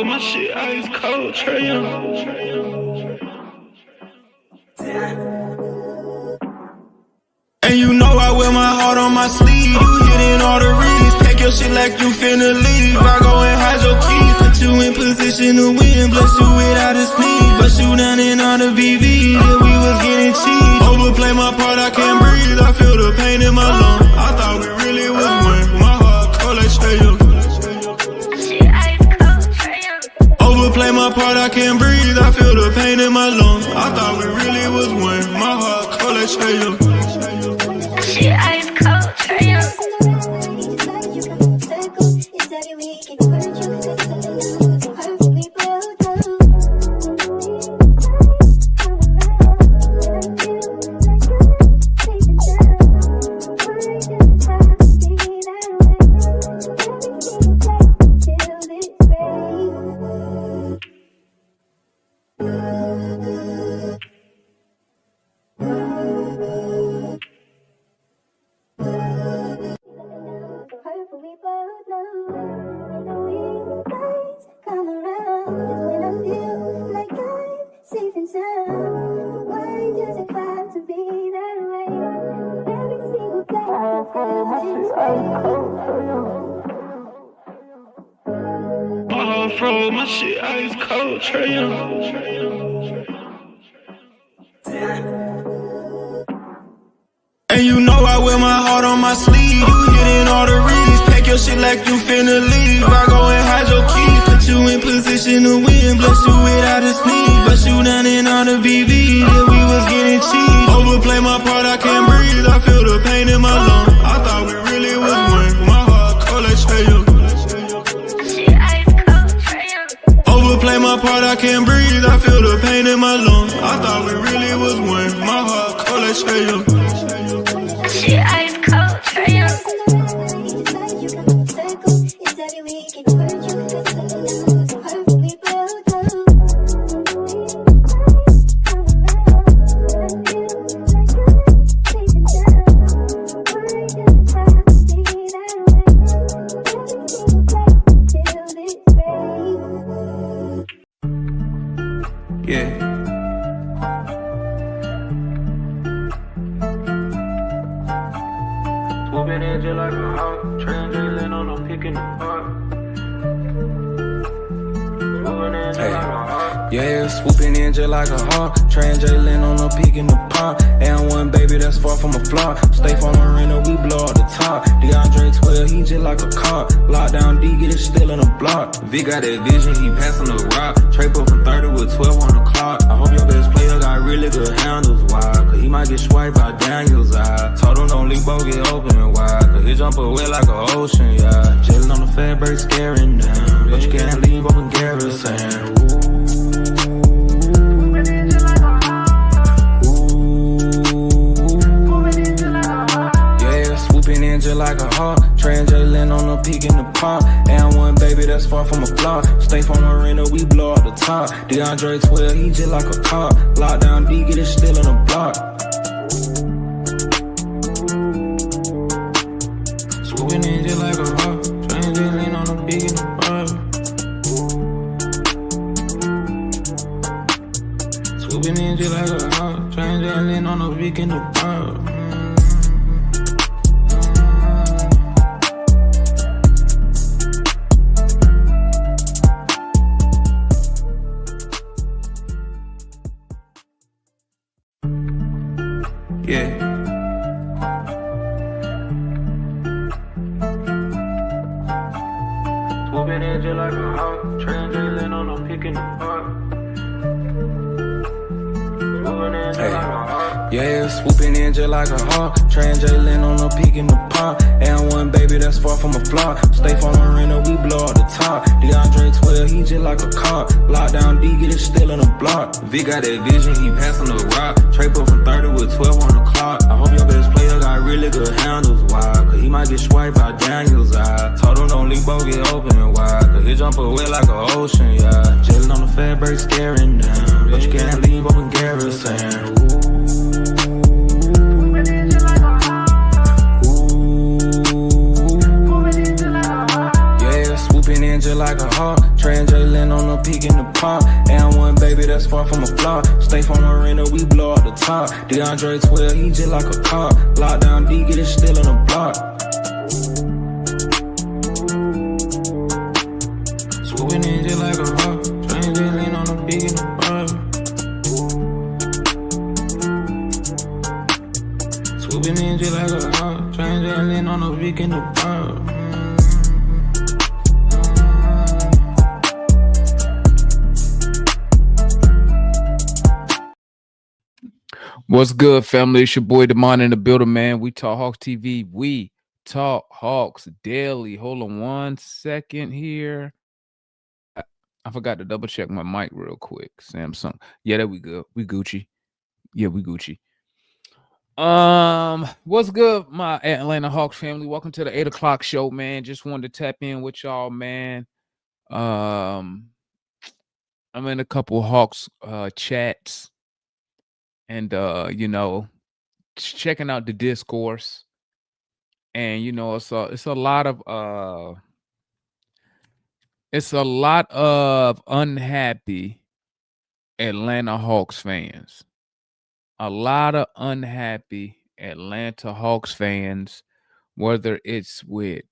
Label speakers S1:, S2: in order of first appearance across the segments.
S1: My shit ice cold, Trae Young. And you know I wear my heart on my sleeve. You hitting all the reads, pack your shit like you finna leave. I go and hide your keys, put you in position to win. Bless you without a sneeze, but you down in all the VV. Yeah, we was getting cheese. Overplay my part, I can't breathe. I feel the pain in my lungs. I thought we really was one. My heart cold like Trae Young. Overplay my part, I can't breathe. I feel the pain in my lungs. I thought we really was one. My heart cold like Trae Young.
S2: Shit ice cold, Trae Young.
S1: My shit ice cold, Trae Young. And you know I wear my heart on my sleeve. You hitting all the reads, pack your shit like you finna leave. I go and hide your keys, put you in position to win. Bless you without a sneeze, but you down in all the VV. Yeah, we was getting cheese. Overplay my part, I can't breathe. I feel the pain in my lungs. I thought we really was one. My heart cold like Trae Young. Overplay my part, I can't breathe. I feel the pain in my lungs. I thought we really was one. My heart cold like Trae Young.
S2: Shit ice cold, Trae Young.
S1: Swooping in just like a hawk, translating on a pick in the park.
S3: Yeah, swooping in just like a hawk, translating on a peak in the park. And one baby that's far from a flop. Stay from the rental, we blow up the top. DeAndre 12, he just like a cop. Lockdown D, get it still in the block. Vic got that vision, he passing the rock. Trey put from 30 with 12 on the clock. I hope your best player got really good handles, why? Cause he might get swiped by Daniel's eye. Told him don't leave, both get open and wide. Cause he jump away like an ocean, yeah. Jailing on the fat break, scaring down. But you can't leave open garrison. Just like a hawk, translating on a peak in the park. And one baby that's far from a flop. Stay from the rental, we blow up the top. DeAndre 12, he just like a cop. Lockdown D, get it still in the block. Swooping in just like a hawk, translating on a peak in the park. Swooping in just like a hawk, translating on a peak in the park. Yeah. Swooping in just like a hawk, translating on a pick in the park. Yeah, swooping in just like a hawk, translating on a peak in the park. And one baby that's far from a flop. Stay from the rental, we blow up the top. DeAndre 12, he just like a cop. Lockdown D, get it still in the block. Vic got that vision, he passing the rock. Trey put from 30 with 12 on the clock. I hope your best player got really good handles wide, cause he might get swiped by Daniels. I told him don't leave both get open and wide, cause he jump away like an ocean, yeah. Chillin' on the fed break, staring down, but you can't leave open garrison. Just like a hawk, Trey and Jalen on the peak in the park. And one baby that's far from a flaw. Stay from arena, we blow up the top. DeAndre 12, he just like a car. Lockdown D, get it still on the block. Swooping in just like a hawk, Trey and Jalen on the peak in the park. Swooping in just like a hawk, Trey and Jalen on the peak in the park.
S4: What's good, family? It's your boy Demond in the building, man. We Talk Hawks TV. We Talk Hawks daily. Hold on 1 second here. I forgot to double check my mic real quick. Samsung. Yeah, there we go. We Gucci. Yeah, we Gucci. What's good, my Atlanta Hawks family? Welcome to the 8 o'clock show, man. Just wanted to tap in with y'all, man. I'm in a couple Hawks chats. And you know, checking out the discourse, and you know, it's a lot of unhappy Atlanta Hawks fans. A lot of unhappy Atlanta Hawks fans, whether it's with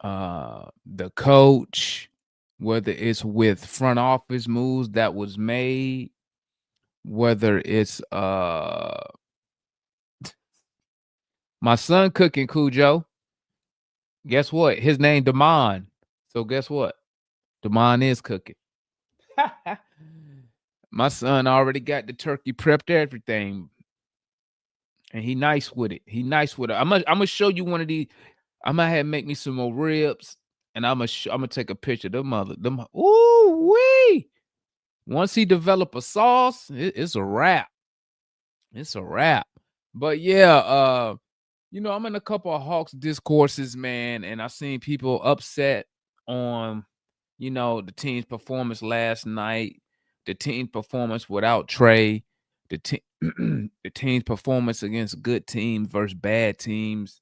S4: the coach, whether it's with front office moves that was made, whether it's my son cooking, Cujo. Guess what? His name Demond. So guess what? Demond is cooking. My son already got the turkey prepped, everything, and he nice with it. He nice with it. I'm gonna show you one of these. I might have make me some more ribs, and I'm gonna take a picture of them. Ooh wee! Once he develop a sauce, it's a wrap. It's a wrap. But yeah, you know, I'm in a couple of Hawks discourses, man, and I've seen people upset on, you know, the team's performance last night, the team's performance without Trey, the team's performance against good teams versus bad teams.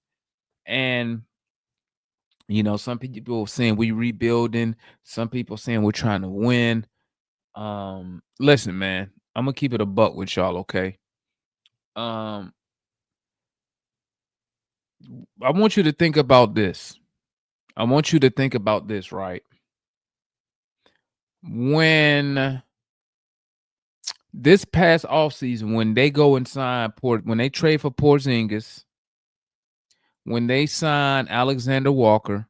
S4: And you know, some people saying we rebuilding, some people saying we're trying to win. Listen, man, I'm gonna keep it a buck with y'all, okay? I want you to think about this. I want you to think about this, right? When this past offseason, when they go and sign when they trade for Porzingis, when they sign Alexander Walker,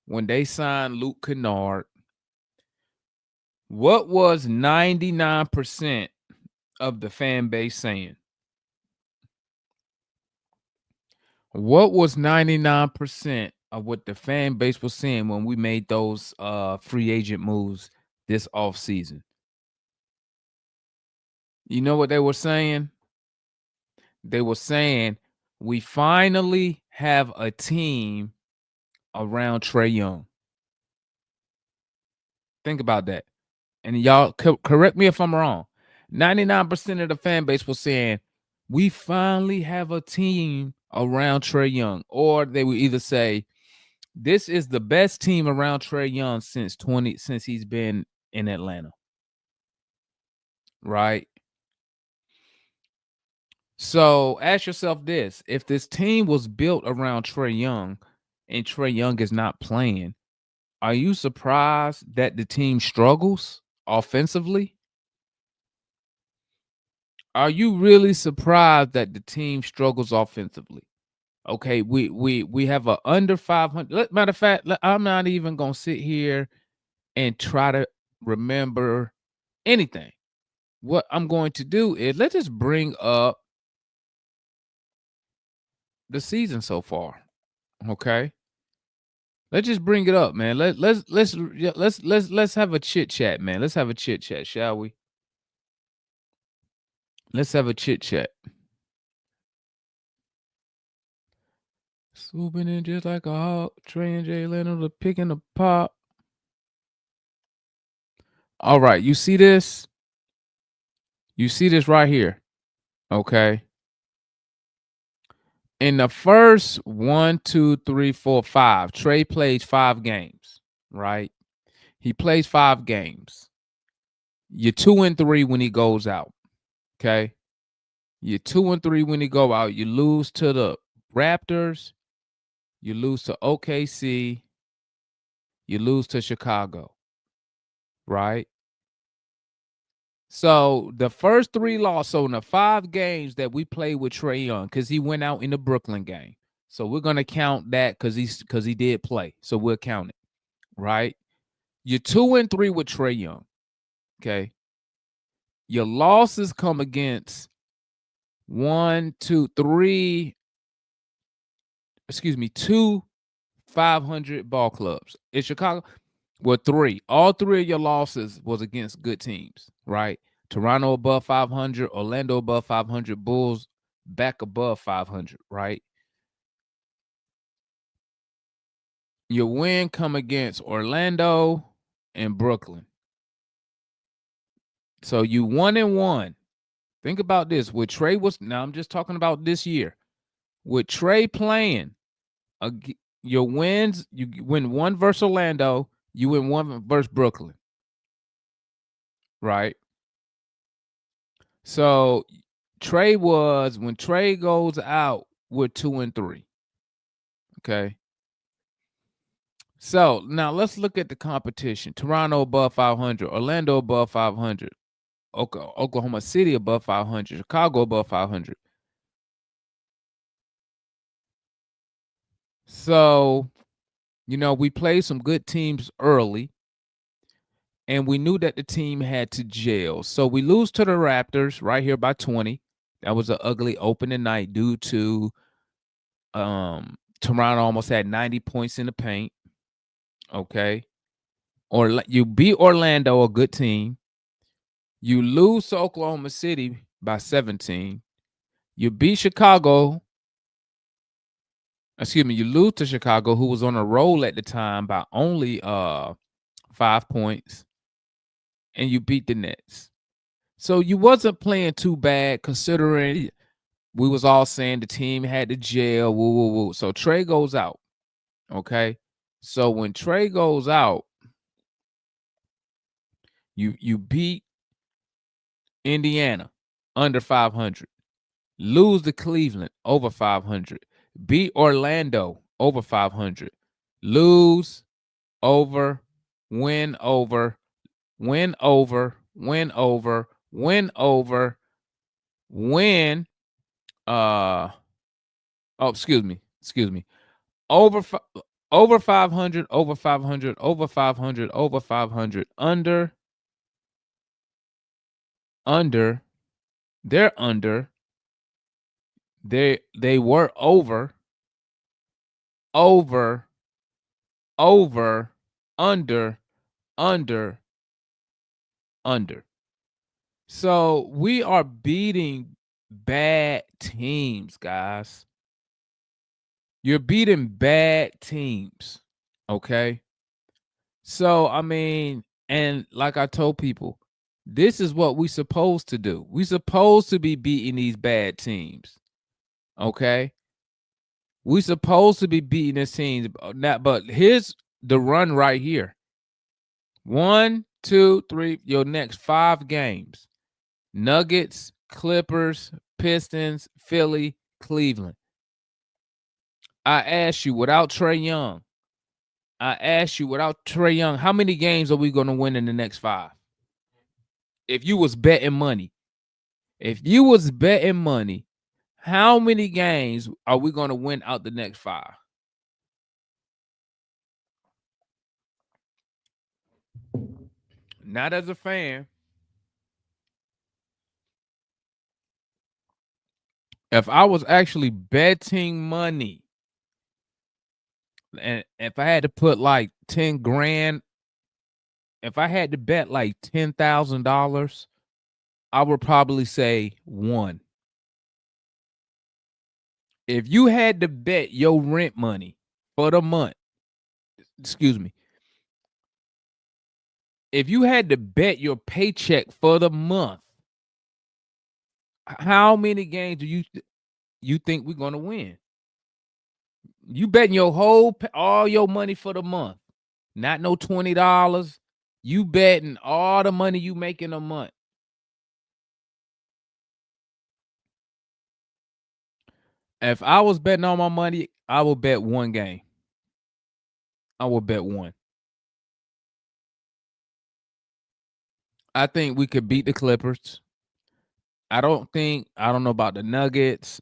S4: when they sign Luke Kennard, what was 99% of the fan base saying? What was 99% of what the fan base was saying when we made those free agent moves this offseason? You know what they were saying? They were saying we finally have a team around Trae Young. Think about that. And y'all correct me if I'm wrong. 99% of the fan base was saying we finally have a team around Trae Young, or they would either say this is the best team around Trae Young since he's been in Atlanta. Right? So ask yourself this: if this team was built around Trae Young and Trae Young is not playing, are you surprised that the team struggles offensively? Are you really surprised that the team struggles offensively? Okay, we have a under 500. Matter of fact, I'm not even gonna sit here and try to remember anything. What I'm going to do is let's just bring up the season so far. Okay, let's just bring it up, man. Let's have a chit chat, man. Let's have a chit chat, shall we? Let's have a chit chat. Swooping in just like a hawk. Trey and Jalen on the pick and the pop. All right, you see this? You see this right here. Okay. In the first 1, 2, 3, 4, 5, Trey plays 5 games, right? He plays 5 games. You're 2-3 when he goes out. Okay. You're 2-3 when he go out. You lose to the Raptors. You lose to OKC. You lose to Chicago. Right? So the first 3 losses, so in the 5 games that we played with Trae Young, because he went out in the Brooklyn game. So we're gonna count that because he did play. So we'll count it, right? You're 2-3 with Trae Young. Okay. Your losses come against 2 500 ball clubs. In Chicago, well, 3. All 3 of your losses was against good teams, right? Toronto above 500, Orlando above 500, Bulls back above 500, right? Your win come against Orlando and Brooklyn. So you 1-1. Think about this. With Trey now I'm just talking about this year. With Trey playing, your wins, you win 1 versus Orlando, you win 1 versus Brooklyn. Right? So when Trey goes out, we're 2-3. Okay. So now let's look at the competition. Toronto above 500, Orlando above 500, Oklahoma City above 500, Chicago above 500. So, we played some good teams early, and we knew that the team had to gel. So we lose to the Raptors right here by 20. That was an ugly opening night due to Toronto almost had 90 points in the paint. Okay. Or you beat Orlando, a good team. You lose to Oklahoma City by 17. You beat Chicago. You lose to Chicago, who was on a roll at the time, by only 5 points. And you beat the Nets. So you wasn't playing too bad, considering we was all saying the team had to gel. Woo, woo, woo. So Trey goes out. Okay. So when Trey goes out, you beat Indiana under 500, lose to Cleveland over 500, beat Orlando over 500, lose over, win over, win over, win over, win over, win. Excuse me. Over 500, over 500, over 500, over 500, under. They're under. They were over, under. So we are beating bad teams, guys. You're beating bad teams. Okay. So, and like I told people, this is what we supposed to do. We supposed to be beating these bad teams. Okay. We supposed to be beating these teams. But here's the run right here. 1, 2, 3, your next 5 games. Nuggets, Clippers, Pistons, Philly, Cleveland. I ask you, without Trae Young, how many games are we going to win in the next 5? If you was betting money, how many games are we going to win out the next 5? Not as a fan. If I was actually betting money, and if I had to put like 10 grand, if I had to bet like $10,000, I would probably say 1. If you had to bet your rent money for the month, excuse me, if you had to bet your paycheck for the month, how many games do you think we're gonna win? You betting your all your money for the month, not no $20. You betting all the money you make in a month. If I was betting all my money, I would bet one game. I would bet one. I think we could beat the Clippers. I don't know about the Nuggets.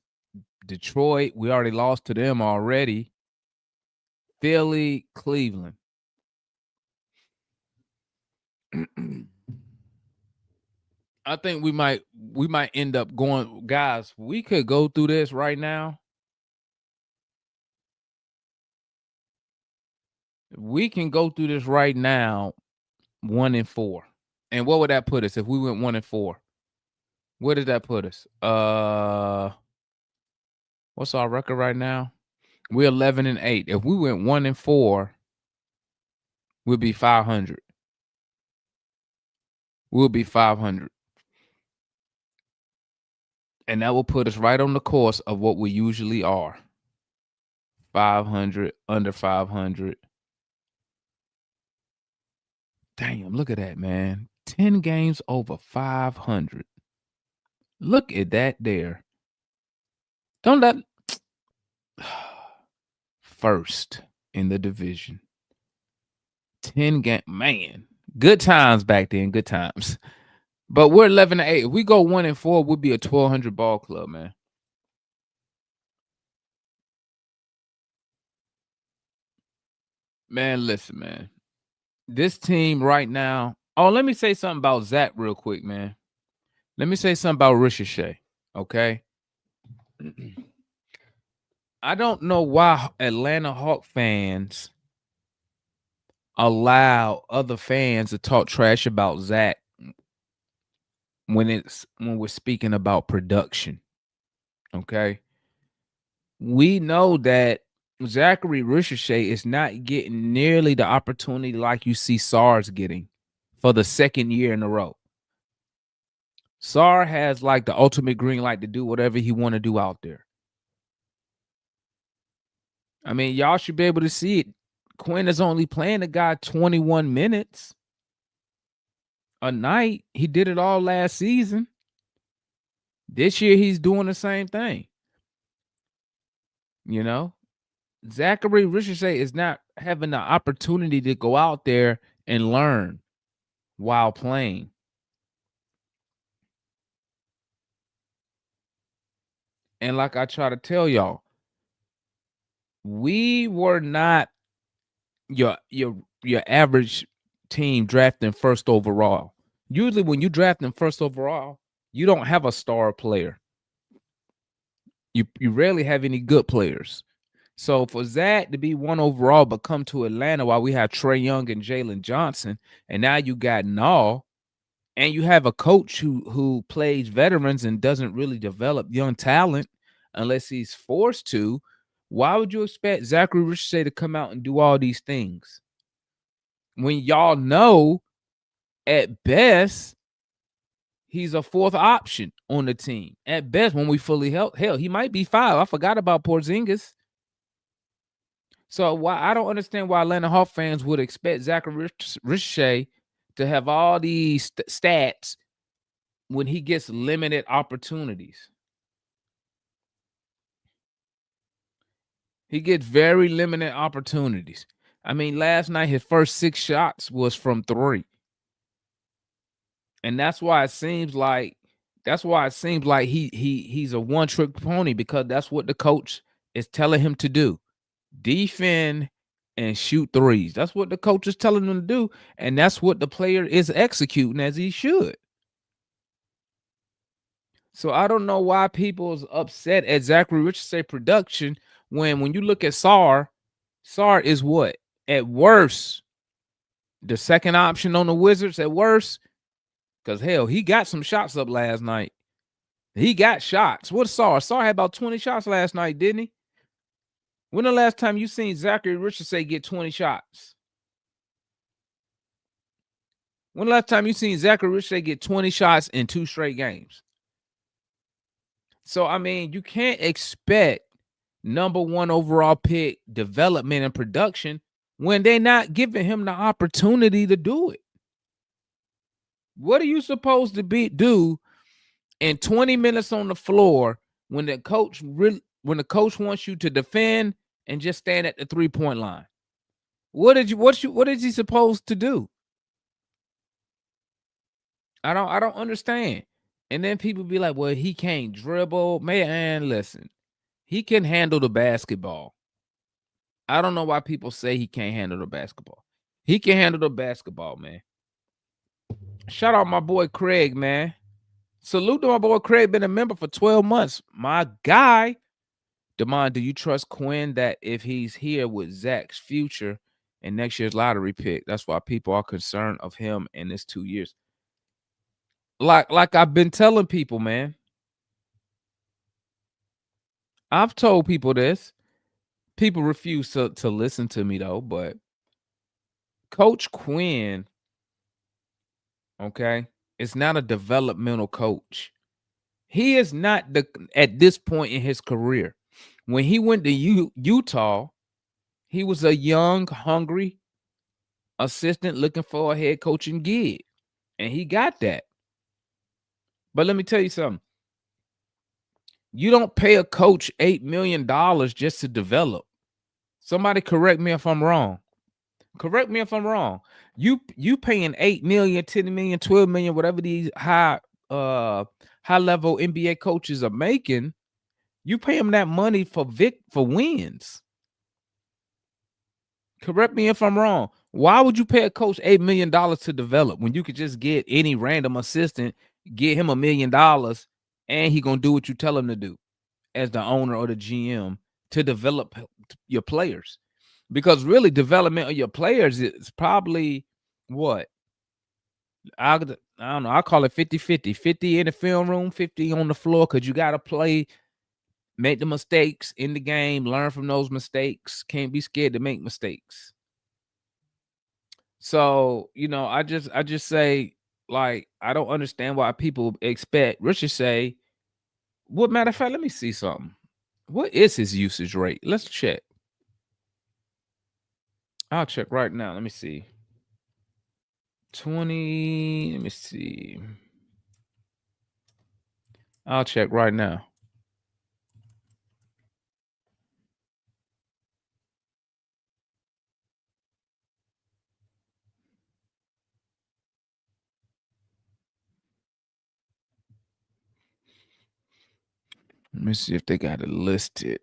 S4: Detroit, we already lost to them already. Philly, Cleveland. I think we might end up going, guys, we could go through this right now. We can go through this right now 1-4. And what would that put us if we went 1-4? Where did that put us? What's our record right now? We're 11-8. If we went 1-4, we'll be 500. We'll be 500. And that will put us right on the course of what we usually are. 500, under 500. Damn, look at that, man. 10 games over 500. Look at that there. Don't let first in the division. 10 game, man. Good times back then, good times. But we're 11-8. If we go 1-4, we'll be a 1,200 ball club, man. Man, listen, man. This team right now. Oh, let me say something about Zach real quick, man. Let me say something about Ricochet, okay? I don't know why Atlanta Hawk fans allow other fans to talk trash about Zach when we're speaking about production, okay? We know that Zachary Ricochet is not getting nearly the opportunity like you see Sar's getting for the second year in a row. Sar has like the ultimate green light to do whatever he want to do out there. I mean, y'all should be able to see it. Quinn is only playing the guy 21 minutes a night. He did it all last season. This year, he's doing the same thing. You know, Zachary Ricochet is not having the opportunity to go out there and learn while playing. And like I try to tell y'all, we were not your average team drafting first overall. Usually when you draft them first overall, you don't have a star player. You rarely have any good players. So for Zach to be 1 overall but come to Atlanta while we have Trae Young and Jalen Johnson, and now you got Nall, and you have a coach who plays veterans and doesn't really develop young talent unless he's forced to, why would you expect Zachary Ricochet to come out and do all these things? When y'all know, at best, he's a fourth option on the team. At best, when we fully help, hell, he might be 5. I forgot about Porzingis. So why I don't understand why Atlanta Hawk fans would expect Zachary Ricochet to have all these stats when he gets limited opportunities. He gets very limited opportunities. I mean, last night his first 6 shots was from 3. And that's why it seems like he's a one-trick pony, because that's what the coach is telling him to do. Defend and shoot threes. That's what the coach is telling him to do, and that's what the player is executing as he should. So I don't know why people's upset at Zachary Ricochet production when you look at Sar is what? At worst, the second option on the Wizards at worst. Because, hell, he got some shots up last night. He got shots. What Sarr? Sarr had about 20 shots last night, didn't he? When the last time you seen Zachary Richardson get 20 shots? When the last time you seen Zachary Richardson get 20 shots in 2 straight games? So, I mean, you can't expect number 1 overall pick development and production when they're not giving him the opportunity to do it. What are you supposed to do in 20 minutes on the floor when the coach wants you to defend and just stand at the 3-point line? What is he supposed to do? I don't understand. And then people be like, well, he can't dribble. Man, listen, he can handle the basketball. I don't know why people say he can't handle the basketball. He can handle the basketball, man. Shout out my boy Craig, man. Salute to my boy Craig, been a member for 12 months. My guy. Demond, do you trust Quinn that if he's here with Zach's future and next year's lottery pick, that's why people are concerned of him in this 2 years? Like I've been telling people, man. I've told people this. People refuse to listen to me, though, but Coach Quinn, okay, is not a developmental coach. He is not at this point in his career. When he went to Utah, he was a young, hungry assistant looking for a head coaching gig, and he got that. But let me tell you something. You don't pay a coach $8 million just to develop. Somebody correct me if I'm wrong. Correct me if I'm wrong. You paying $8 million, $10 million, $12 million, whatever these high level NBA coaches are making. You pay them that money for wins. Correct me if I'm wrong. Why would you pay a coach $8 million to develop when you could just get any random assistant, get him $1 million, and he gonna do what you tell him to do as the owner or the GM to develop your players? Because really, development of your players is probably what? I don't know. I call it 50-50. 50 in the film room, 50 on the floor, because you got to play, make the mistakes in the game, learn from those mistakes. Can't be scared to make mistakes. So, I just say, like, I don't understand why people expect Richard say, what matter of fact, let me see something. What is his usage rate? Let's check. I'll check right now. Let me see. 20. Let me see. I'll check right now. Let me see if they got it listed.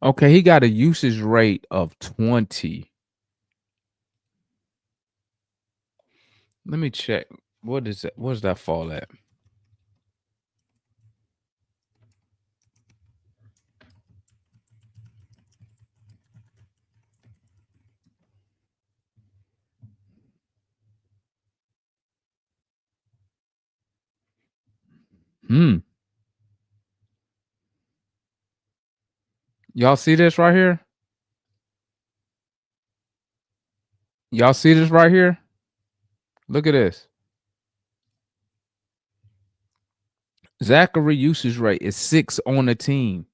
S4: Okay, he got a usage rate of 20. Let me check. What is that? What does that fall at? Y'all see this right here? Y'all see this right here? Look at this. Zachary usage rate is 6 on the team.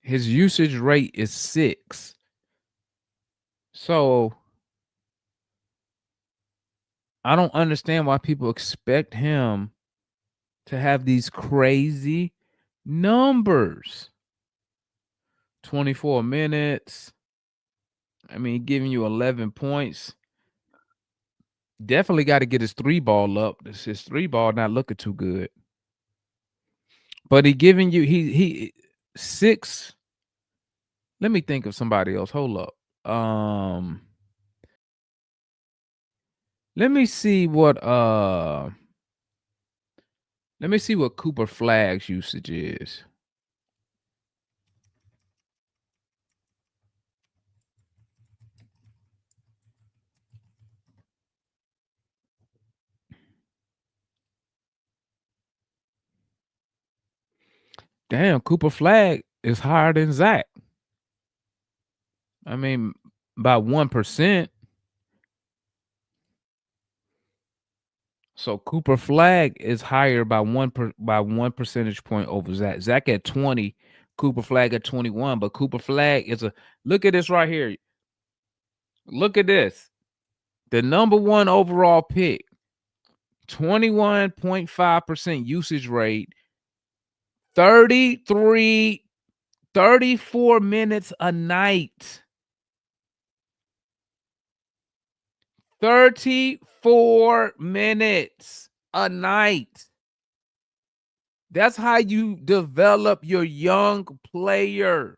S4: His usage rate is 6. So I don't understand why people expect him to have these crazy numbers. 24 minutes. I mean, giving you 11 points. Definitely got to get his 3 ball up. His 3 ball not looking too good. But he giving you he 6. Let me think of somebody else. Hold up. Let me see what Cooper Flag's usage is. Damn, Cooper Flag is higher than Zach. I mean, by 1%. So Cooper Flag is higher by 1 percentage point over Zach. Zach at 20, Cooper Flag at 21. But Cooper Flag is look at this right here. Look at this. The number 1 overall pick, 21.5% usage rate, 34 minutes a night. 34 minutes a night. That's how you develop your young player.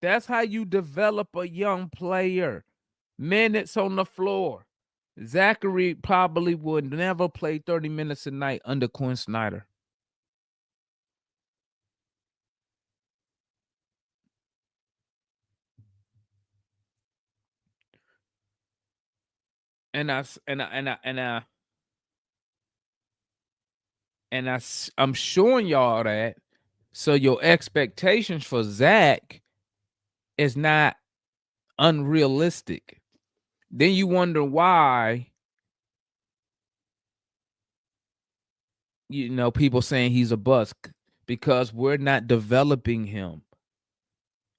S4: That's how you develop a young player. Minutes on the floor. Zachary probably would never play 30 minutes a night under Quinn Snyder. I'm showing y'all that so your expectations for Zach is not unrealistic. Then you wonder why, people saying he's a bust because we're not developing him.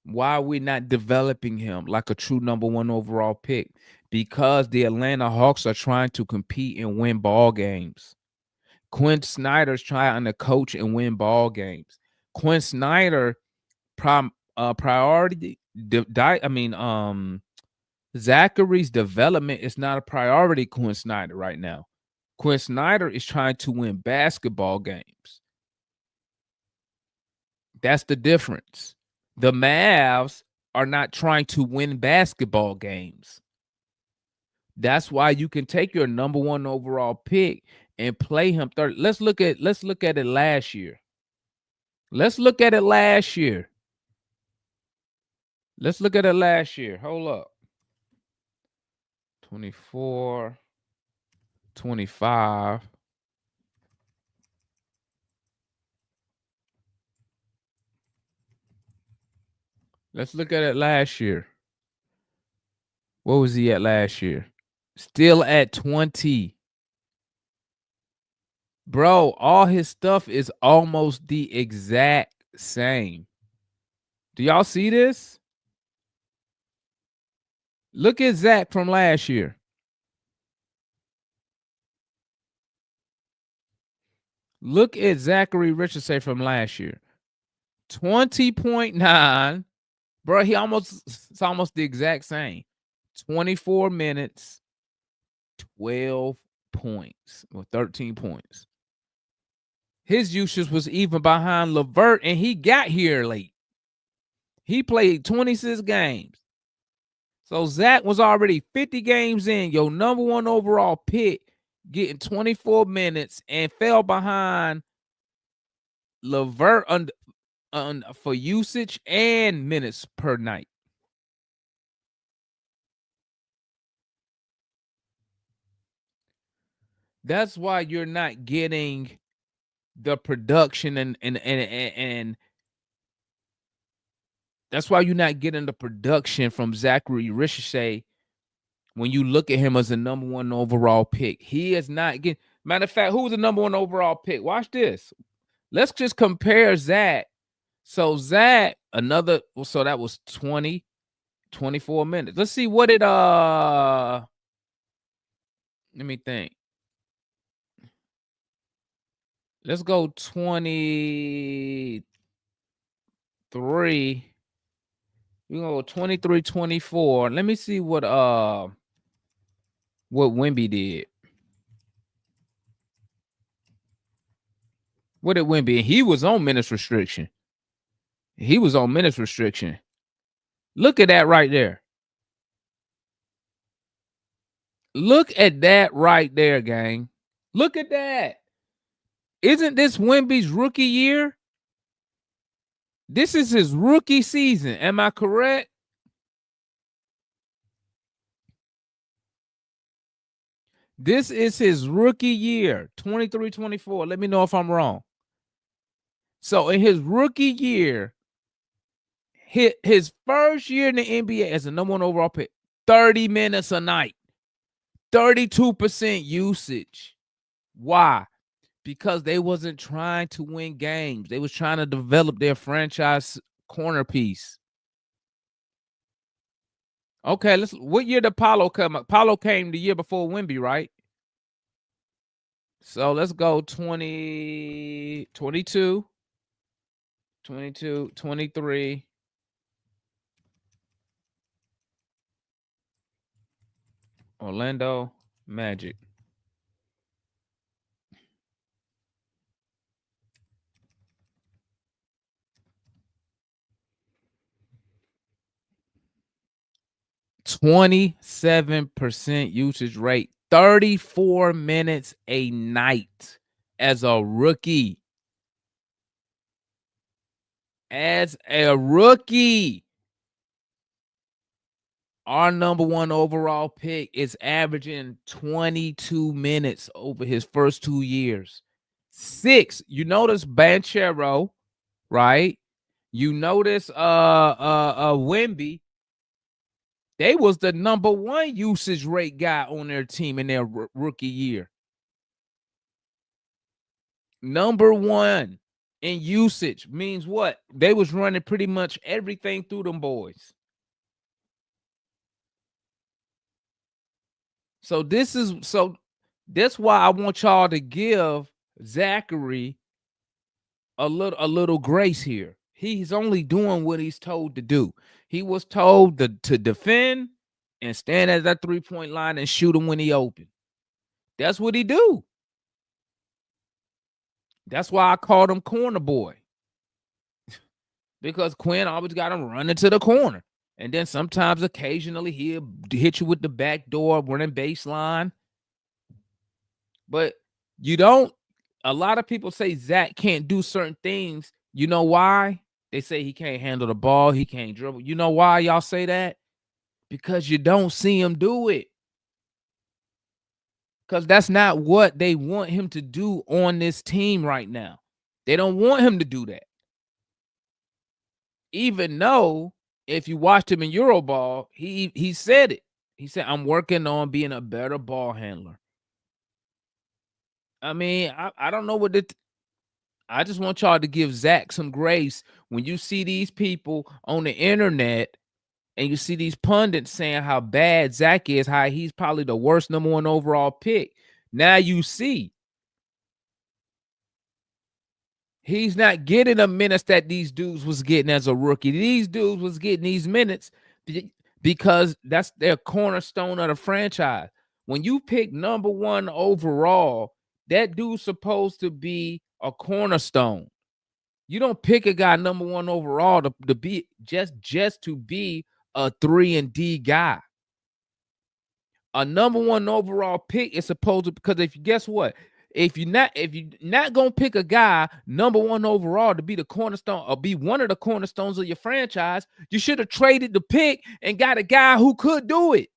S4: Why are we not developing him like a true number 1 overall pick? Because the Atlanta Hawks are trying to compete and win ball games. Quinn Snyder's trying to coach and win ball games. Quinn Snyder priority. Zachary's development is not a priority. Quinn Snyder right now. Quinn Snyder is trying to win basketball games. That's the difference. The Mavs are not trying to win basketball games. That's why you can take your number 1 overall pick and play him 30. Let's look at it last year. Let's look at it last year. Hold up. 24, 25. Let's look at it last year. What was he at last year? Still at 20. Bro, all his stuff is almost the exact same. Do y'all see this? Look at Zach from last year. Look at Zachary Richardson from last year. 20.9. Bro, it's almost the exact same. 24 minutes, 12 points, or 13 points. His usage was even behind LeVert, and he got here late. He played 26 games. So Zach was already 50 games in, your number 1 overall pick, getting 24 minutes and fell behind LeVert for usage and minutes per night. That's why you're not getting the production and that's why you're not getting the production from Zachary Richardson when you look at him as a number 1 overall pick. He is not getting. Matter of fact, who's the number 1 overall pick? Watch this. Let's just compare Zach. So Zach, so that was 24 minutes. Let's see what it let me think. Let's go 23. We're gonna go 23-24. Let me see what Wemby did. What did Wemby? He was on minutes restriction. He was on minutes restriction. Look at that right there. Look at that right there, gang. Look at that. Isn't this Wemby's rookie year? This is his rookie season. Am I correct? This is his rookie year, 23-24. Let me know if I'm wrong. So in his rookie year, his first year in the NBA as a number 1 overall pick, 30 minutes a night, 32% usage. Why? Because they wasn't trying to win games. They was trying to develop their franchise corner piece. Okay, what year did Paolo come up? Paolo came the year before Wemby, right? So let's go 22, 23. Orlando Magic. %27% usage rate, 34 minutes a night as a rookie. As a rookie, our number 1 overall pick is averaging 22 minutes over his first 2 years. 6. You notice Banchero, right? You notice Wemby. They was the number 1 usage rate guy on their team in their rookie year. Number 1 in usage means what? They was running pretty much everything through them boys. So that's why I want y'all to give Zachary a little grace here. He's only doing what he's told to do. He was told to defend and stand at that 3-point line and shoot him when he open. That's what he do. That's why I called him corner boy. Because Quinn always got him running to the corner. And then sometimes occasionally he'll hit you with the back door, running baseline. But you don't, a lot of people say Zach can't do certain things. You know why? They say he can't handle the ball. He can't dribble. You know why y'all say that? Because you don't see him do it. Because that's not what they want him to do on this team right now. They don't want him to do that. Even though if you watched him in Euroball, he said it. He said, I'm working on being a better ball handler. I mean, I don't know what I just want y'all to give Zach some grace when you see these people on the internet and you see these pundits saying how bad Zach is, how he's probably the worst number 1 overall pick. Now you see he's not getting the minutes that these dudes was getting as a rookie. These dudes was getting these minutes because that's their cornerstone of the franchise. When you pick number 1 overall, that dude's supposed to be a cornerstone. You don't pick a guy number 1 overall to be just to be a 3-and-D guy. A number 1 overall pick is supposed to, because guess what? If you're not gonna pick a guy number 1 overall to be the cornerstone or be one of the cornerstones of your franchise, you should have traded the pick and got a guy who could do it.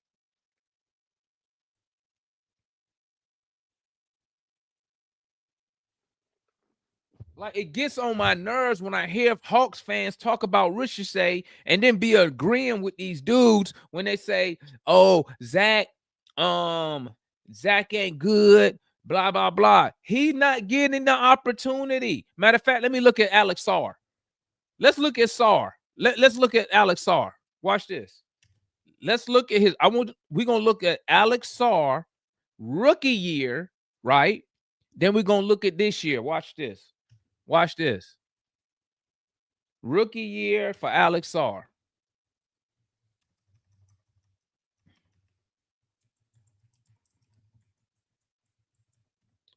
S4: Like, it gets on my nerves when I hear Hawks fans talk about Ricochet and then be agreeing with these dudes when they say, "Oh, Zach ain't good." Blah, blah, blah. He's not getting the opportunity. Matter of fact, let me look at Alex Sarr. Let's look at Sarr. Let's look at Alex Sarr. Watch this. Let's look at we're going to look at Alex Sarr rookie year, right? Then we're going to look at this year. Watch this. Watch this. Rookie year for Alex Sarr.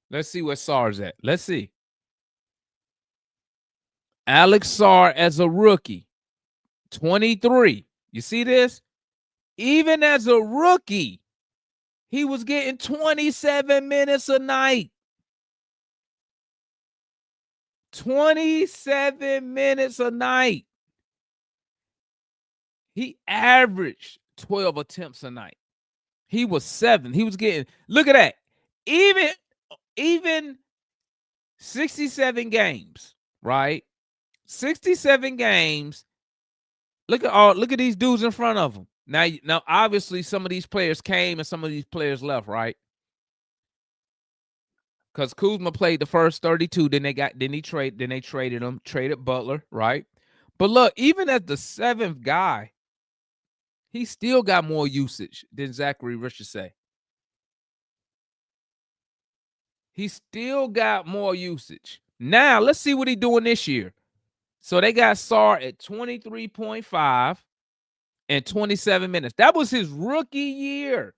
S4: Let's see where Sarr's at. Let's see. Alex Sarr as a rookie, 23. You see this? Even as a rookie, he was getting 27 minutes a night. 27 minutes a night. He averaged 12 attempts a night. He was 7. He was getting, look at that. Even 67 games, right? 67 games. Look at these dudes in front of him. Now, obviously, some of these players came and some of these players left, right? Because Kuzma played the first 32, then they traded him, traded Butler, right? But look, even as the 7th guy, he still got more usage than Zachary Richardson. He still got more usage. Now, let's see what he's doing this year. So they got Sarr at 23.5 and 27 minutes. That was his rookie year.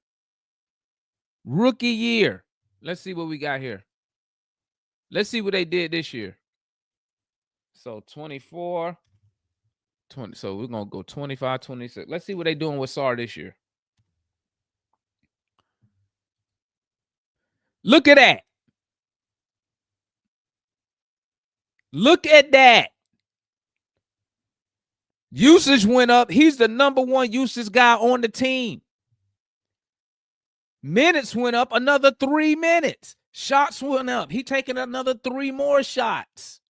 S4: Rookie year. Let's see what we got here. Let's see what they did this year. So 24, 20. So we're going to go 25, 26. Let's see what they're doing with Sarr this year. Look at that. Look at that. Usage went up. He's the number 1 usage guy on the team. Minutes went up another 3 minutes. Shots went up. He taking another 3 more shots.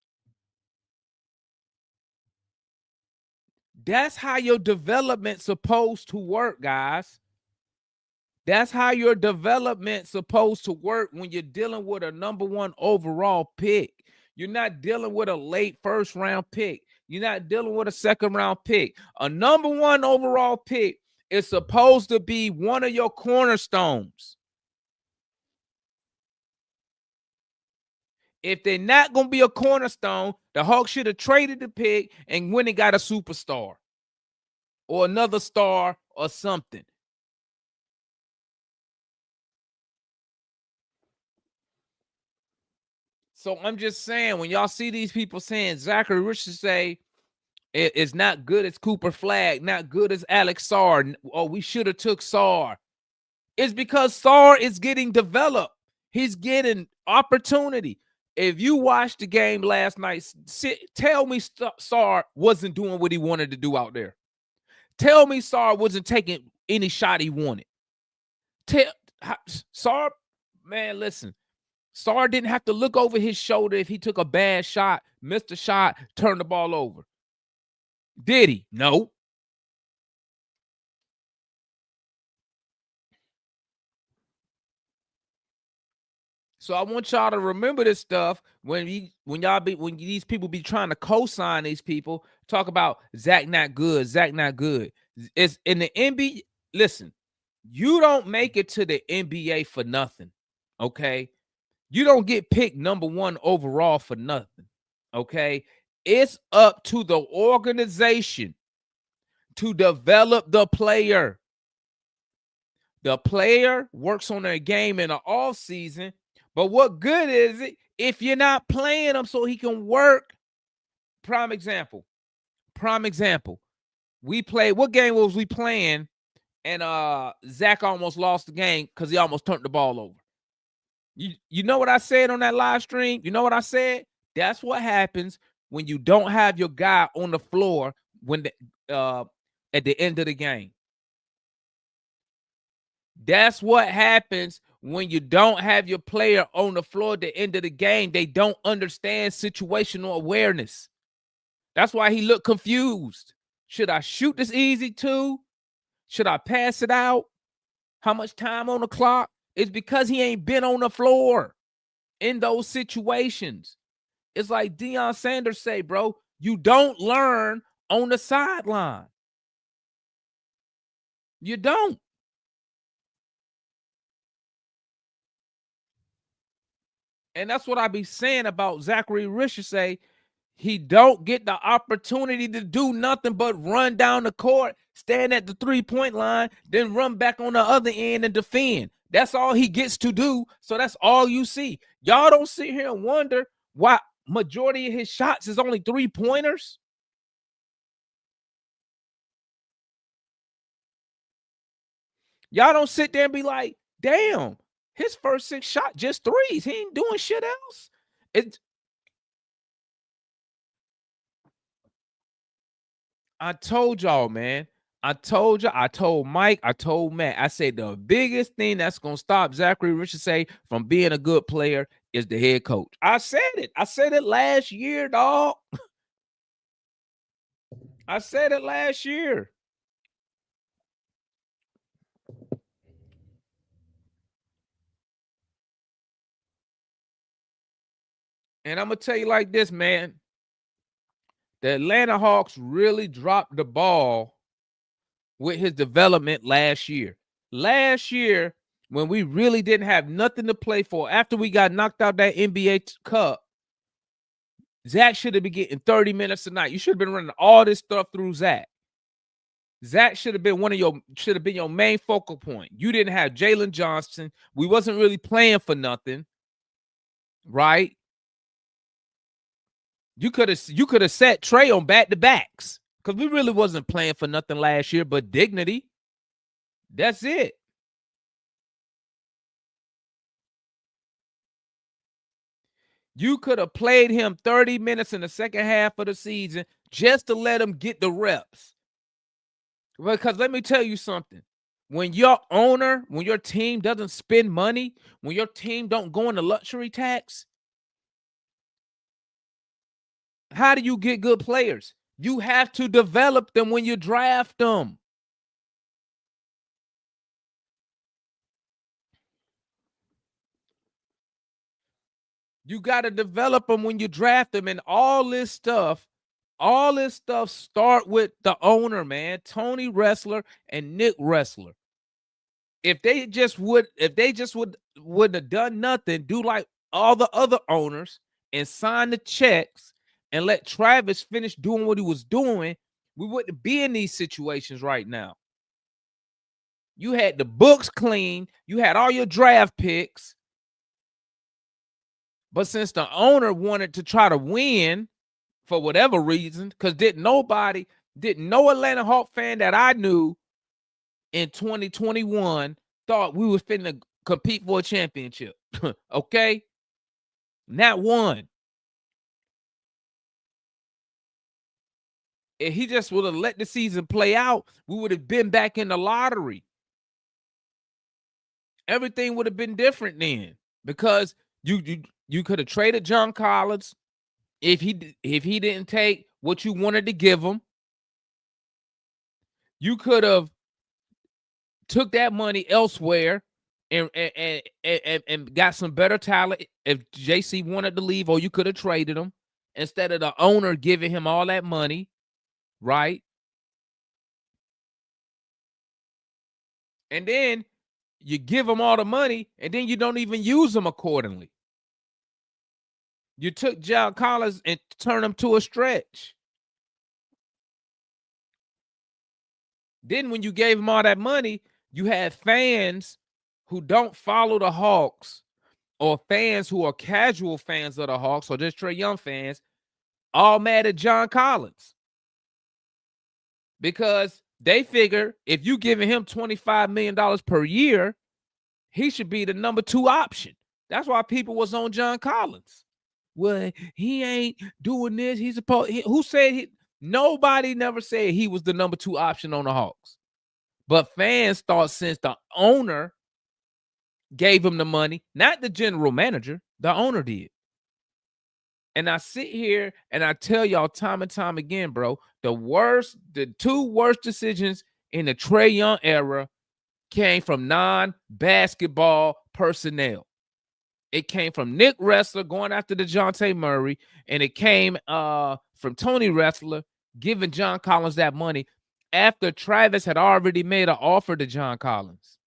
S4: That's how your development's supposed to work, guys. That's how your development's supposed to work when you're dealing with a number 1 overall pick. You're not dealing with a late first round pick. You're not dealing with a second round pick. A number 1 overall pick is supposed to be one of your cornerstones. If they're not going to be a cornerstone, the Hawks should have traded the pick and went and got a superstar or another star or something. So I'm just saying, when y'all see these people saying Zachary Richardson say it's not good as Cooper Flagg, not good as Alex Sarr, or we should have took Sarr, it's because Sarr is getting developed. He's getting opportunity. If you watched the game last night, tell me Sarr wasn't doing what he wanted to do out there. Tell me Sarr wasn't taking any shot he wanted. Sarr, man, listen. Sarr didn't have to look over his shoulder if he took a bad shot, missed a shot, turned the ball over. Did he? No. So I want y'all to remember this stuff when these people be trying to co-sign these people, talk about Zach not good, Zach not good. It's in the NBA. Listen, you don't make it to the NBA for nothing. Okay. You don't get picked number 1 overall for nothing, okay? It's up to the organization to develop the player. The player works on their game in the offseason, but what good is it if you're not playing him so he can work? Prime example. We played, what game was we playing? And Zach almost lost the game because he almost turned the ball over. You know what I said on that live stream? You know what I said? That's what happens when you don't have your guy on the floor when at the end of the game. That's what happens when you don't have your player on the floor at the end of the game. They don't understand situational awareness. That's why he looked confused. Should I shoot this easy too? Should I pass it out? How much time on the clock? It's because he ain't been on the floor in those situations. It's like Deion Sanders say, bro, you don't learn on the sideline. You don't. And that's what I be saying about Zachary Richardson. He don't get the opportunity to do nothing but run down the court, stand at the 3-point line, then run back on the other end and defend. That's all he gets to do. So that's all you see. Y'all don't sit here and wonder why majority of his shots is only 3-pointers. Y'all don't sit there and be like, damn, his first 6 shots just threes. He ain't doing shit else. I told y'all, man. I told you, I told Mike, I told Matt, I said the biggest thing that's going to stop Zachary Richardson from being a good player is the head coach. I said it. I said it last year, dog. I said it last year. And I'm going to tell you like this, man. The Atlanta Hawks really dropped the ball with his development last year. Last year, when we really didn't have nothing to play for, after we got knocked out that NBA Cup, Zach should have been getting 30 minutes a night. You should have been running all this stuff through Zach. Zach should have been your main focal point. You didn't have Jalen Johnson. We wasn't really playing for nothing, right? You could have set Trey on back-to-backs because we really wasn't playing for nothing last year but dignity. That's it. You could have played him 30 minutes in the second half of the season just to let him get the reps. Because let me tell you something. When your owner, when your team doesn't spend money, when your team don't go into luxury tax, how do you get good players? You have to develop them when you draft them. You got to develop them when you draft them, and all this stuff start with the owner, man. Tony Ressler and Nick Ressler. If they just would have done nothing, do like all the other owners and sign the checks and let Travis finish doing what he was doing, we wouldn't be in these situations right now. You had the books clean, you had all your draft picks. But since the owner wanted to try to win for whatever reason, because didn't no Atlanta Hawk fan that I knew in 2021 thought we was finna compete for a championship. Okay? Not one. If he just would have let the season play out, we would have been back in the lottery. Everything would have been different then, because you could have traded John Collins if he didn't take what you wanted to give him. You could have took that money elsewhere and got some better talent if JC wanted to leave, or you could have traded him instead of the owner giving him all that money, right? And then you give him all the money, and then you don't even use him accordingly. You took John Collins and turned him to a stretch. Then when you gave him all that money, you had fans who don't follow the Hawks, or fans who are casual fans of the Hawks, or just Trae Young fans, all mad at John Collins. Because they figure if you giving him $25 million per year, he should be the number 2 option. That's why people was on John Collins. Well, he ain't doing this. He's supposed. Who said he? Nobody never said he was the number 2 option on the Hawks. But fans thought since the owner gave him the money, not the general manager, the owner did. And I sit here and I tell y'all time and time again, bro, the 2 worst decisions in the Trae Young era came from non-basketball personnel. It came from Nick Ressler going after DeJounte Murray, and it came from Tony Ressler giving John Collins that money after Travis had already made an offer to John Collins.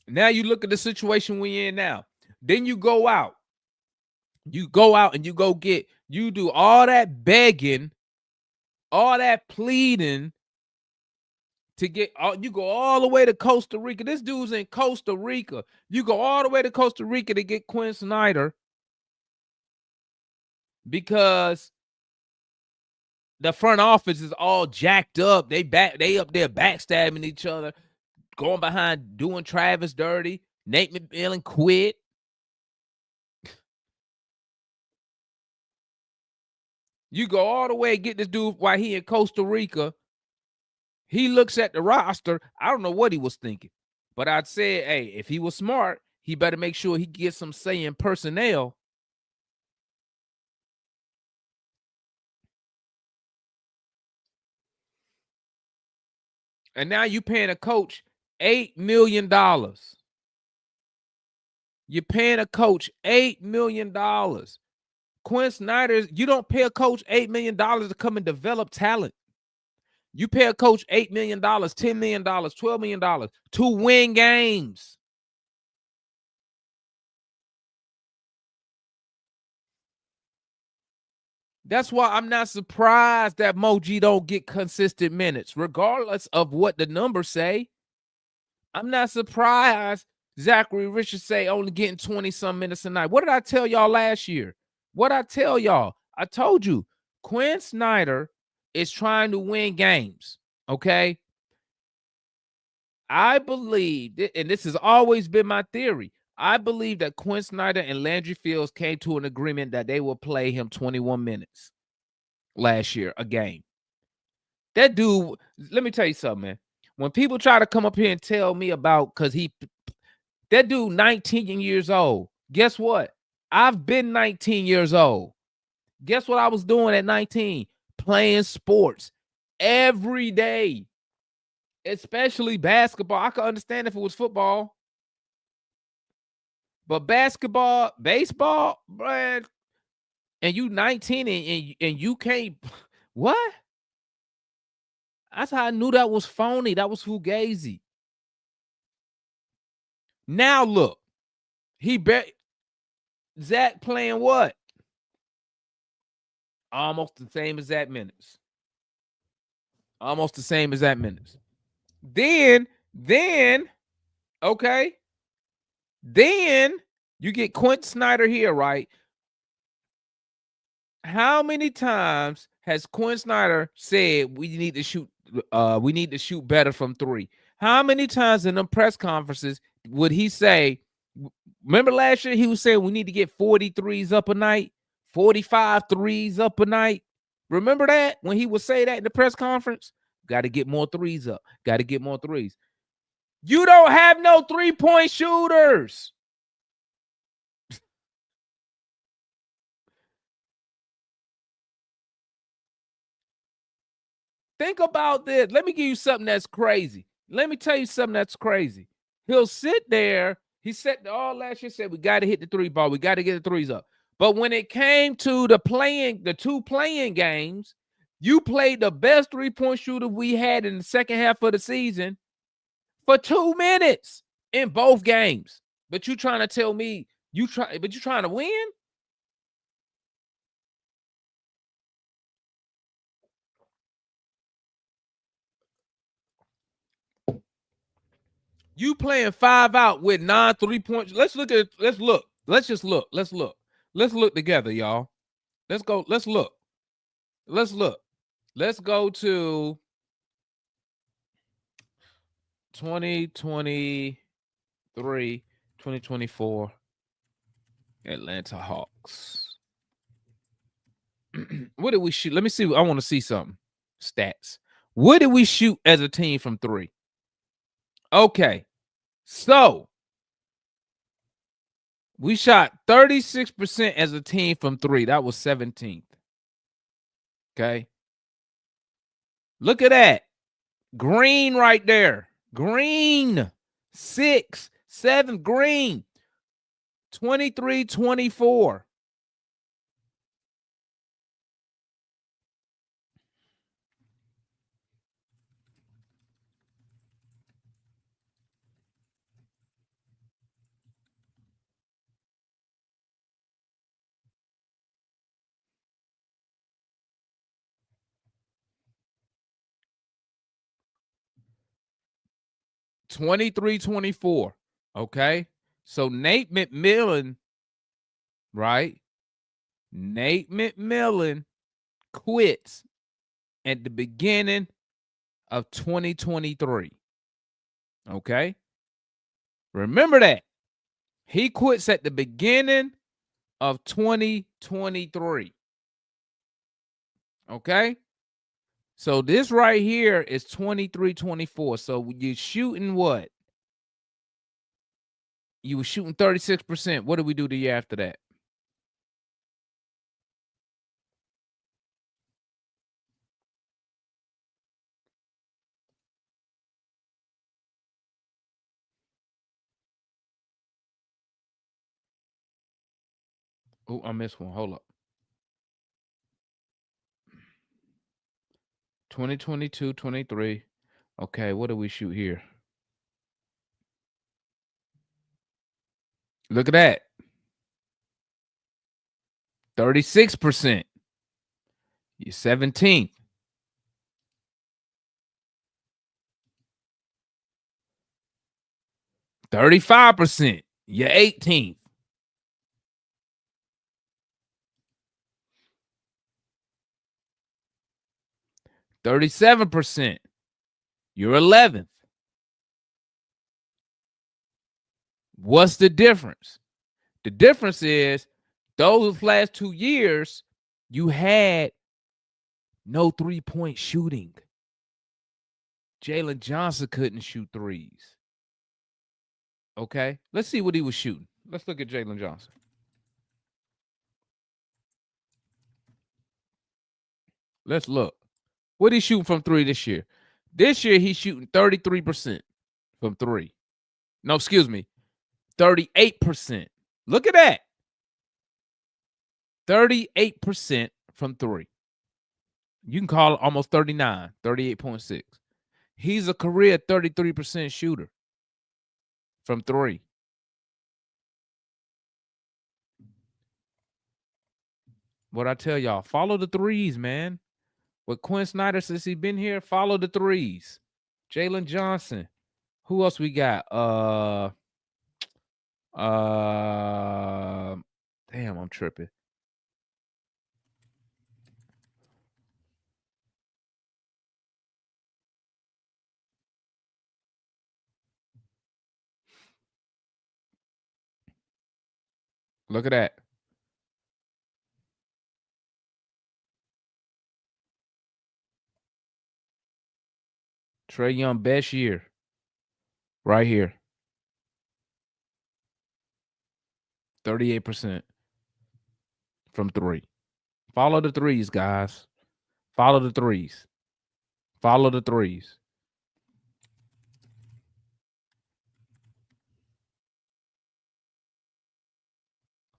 S4: Now you look at the situation we're in now. Then you go out. You go out and you do all that begging all that pleading to get you go all the way to Costa Rica. This dude's in Costa Rica. You go all the way to Costa Rica to get Quinn Snyder because the front office is all jacked up. They up there backstabbing each other, going behind, doing Travis dirty. Nate McMillan quit. You go all the way and get this dude while he in Costa Rica. He looks at the roster. I don't know what he was thinking, but I'd say, hey, if he was smart, he better make sure he gets some say in personnel. And now you paying a coach $8 million. You're paying a coach $8 million. Quinn Snyder, you don't pay a coach $8 million to come and develop talent. You pay a coach $8 million, $10 million, $12 million to win games. That's why I'm not surprised that Moji don't get consistent minutes, regardless of what the numbers say. I'm not surprised Zachary Richards say only getting 20-some minutes a night. What did I tell y'all last year? What I tell y'all? I told you Quinn Snyder is trying to win games, okay? I believe, and this has always been my theory, I believe that Quinn Snyder and Landry Fields came to an agreement that they will play him 21 minutes last year, a game. That dude, let me tell you something, man. When people try to come up here and tell me about, because that dude 19 years old, guess what? I've been 19 years old. Guess what I was doing at 19? Playing sports every day, especially basketball. I could understand if it was football, but basketball, baseball, man, and you 19 and you can't, what? That's how I knew that was phony. That was fugazi. Now look, Zach playing what? Almost the same exact minutes. Almost the same exact minutes. Then, okay. Then you get Quinn Snyder here, right? How many times has Quinn Snyder said we need to shoot better from three? How many times in them press conferences would he say, remember last year he was saying we need to get 43s up a night, 45 threes up a night? Remember that when he would say that in the press conference? Got to get more threes up. Got to get more threes. You don't have no three-point shooters. Think about this. Let me give you something that's crazy. Let me tell you something that's crazy. He'll sit there. He said all last year, said we got to hit the three ball. We got to get the threes up. But when it came to the two playing games, you played the best three-point shooter we had in the second half of the season for 2 minutes in both games. But you trying to tell me you're trying to win? You playing 5 out with 9 3-point. Let's look. Let's look together, y'all. Let's go. Let's look. Let's go to 2023, 2024 Atlanta Hawks. What did we shoot? Let me see. I want to see something. Stats. What did we shoot as a team from three? Okay. So we shot 36% as a team from three. That was 17th. Okay. Look at that. Green right there. Green. 6, 7, green. 23, 24. 23-24. Okay. So Nate McMillan, right? Nate McMillan quits at the beginning of 2023. Okay. Remember that. He quits at the beginning of 2023. Okay. So this right here is 23-24. So you're shooting what? You were shooting 36%. What did we do the year after that? Oh, I missed one. Hold up. 2022, 23. Okay, what do we shoot here? Look at that. 36%. You're 17th. 35%. You're 18th. 37%. You're 11th. What's the difference? The difference is those last 2 years, you had no three-point shooting. Jalen Johnson couldn't shoot threes. Okay, let's see what he was shooting. Let's look at Jalen Johnson. Let's look. What he shooting from three this year? This year, he's shooting 33% from three. No, excuse me, 38%. Look at that. 38% from three. You can call it almost 39, 38.6. He's a career 33% shooter from three. What I tell y'all, follow the threes, man. With Quinn Snyder, since he's been here, follow the threes. Jalen Johnson. Who else we got? Damn, I'm tripping. Look at that. Trae Young, best year. Right here. 38% from three. Follow the threes, guys. Follow the threes. Follow the threes.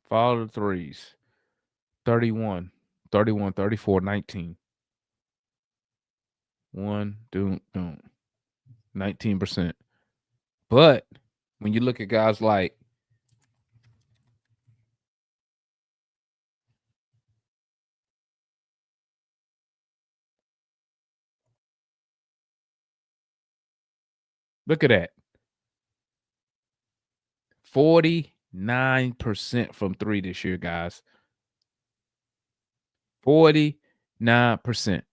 S4: Follow the threes. 31, 31, 34, 19. 19%. But when you look at guys like look at that. 49% from three this year, guys. 49%.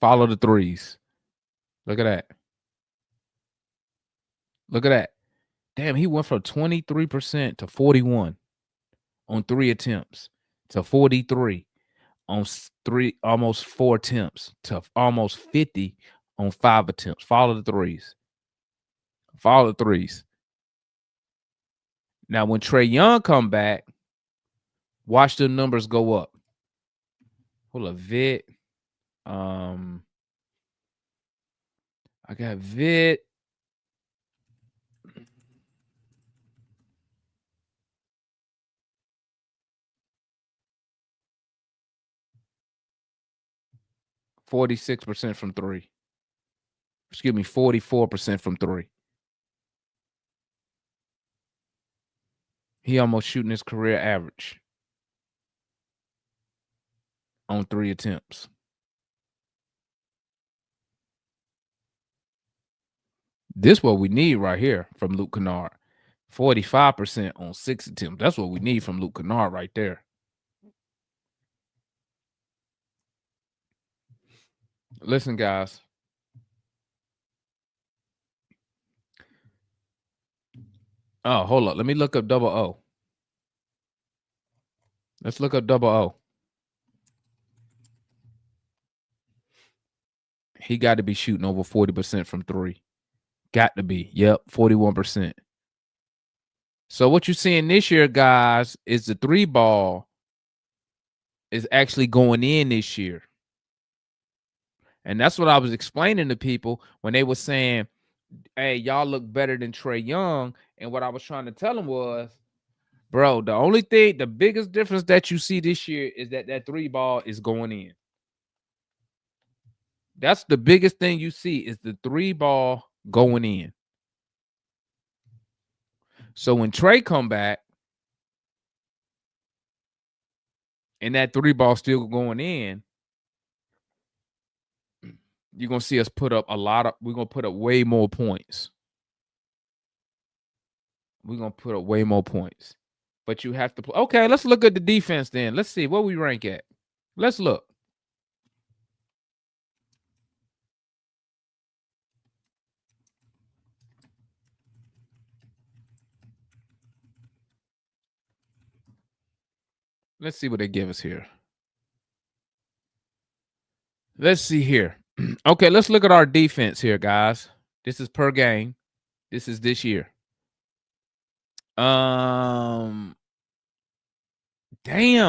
S4: Follow the threes. Look at that. Look at that. Damn, he went from 23% to 41 on 3 attempts to 43 on 3, almost 4 attempts to almost 50 on 5 attempts. Follow the threes. Follow the threes. Now, when Trae Young come back, watch the numbers go up. Hold up, Vit. I got Vit. %46 from three. Excuse me, 44% from three. He almost shooting his career average on 3 attempts. This what we need right here from Luke Kennard. 45% on 6 attempts. That's what we need from Luke Kennard right there. Listen, guys. Oh, hold up. Let me look up double O. Let's look up double O. He got to be shooting over 40% from 3. Got to be. Yep, 41%. So what you're seeing this year, guys, is the 3 ball is actually going in this year. And that's what I was explaining to people when they were saying, hey, y'all look better than Trae Young. And what I was trying to tell them was, bro, the biggest difference that you see this year is that 3 ball is going in. That's the biggest thing you see is the 3 ball going in. So when Trae come back and that 3 ball still going in, you're going to see us put up we're going to put up way more points. We're going to put up way more points. But you have to play. Okay, let's look at the defense then. Let's see what we rank at. Let's look. Let's see what they give us here. Let's see here. Okay, let's look at our defense here, guys. This is per game. This is this year. Damn,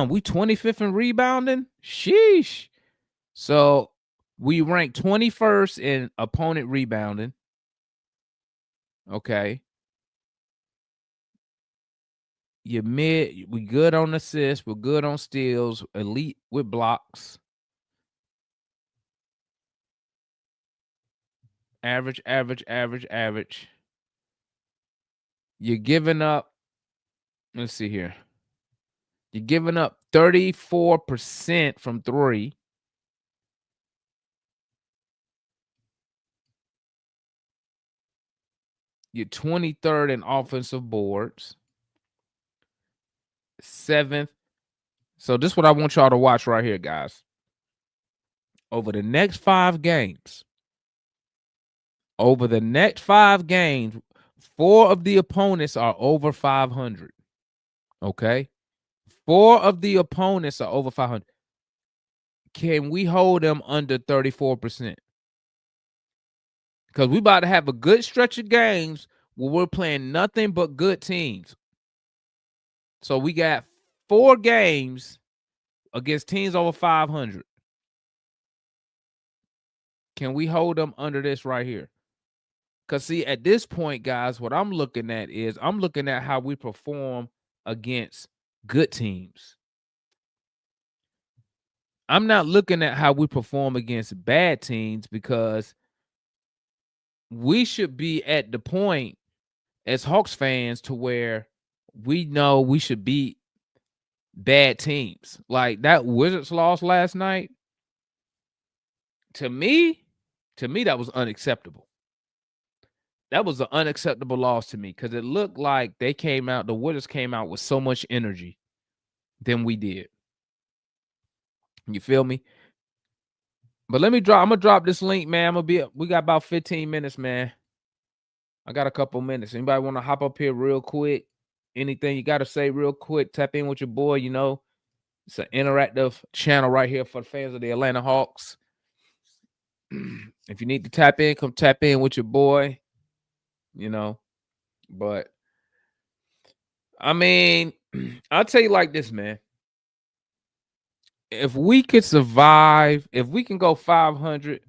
S4: we 25th in rebounding. Sheesh. So we rank 21st in opponent rebounding. Okay. You're mid. We good on assists. We're good on steals. Elite with blocks. Average. You're giving up. Let's see here. You're giving up 34% from 3. You're 23rd in offensive boards. 7th. So this is what I want y'all to watch right here, guys. Over the next 5 games, 4 of the opponents are over 500. Okay? 4 of the opponents are over 500. Can we hold them under 34%? Because we about to have a good stretch of games where we're playing nothing but good teams. So we got 4 games against teams over 500. Can we hold them under this right here? Because, see, at this point, guys, what I'm looking at is I'm looking at how we perform against good teams. I'm not looking at how we perform against bad teams, because we should be at the point as Hawks fans to where we know we should beat bad teams. Like that Wizards loss last night, to me, that was unacceptable. That was an unacceptable loss to me, because it looked like the Wizards came out with so much energy than we did. You feel me? But I'm gonna drop this link, man. We got about 15 minutes, man. I got a couple minutes. Anybody want to hop up here real quick? Anything you got to say real quick? Tap in with your boy. You know, it's an interactive channel right here for the fans of the Atlanta Hawks. If you need to tap in, come tap in with your boy. You know, but I mean, I'll tell you like this, man. If we could survive, if we can go 500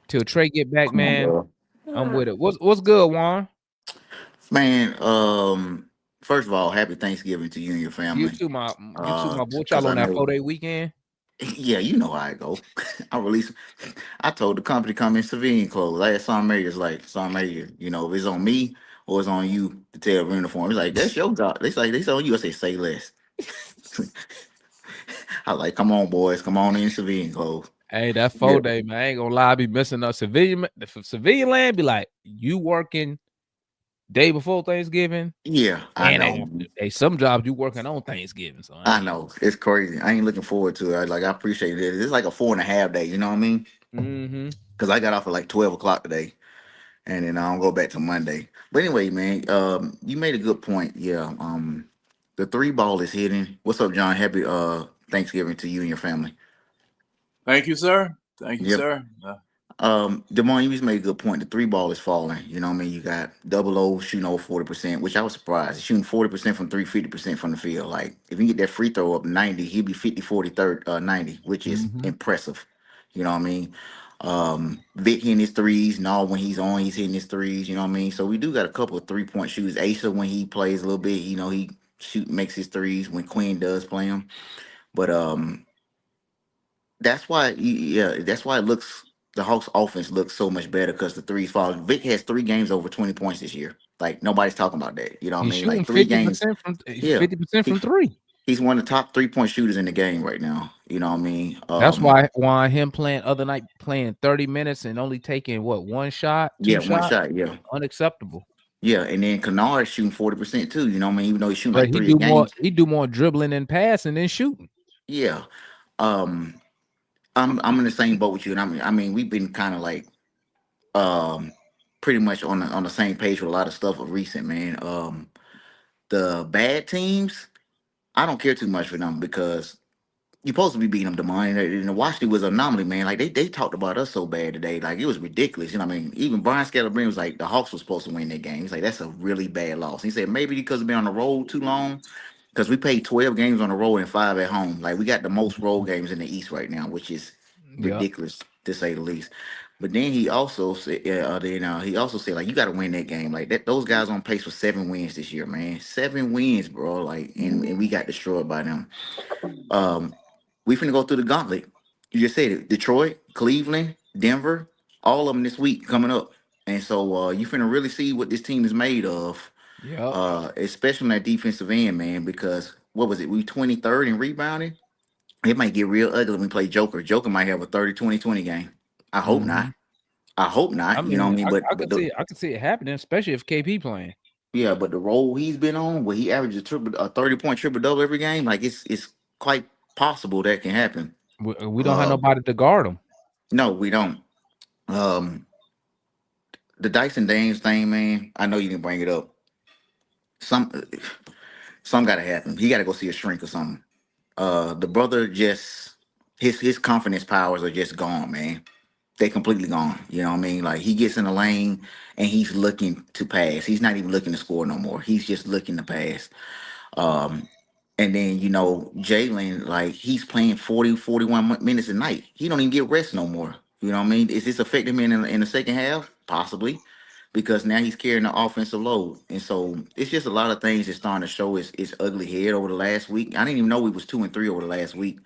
S4: till Trae get back, man, I'm with it. What's good, Juan?
S5: Man, first of all, happy Thanksgiving to you and your family.
S4: You too, my boy. Y'all on that 4-day weekend?
S5: Yeah, you know how I go. I told the company come in civilian clothes. I had some majors like, you know, if it's on me or it's on you to tell uniform. It's like, that's your job. It's like, it's on you. I say less. I like, come on, boys, come on in civilian clothes.
S4: Hey, that
S5: Yeah.
S4: 4-day, man. I ain't gonna lie, I be missing up civilian land. Be like, you working day before Thanksgiving,
S5: Yeah, I
S4: and
S5: know.
S4: hey, some jobs you working on Thanksgiving. So I
S5: I
S4: ain't.
S5: know. It's crazy. I ain't looking forward to it. Like I appreciate it. It's like a 4.5 day, you know what I mean?
S4: Mm-hmm.
S5: Because I got off at like 12 o'clock today. And then I don't go back to Monday. But anyway, man, you made a good point. Yeah. The 3 ball is hitting. What's up, John? Happy Thanksgiving to you and your family.
S6: Thank you, sir. Thank you,
S5: Yep.
S6: sir.
S5: Demond, you just made a good point. The 3 ball is falling. You know what I mean? You got Double O shooting over 40%, which I was surprised. He's shooting 40% from three, 50% from the field. Like, if you get that free throw up 90, he'd be 50, 40, 30, 90, which is
S4: Mm-hmm.
S5: impressive. You know what I mean? Vic hitting his threes. No, when he's on, he's hitting his threes. You know what I mean? So we do got a couple of 3-point shooters. Asa, when he plays a little bit, you know, he makes his threes when Quinn does play him. But that's why, yeah, that's why the Hawks offense looks so much better because the threes fall. Vic has 3 games over 20 points this year. Like nobody's talking about that. You know what I
S4: He's
S5: mean?
S4: shooting
S5: Like 3 games.
S4: 50% from
S5: Yeah,
S4: 50% from
S5: he,
S4: three.
S5: he's one of the top 3-point shooters in the game right now. You know what I mean?
S4: That's why him playing other night playing 30 minutes and only taking what 1 shot, 2
S5: Yeah, one
S4: shots,
S5: shot. Yeah,
S4: unacceptable.
S5: yeah, and then Kennard shooting 40% too. You know what I mean? Even though he's shooting
S4: But
S5: like 3 a game.
S4: he do more dribbling and passing than shooting.
S5: Yeah. Um, I'm in the same boat with you, and I mean we've been kind of like um pretty much on the same page with a lot of stuff of recent, man. The bad teams, I don't care too much for them because you're supposed to be beating them to money. And Washington was an anomaly, man. Like they talked about us so bad today, like it was ridiculous. You know what I mean? Even Brian Scalabrine was like the Hawks were supposed to win that game. He's like that's a really bad loss. He said maybe because we've been on the road too long. Because we played 12 games on the road and 5 at home. Like we got the most road games in the East right now, which is
S4: Yeah.
S5: ridiculous to say the least. But then he also said, like you got to win that game. Like that, those guys on pace for 7 wins this year, man. 7 wins, bro. Like and we got destroyed by them. We finna go through the gauntlet. You just said it. Detroit, Cleveland, Denver, all of them this week coming up. And so you finna really see what this team is made of.
S4: Yep.
S5: Especially on that defensive end, man, because what was it? We 23rd in rebounding. It might get real ugly when we play Joker. Joker might have a 30-20-20 game. I hope not.
S4: Mhm.
S5: I hope
S4: I
S5: not. You know what I
S4: mean,
S5: mean?
S4: I could see it happening, especially if KP playing.
S5: Yeah, but the role he's been on, where he averages a 30-point triple double every game, like it's quite possible that can happen.
S4: We don't have nobody to guard him.
S5: No, we don't. Um, the Dyson Dames thing, man. I know you didn't bring it up. Some got to happen. He got to go see a shrink or something. The brother just his confidence powers are just gone, man. They completely gone. You know what I mean? Like he gets in the lane and he's looking to pass. He's not even looking to score no more. He's just looking to pass. And then, Jalen, like he's playing 40, 41 minutes a night. He don't even get rest no more. You know what I mean? Is this affecting him in the second half? Possibly. Because now he's carrying the offensive load. And so it's just a lot of things that's starting to show its ugly head over the last week. I didn't even know we was 2-3 over the last week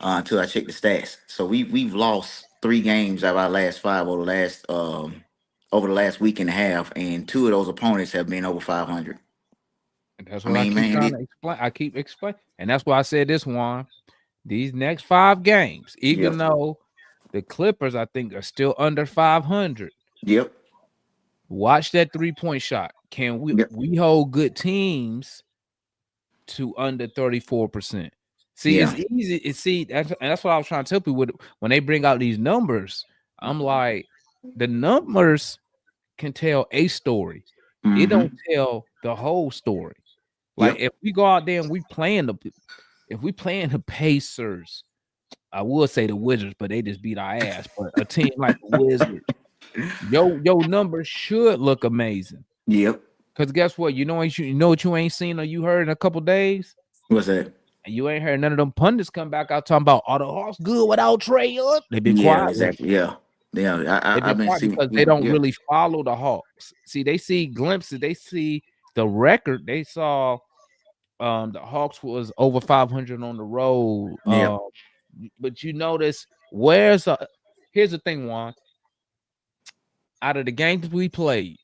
S5: until I checked the stats. So we've lost 3 games out of our last 5 over the last week and a half, and 2 of those opponents have been over 500.
S4: And that's
S5: I
S4: what I
S5: mean,
S4: keep
S5: man,
S4: trying to explain. I keep explaining. And that's why I said this one. These next 5 games, even though the Clippers, I think, are still under 500.
S5: Yep.
S4: Watch that 3-point shot. Can we hold good teams to under 34%? See, it's easy. That's what I was trying to tell people when they bring out these numbers. I'm like, the numbers can tell a story. It don't tell the whole story. Like if we go out there and we playing the Pacers, I would say the Wizards, but they just beat our ass. But a team like the Wizards, your numbers should look amazing.
S5: Yep.
S4: Because guess what? You know what you ain't seen or you heard in a couple days?
S5: What's that?
S4: And you ain't heard none of them pundits come back out talking about the Hawks good without Trae Young. They've been quiet.
S5: Exactly. Yeah. I've been seeing
S4: because they don't really follow the Hawks. See, they see glimpses, they see the record. They saw the Hawks was over 500 on the road. But you notice here's the thing, Juan. Out of the games we played,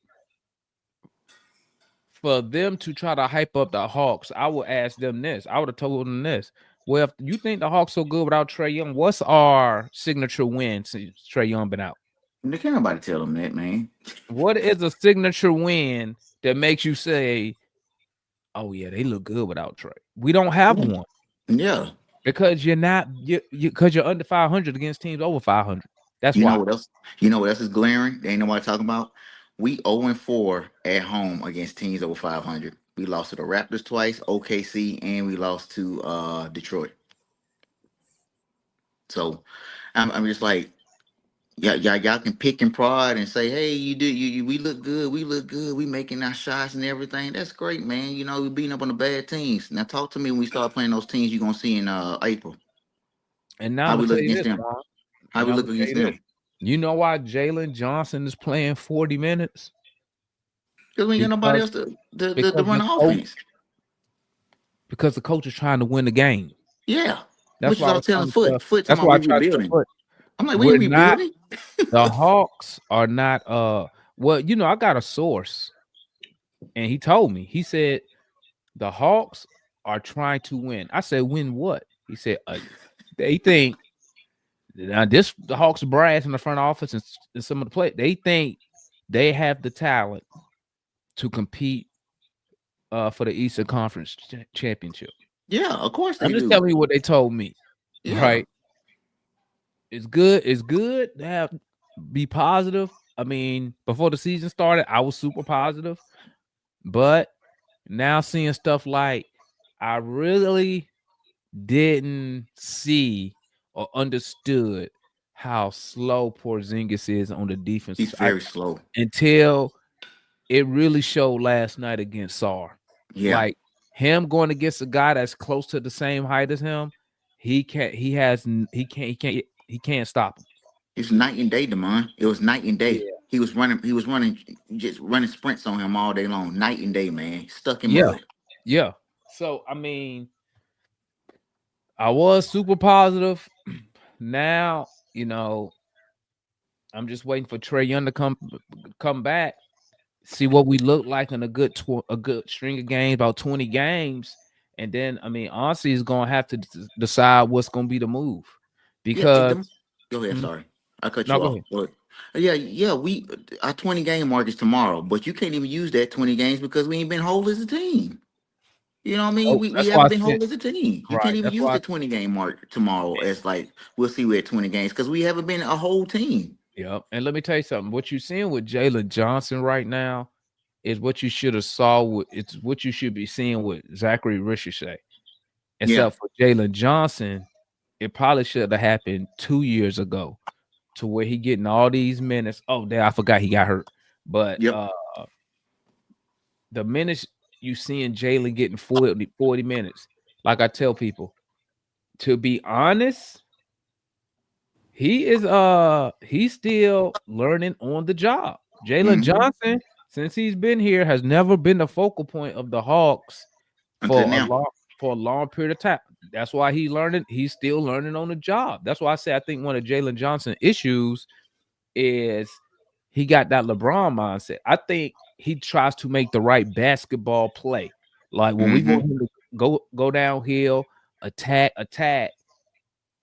S4: for them to try to hype up the Hawks, I would ask them this. I would have told them this. Well, if you think the Hawks so good without Trae Young, what's our signature win since Trae Young been out?
S5: Can't nobody tell them that, man.
S4: What is a signature win that makes you say, "Oh yeah, they look good without Trae"? We don't have one
S5: Yeah.
S4: because you're not because you're under 500 against teams over 500. That's
S5: You
S4: why.
S5: know what else? You know what else is glaring? They ain't nobody talking about. We 0-4 at home against teams over 500. We lost to the Raptors twice, OKC, and we lost to Detroit. So I'm just like, y'all can pick and prod and say, hey, we look good, we making our shots and everything. That's great, man. You know, we beating up on the bad teams. Now talk to me when we start playing those teams you're gonna see in April.
S4: And now
S5: How
S4: I'm
S5: we
S4: gonna
S5: look
S4: tell you
S5: against
S4: this,
S5: them?
S4: Juan.
S5: How
S4: And
S5: we
S4: I'm
S5: look
S4: gonna tell
S5: against
S4: you
S5: them?
S4: this. You know why Jalen Johnson is playing 40 minutes?
S5: Because we ain't got nobody else to run the offense.
S4: Because the coach is trying to win the game.
S5: Yeah.
S4: That's
S5: Which is
S4: why I
S5: all
S4: was
S5: telling
S4: trying to
S5: Foot
S4: that's
S5: talking
S4: why I
S5: about we
S4: tried to tell
S5: rebuilding.
S4: Foot.
S5: I'm like, we
S4: We're
S5: ain't
S4: not
S5: rebuilding.
S4: the Hawks are not well, you know, I got a source and he told me, he said the Hawks are trying to win. I said, win what? He said, they think now the Hawks brass in the front office and some of the play, they think they have the talent to compete for the Eastern Conference Championship.
S5: Yeah, of course they
S4: I'm just
S5: do.
S4: telling you what they told me.
S5: Yeah.
S4: Right. It's good to have be positive. I mean, before the season started, I was super positive. But now seeing stuff like I really didn't see or understood how slow Porzingis is on the defense
S5: He's very slow.
S4: until it really showed last night against SAR.
S5: Yeah.
S4: Like him going against a guy that's close to the same height as him, he can't stop him.
S5: It's night and day, Damon. It was night and day.
S4: Yeah.
S5: He was just running sprints on him all day long. Night and day, man. Stuck in
S4: Yeah.
S5: mud.
S4: Yeah. So I mean, I was super positive. Now, you know, I'm just waiting for Trae Young to come back, see what we look like in a good string of games, about 20 games, and then I mean, honestly, is gonna have to decide what's gonna be the move. Because
S5: go ahead. Sorry, I cut
S4: no,
S5: you
S4: go
S5: off.
S4: ahead.
S5: But yeah, we our 20 game mark is tomorrow, but you can't even use that 20 games because we ain't been whole as a team. You know what I mean?
S4: Oh,
S5: We
S4: that's why I
S5: haven't been
S4: said
S5: whole as a team. You can't
S4: right.
S5: even
S4: That's
S5: use
S4: why
S5: the 20 game mark tomorrow as like we'll see we're at 20 games because we haven't been a whole team.
S4: Yeah, and let me tell you something. What you're seeing with Jalen Johnson right now is what you should have saw with it's what you should be seeing with Zachary Ricochet. Except for Jalen Johnson, it probably should have happened 2 years ago to where he getting all these minutes. Oh, there I forgot he got hurt. But the minutes you seeing Jalen getting 40 minutes, like I tell people, to be honest, he is he's still learning on the job. Jalen Johnson, since he's been here, has never been the focal point of the Hawks for a long period of time. That's why he's still learning on the job. That's why I say I think one of Jalen Johnson issues is he got that LeBron mindset. I think he tries to make the right basketball play. Like when we want him to go downhill, attack.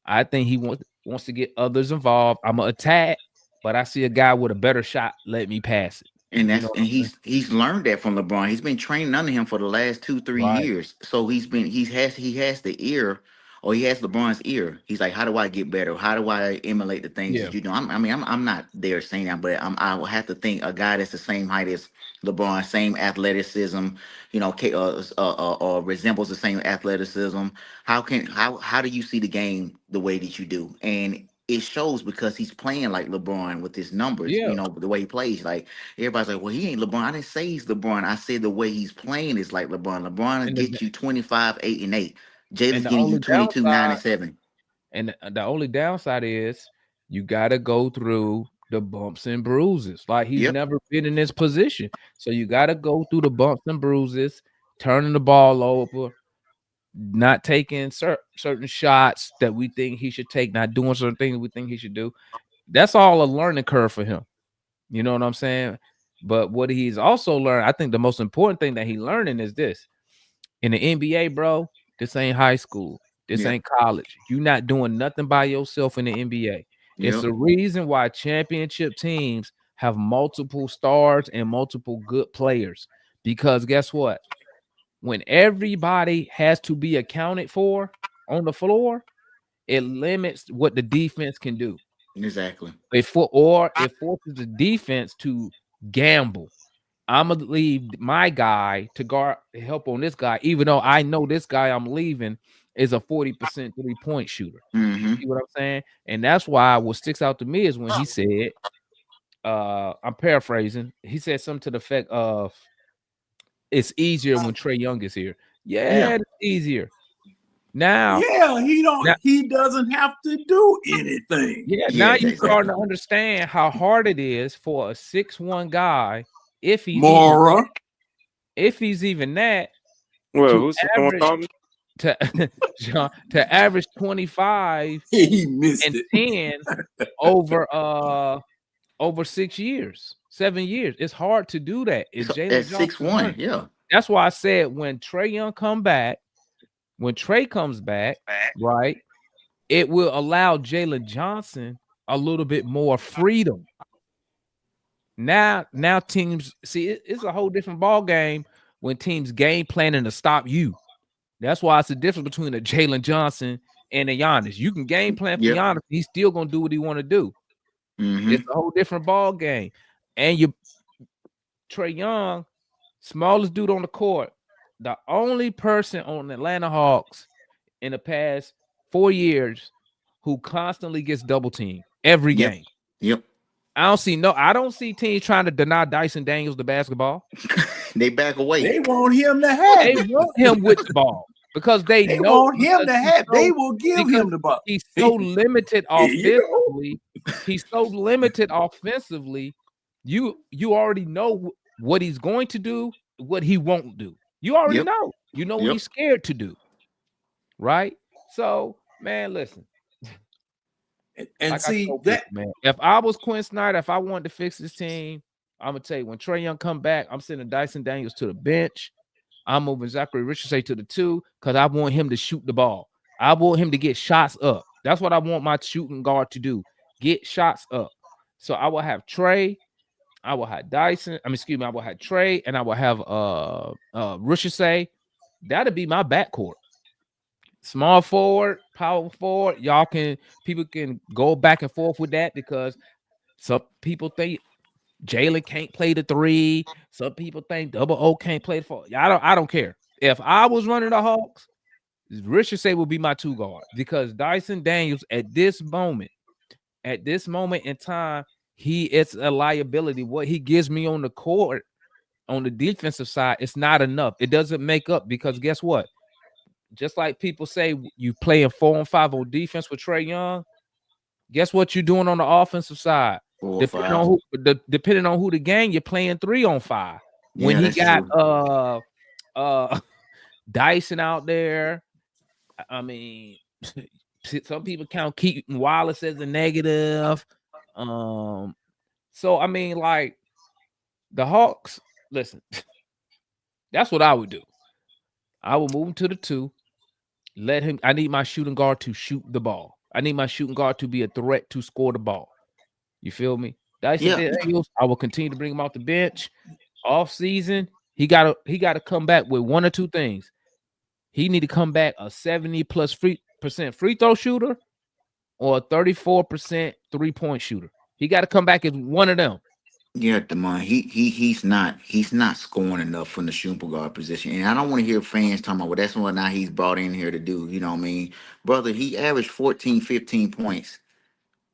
S4: I think he wants to get others involved. I'm gonna attack, but I see a guy with a better shot. Let me pass it.
S5: And he's learned that from LeBron. He's been training under him for the last 2-3 years. So he has the ear, or he has LeBron's ear. He's like, how do I get better? How do I emulate the things that you do? I'm not there saying that, but I will have to think a guy that's the same height as LeBron, same athleticism, you know, or resembles the same athleticism. How do you see the game the way that you do? And it shows because he's playing like LeBron with his numbers, you know, the way he plays. Like everybody's like, well, he ain't LeBron. I didn't say he's LeBron. I said the way he's playing is like LeBron. LeBron will get you 25, 8, and 8. Jalen's getting you 22, 9, and 7.
S4: And the only downside is you got to go through the bumps and bruises. Like he's never been in this position. So you got to go through the bumps and bruises, turning the ball over, not taking certain shots that we think he should take, not doing certain things we think he should do. That's all a learning curve for him. You know what I'm saying? But what he's also learned, I think the most important thing that he's learning is this. In the NBA, bro, this ain't high school. This
S5: Yeah.
S4: ain't college. You're not doing nothing by yourself in the NBA. It's
S5: Yep.
S4: the reason why championship teams have multiple stars and multiple good players. Because guess what? When everybody has to be accounted for on the floor, it limits what the defense can do.
S5: Exactly.
S4: It forces the defense to gamble. I'm gonna leave my guy to guard help on this guy, even though I know this guy I'm leaving is a 40% 3-point shooter.
S5: Mm-hmm.
S4: See what I'm saying? And that's why what sticks out to me is when he said, I'm paraphrasing, he said something to the effect of it's easier when Trae Young is here. Yeah, it's easier. Now,
S6: Yeah,
S4: now-
S6: he doesn't have to do anything.
S4: yeah,
S5: Yeah,
S4: now you're
S5: exactly.
S4: starting to understand how hard it is for a 6'1" guy, if he's
S6: Mora.
S4: even that,
S7: Well,
S4: to
S7: who's someone
S4: average-
S7: called me?
S4: to average 25
S6: He missed
S4: and
S6: it.
S4: 10 over 6 years, 7 years. It's hard to do that. It's
S5: At
S4: Jalen
S5: 6'1",
S4: Johnson.
S5: yeah.
S4: That's why I said when Trae Young comes back, right, it will allow Jalen Johnson a little bit more freedom. Now teams see it's a whole different ball game when teams game planning to stop you. That's why it's the difference between a Jalen Johnson and a Giannis. You can game plan for
S5: Yep.
S4: Giannis, he's still gonna do what he want to do.
S5: Mm-hmm.
S4: It's a whole different ball game. And you Trae Young, smallest dude on the court, the only person on the Atlanta Hawks in the past 4 years who constantly gets double teamed every
S5: Yep.
S4: game.
S5: Yep.
S4: I don't see teams trying to deny Dyson Daniels the basketball.
S5: They back away.
S6: They want him to have
S4: They
S6: it.
S4: want him with the ball because they know
S6: want him to have. They will give him the ball.
S4: He's so limited
S6: Here you go.
S4: offensively. He's so limited offensively. You already know what he's going to do, what he won't do. You already
S5: Yep.
S4: know. You know what
S5: Yep.
S4: he's scared to do. Right? So, man, listen.
S6: And
S4: Like I
S6: see
S4: told
S6: that
S4: people, man, if I was Quinn Snyder, if I wanted to fix this team, I'm gonna tell you when Trae Young come back, I'm sending Dyson Daniels to the bench. I'm moving Zachary Richardson to the 2 because I want him to shoot the ball. I want him to get shots up. That's what I want my shooting guard to do. Get shots up. So I will have Trae, I will have Dyson. I will have Trae, and I will have Richardson. That'll be my backcourt. Small forward, power forward. People can go back and forth with that because some people think Jalen can't play the 3. Some people think Double O can't play the 4. I don't care. If I was running the Hawks, Richardson would be my 2 guard because Dyson Daniels at this moment in time, he is a liability. What he gives me on the court, on the defensive side, it's not enough. It doesn't make up because guess what? Just like people say you playing 4-on-5 on defense with Trae Young, guess what you're doing on the offensive side?
S5: 4 or
S4: Depending
S5: 5.
S4: on who the gang, you're playing 3-on-5. When
S5: Yeah,
S4: he
S5: that's
S4: got Dyson out there, I mean, some people count Keaton Wallace as a negative. So I mean, like the Hawks, listen, that's what I would do. I will move him to the 2. I need my shooting guard to shoot the ball. I need my shooting guard to be a threat to score the ball. You feel me? Dyson Daniels, I will continue to bring him off the bench. Off season, he gotta come back with 1 or 2 things. He need to come back a 70+% free throw shooter or a 34% 3-point shooter. He got to come back as one of them.
S5: Yeah, Damon, he's not scoring enough from the shooting guard position, and I don't want to hear fans talking about, well, that's what now he's brought in here to do. You know what I mean, brother? He averaged 14, 15 points,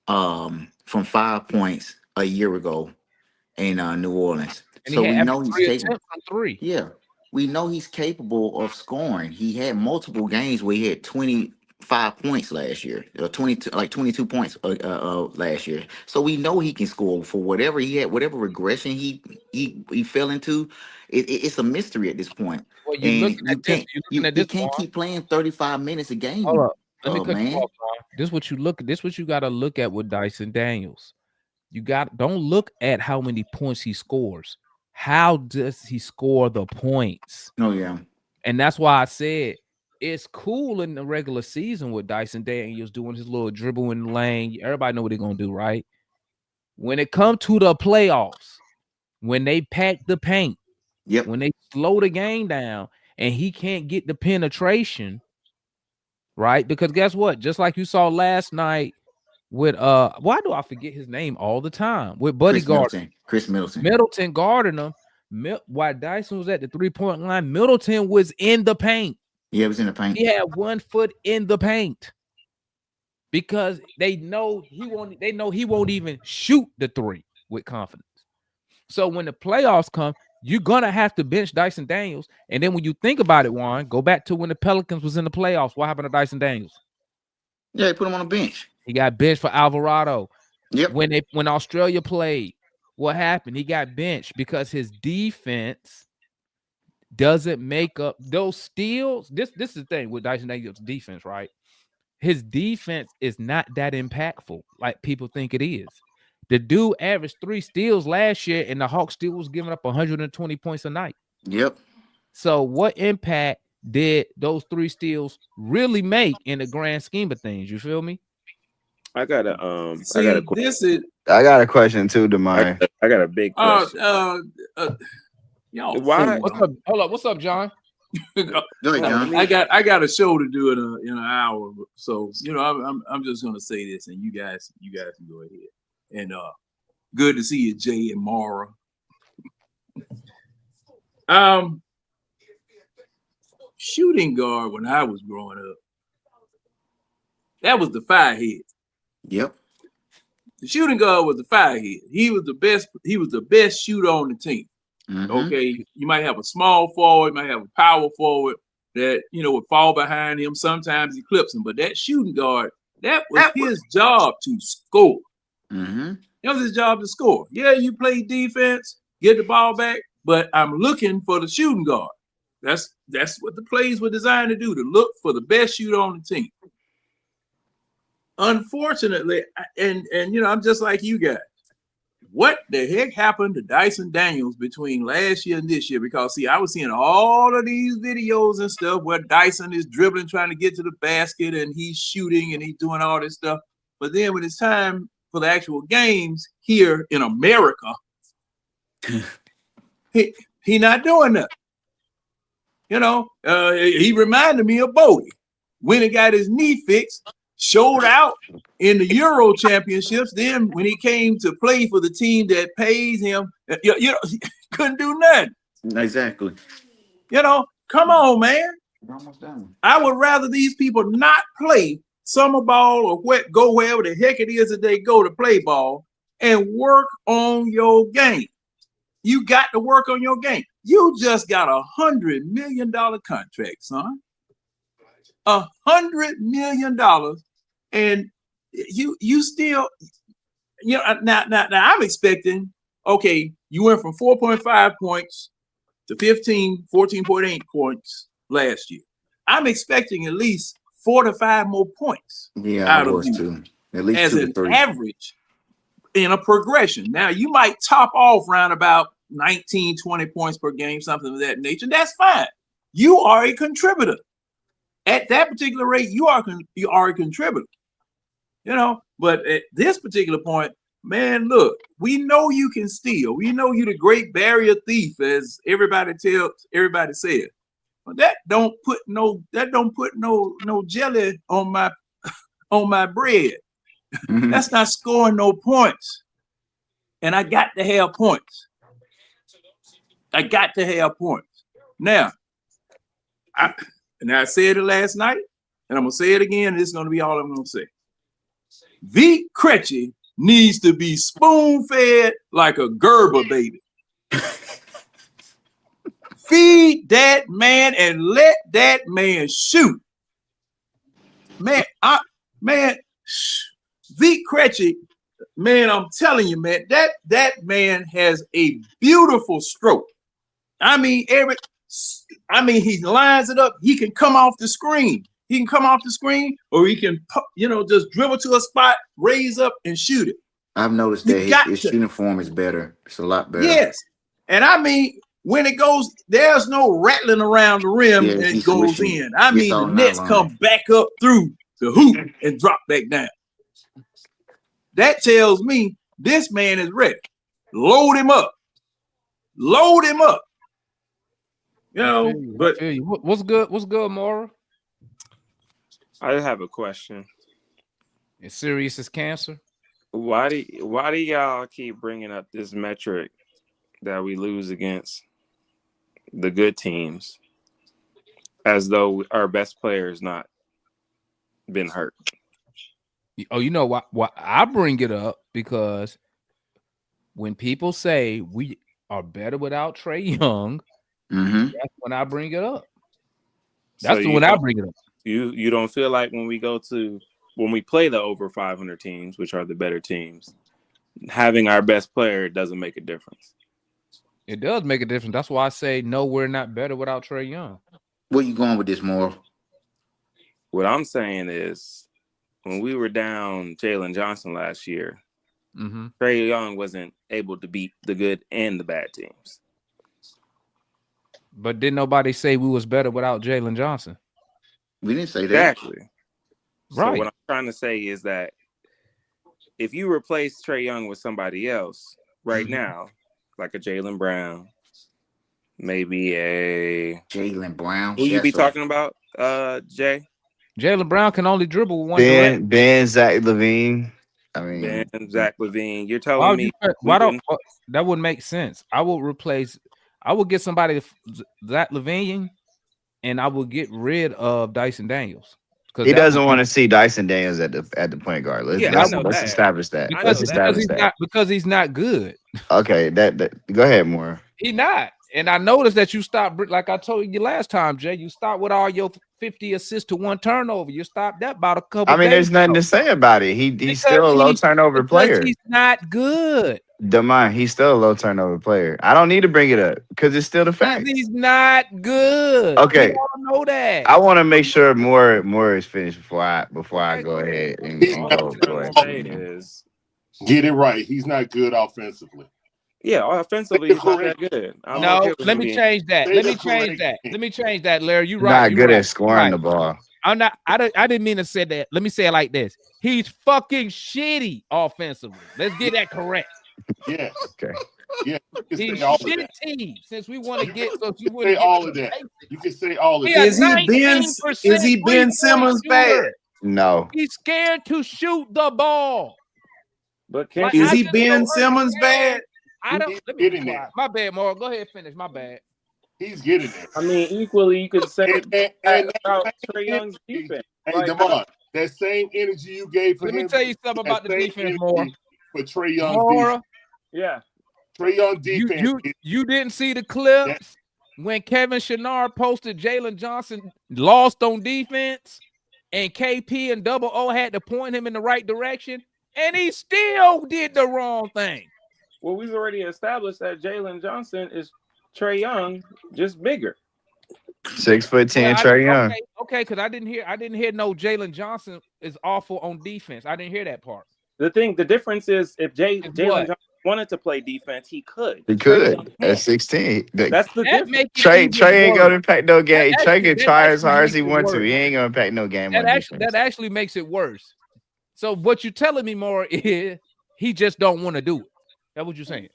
S5: from 5 points a year ago in New Orleans.
S4: And
S5: So
S4: he
S5: we
S4: had
S5: know he's
S4: 3
S5: capable.
S4: attempts from 3.
S5: Yeah, we know he's capable of scoring. He had multiple games where he had 25 points last year, or 22 points last year. So we know he can score for whatever he had, whatever regression he fell into. It's a mystery at this point.
S4: Well, you're looking at this. You're looking at
S5: You
S4: this.
S5: can't keep playing 35 minutes a game.
S4: Hold up. Let me cut
S5: man.
S4: you off, Ron. This is what you got to look at with Dyson Daniels. Don't look at how many points he scores. How does he score the points?
S5: Oh yeah.
S4: And that's why I said it's cool in the regular season with Dyson Daniels doing his little dribble in the lane. Everybody know what they're gonna do, right? When it comes to the playoffs, when they pack the paint,
S5: Yep.
S4: when they slow the game down and he can't get the penetration, right? Because guess what? Just like you saw last night with why do I forget his name all the time? With Buddy Gardner.
S5: Chris Middleton.
S4: Middleton guarding him. While Dyson was at the 3-point line, Middleton was in the paint.
S5: Yeah, it was in the paint.
S4: He had 1 foot in the paint because they know he won't. They know he won't even shoot the 3 with confidence. So when the playoffs come, you're gonna have to bench Dyson Daniels. And then when you think about it, Juan, go back to when the Pelicans was in the playoffs. What happened to Dyson Daniels?
S5: Yeah, they put him on the bench.
S4: He got benched for Alvarado.
S5: Yep.
S4: When Australia played, what happened? He got benched because his defense doesn't make up those steals. This is the thing with Dyson Daniels' defense, right? His defense is not that impactful like people think it is. The dude averaged 3 steals last year, and the Hawks still was giving up 120 points a night.
S5: Yep.
S4: So what impact did those 3 steals really make in the grand scheme of things? You feel me?
S7: I got a
S8: I got a question too, Demai.
S7: I got a big question.
S6: Why?
S4: What's up? Hold up. What's up, John?
S5: Go ahead, John.
S6: I got a show to do in an hour, so I'm just gonna say this, and you guys can go ahead. And good to see you, Jay and Mara. Shooting guard when I was growing up, that was the firehead.
S5: Yep.
S6: The shooting guard was the firehead. He was the best. He was the best shooter on the team.
S5: Mm-hmm.
S6: Okay, you might have a small forward, you might have a power forward that would fall behind him. Sometimes he clips him, but that shooting guard, that was his job to score.
S5: Mm-hmm.
S6: That was his job to score. Yeah, you play defense, get the ball back, but I'm looking for the shooting guard. That's what the plays were designed to do, to look for the best shooter on the team. Unfortunately, and I'm just like you guys. What the heck happened to Dyson Daniels between last year and this year? Because, see, I was seeing all of these videos and stuff where Dyson is dribbling, trying to get to the basket, and he's shooting and he's doing all this stuff. But then when it's time for the actual games here in America, he not doing that. He reminded me of Bodie when he got his knee fixed. Showed out in the Euro Championships. Then when he came to play for the team that pays him, he couldn't do nothing.
S5: Exactly.
S6: Come on, man.
S5: We're almost done.
S6: I would rather these people not play summer ball or go wherever the heck it is that they go to play ball and work on your game. You got to work on your game. You just got $100 million contract, son. $100 million. And you still, now I'm expecting, okay, you went from 4.5 points to 14.8 points last year. I'm expecting at least 4 to 5 more points.
S5: Yeah,
S6: out
S5: I
S6: of
S5: was
S6: you
S5: too. At least
S6: as
S5: 2 to
S6: an
S5: 3.
S6: average in a progression. Now you might top off around about 19, 20 points per game, something of that nature. That's fine. You are a contributor. At that particular rate, you are a contributor. But at this particular point, man, look, we know you can steal. We know you the great barrier thief, as everybody says. But that don't put no jelly on my bread.
S5: Mm-hmm.
S6: That's not scoring no points. And I got to have points. Now, I said it last night, and I'm gonna say it again. And this is gonna be all I'm gonna say. Vit Krejci needs to be spoon-fed like a Gerber baby. Feed that man and let that man shoot. Man, Vit Krejci, man, I'm telling you, man, that man has a beautiful stroke. I mean, he lines it up. He can come off the screen. Or he can, just dribble to a spot, raise up, and shoot it.
S5: I've noticed that his uniform is better. It's a lot better.
S6: Yes. And I mean, when it goes, there's no rattling around the rim
S5: Yeah,
S6: and
S5: he's
S6: it goes
S5: swishing.
S6: in. I
S5: Gets
S6: mean, the
S5: all
S6: Nets
S5: nylon.
S6: come back up through the hoop and drop back down. That tells me this man is ready. Load him up. Load him up. You know, but
S4: what's good? What's good, Mora?
S7: I have a question.
S4: It's serious as cancer.
S7: Why do y'all keep bringing up this metric that we lose against the good teams as though our best player has not been hurt?
S4: Oh, you know why I bring it up? Because when people say we are better without Trae Young, that's when I bring it up. That's when I bring it up.
S7: You don't feel like when we play the over 500 teams, which are the better teams, having our best player doesn't make a difference?
S4: It does make a difference. That's why I say no, we're not better without Trae Young.
S5: Where you going with this, Moral?
S7: What I'm saying is, when we were down Jalen Johnson last year, Trae Young wasn't able to beat the good and the bad teams.
S4: But didn't nobody say we was better without Jalen Johnson?
S5: We didn't say that.
S7: Exactly.
S4: Right.
S7: So what I'm trying to say is that if you replace Trae Young with somebody else right now, like a Jaylen Brown, maybe a
S5: Jaylen Brown.
S7: Who you be talking about, Jay?
S4: Jaylen Brown can only dribble one.
S8: Ben Zach LaVine. I mean,
S7: Ben Zach LaVine. You're telling me
S4: that wouldn't make sense? I would get somebody Zach LaVine, and I would get rid of Dyson Daniels.
S8: He doesn't want to see Dyson Daniels at the point guard. Let's establish that.
S4: Because he's not good.
S8: Okay, that go ahead, Moore.
S4: He's not. And I noticed that you stopped, like I told you last time, Jay. You stopped with all your 50 assists to 1 turnover. You stopped that about a couple.
S8: I mean, there's nothing to say about it. He's still a low turnover player.
S4: He's not good.
S8: Demond, he's still a low turnover player. I don't need to bring it up because it's still the fact.
S4: He's not good.
S8: Okay,
S4: I know that.
S8: I want to make sure more is finished before I go ahead and go.
S9: Get it right. He's not good offensively.
S7: Yeah, offensively, he's not that good.
S4: No, let me change that. Let me change that, Larry. You right.
S8: Not good at scoring the ball.
S4: I'm not. I didn't mean to say that. Let me say it like this. He's fucking shitty offensively. Let's get that correct.
S9: Yeah.
S8: Okay.
S9: Yeah.
S4: He's shitty. Since we want to get, so you
S9: say all of that. You can say all of that.
S6: Is he Ben Simmons bad?
S8: No.
S4: He's scared to shoot the ball.
S7: But
S6: is he Ben Simmons bad?
S4: Let me get it. My bad, Mauro. Go ahead, finish. My bad.
S9: He's getting there.
S7: I mean, equally, you could say about Trae Young's defense.
S9: Hey, Demond, that same energy you gave for him.
S4: Let me tell you something about the defense, Mauro.
S9: For Trae Young,
S7: yeah.
S9: Trae Young defense.
S4: You didn't see the clips when Kevin Chouinard posted Jalen Johnson lost on defense, and KP and Double O had to point him in the right direction, and he still did the wrong thing.
S7: Well, we've already established that Jalen Johnson is Trae Young, just bigger.
S8: 6'10" Trae Young.
S4: Okay, because I didn't hear no Jalen Johnson is awful on defense. I didn't hear that part.
S7: The difference is if Jalen Johnson wanted to play defense, he could.
S8: He could at 16.
S7: That's the difference.
S8: Trey ain't gonna impact no game. Trey can try as hard as he wants to. He ain't gonna impact no game.
S4: That actually makes it worse. So what you're telling me more is he just don't want to do it. That's what you're saying.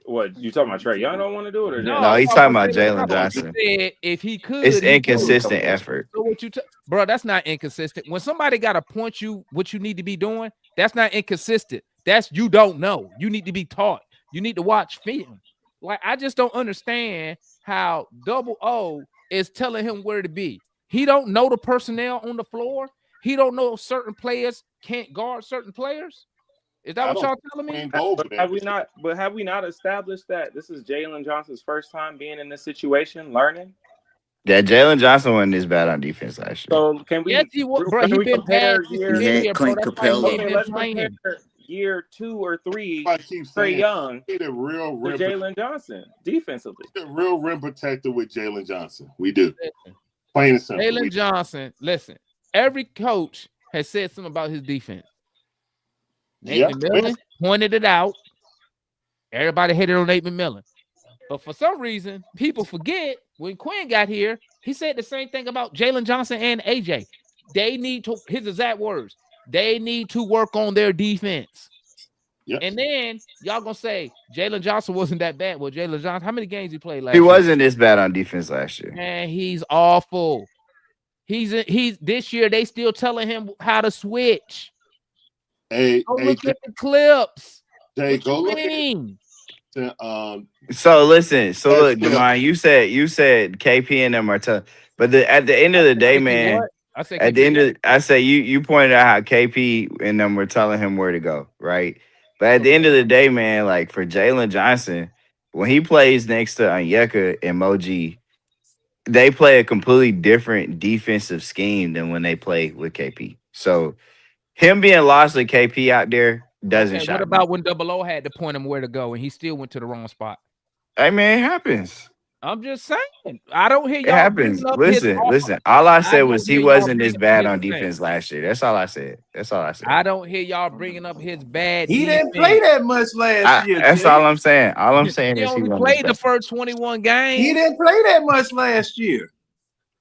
S7: What you talking about? Trae Young don't want to do it, or
S8: no? He's talking about Jalen Johnson.
S4: If he could,
S8: it's inconsistent effort.
S4: So what bro? That's not inconsistent. When somebody got to point you what you need to be doing, that's not inconsistent. That's you don't know. You need to be taught. You need to watch film. Like I just don't understand how Double O is telling him where to be. He don't know the personnel on the floor. He don't know certain players can't guard certain players. Is that what y'all telling me?
S7: Have we not established that this is Jalen Johnson's first time being in this situation, learning?
S8: Yeah, Jalen Johnson wasn't this bad on defense last year.
S7: So can we?
S4: Yes, he was, bro. He been bad.
S5: Clint Capella.
S7: Let's compare year 2 or 3. Trae Young to Jalen Johnson defensively.
S9: The real rim protector with Jalen Johnson. We do. Plain and simple.
S4: Jalen Johnson. Listen, every coach has said something about his defense. Nate McMillan pointed it out. Everybody hated on Nate McMillan. But for some reason, people forget when Quinn got here, he said the same thing about Jalen Johnson and AJ. They need to, his exact words, they need to work on their defense.
S9: Yep.
S4: And then y'all gonna say Jalen Johnson wasn't that bad. Well, Jalen Johnson, how many games he played last
S8: He
S4: year?
S8: wasn't this bad on defense last year.
S4: Man, he's awful. He's this year. They still telling him how to switch.
S9: Hey,
S4: Go
S9: hey,
S4: look at the clips.
S9: Jay,
S4: What
S9: go
S4: you
S9: look
S4: mean?
S9: at
S8: So listen, so
S9: That's
S8: look,
S9: good.
S8: Demar, you said KP and them are tough, but at the end of the day,
S4: KP
S8: man,
S4: what? I said
S8: at the
S4: KP
S8: end
S4: what?
S8: of I say you pointed out how KP and them were telling him where to go, right? But at the end of the day, man, like for Jalen Johnson, when he plays next to Onyeka and Moji, they play a completely different defensive scheme than when they play with KP. So him being lost with KP out there doesn't
S4: Okay,
S8: shock
S4: what
S8: me.
S4: about when Double O had to point him where to go and he still went to the wrong spot?
S8: Hey man, it happens.
S4: I'm just saying. I don't hear
S8: It
S4: y'all
S8: happens.
S4: bringing up his
S8: Listen. All I said
S4: don't
S8: was he
S4: hear y'all
S8: wasn't this
S4: bringing up
S8: bad
S4: his
S8: on
S4: thing.
S8: defense last year. That's all I said.
S4: I don't hear y'all bringing up his bad
S6: He
S4: defense.
S6: didn't play that much last year.
S8: That's
S6: Jay.
S8: all I'm saying. All I'm saying
S4: He
S8: is he
S4: only
S8: wasn't
S4: played the
S8: this bad.
S4: first 21 games.
S6: He didn't play that much last year.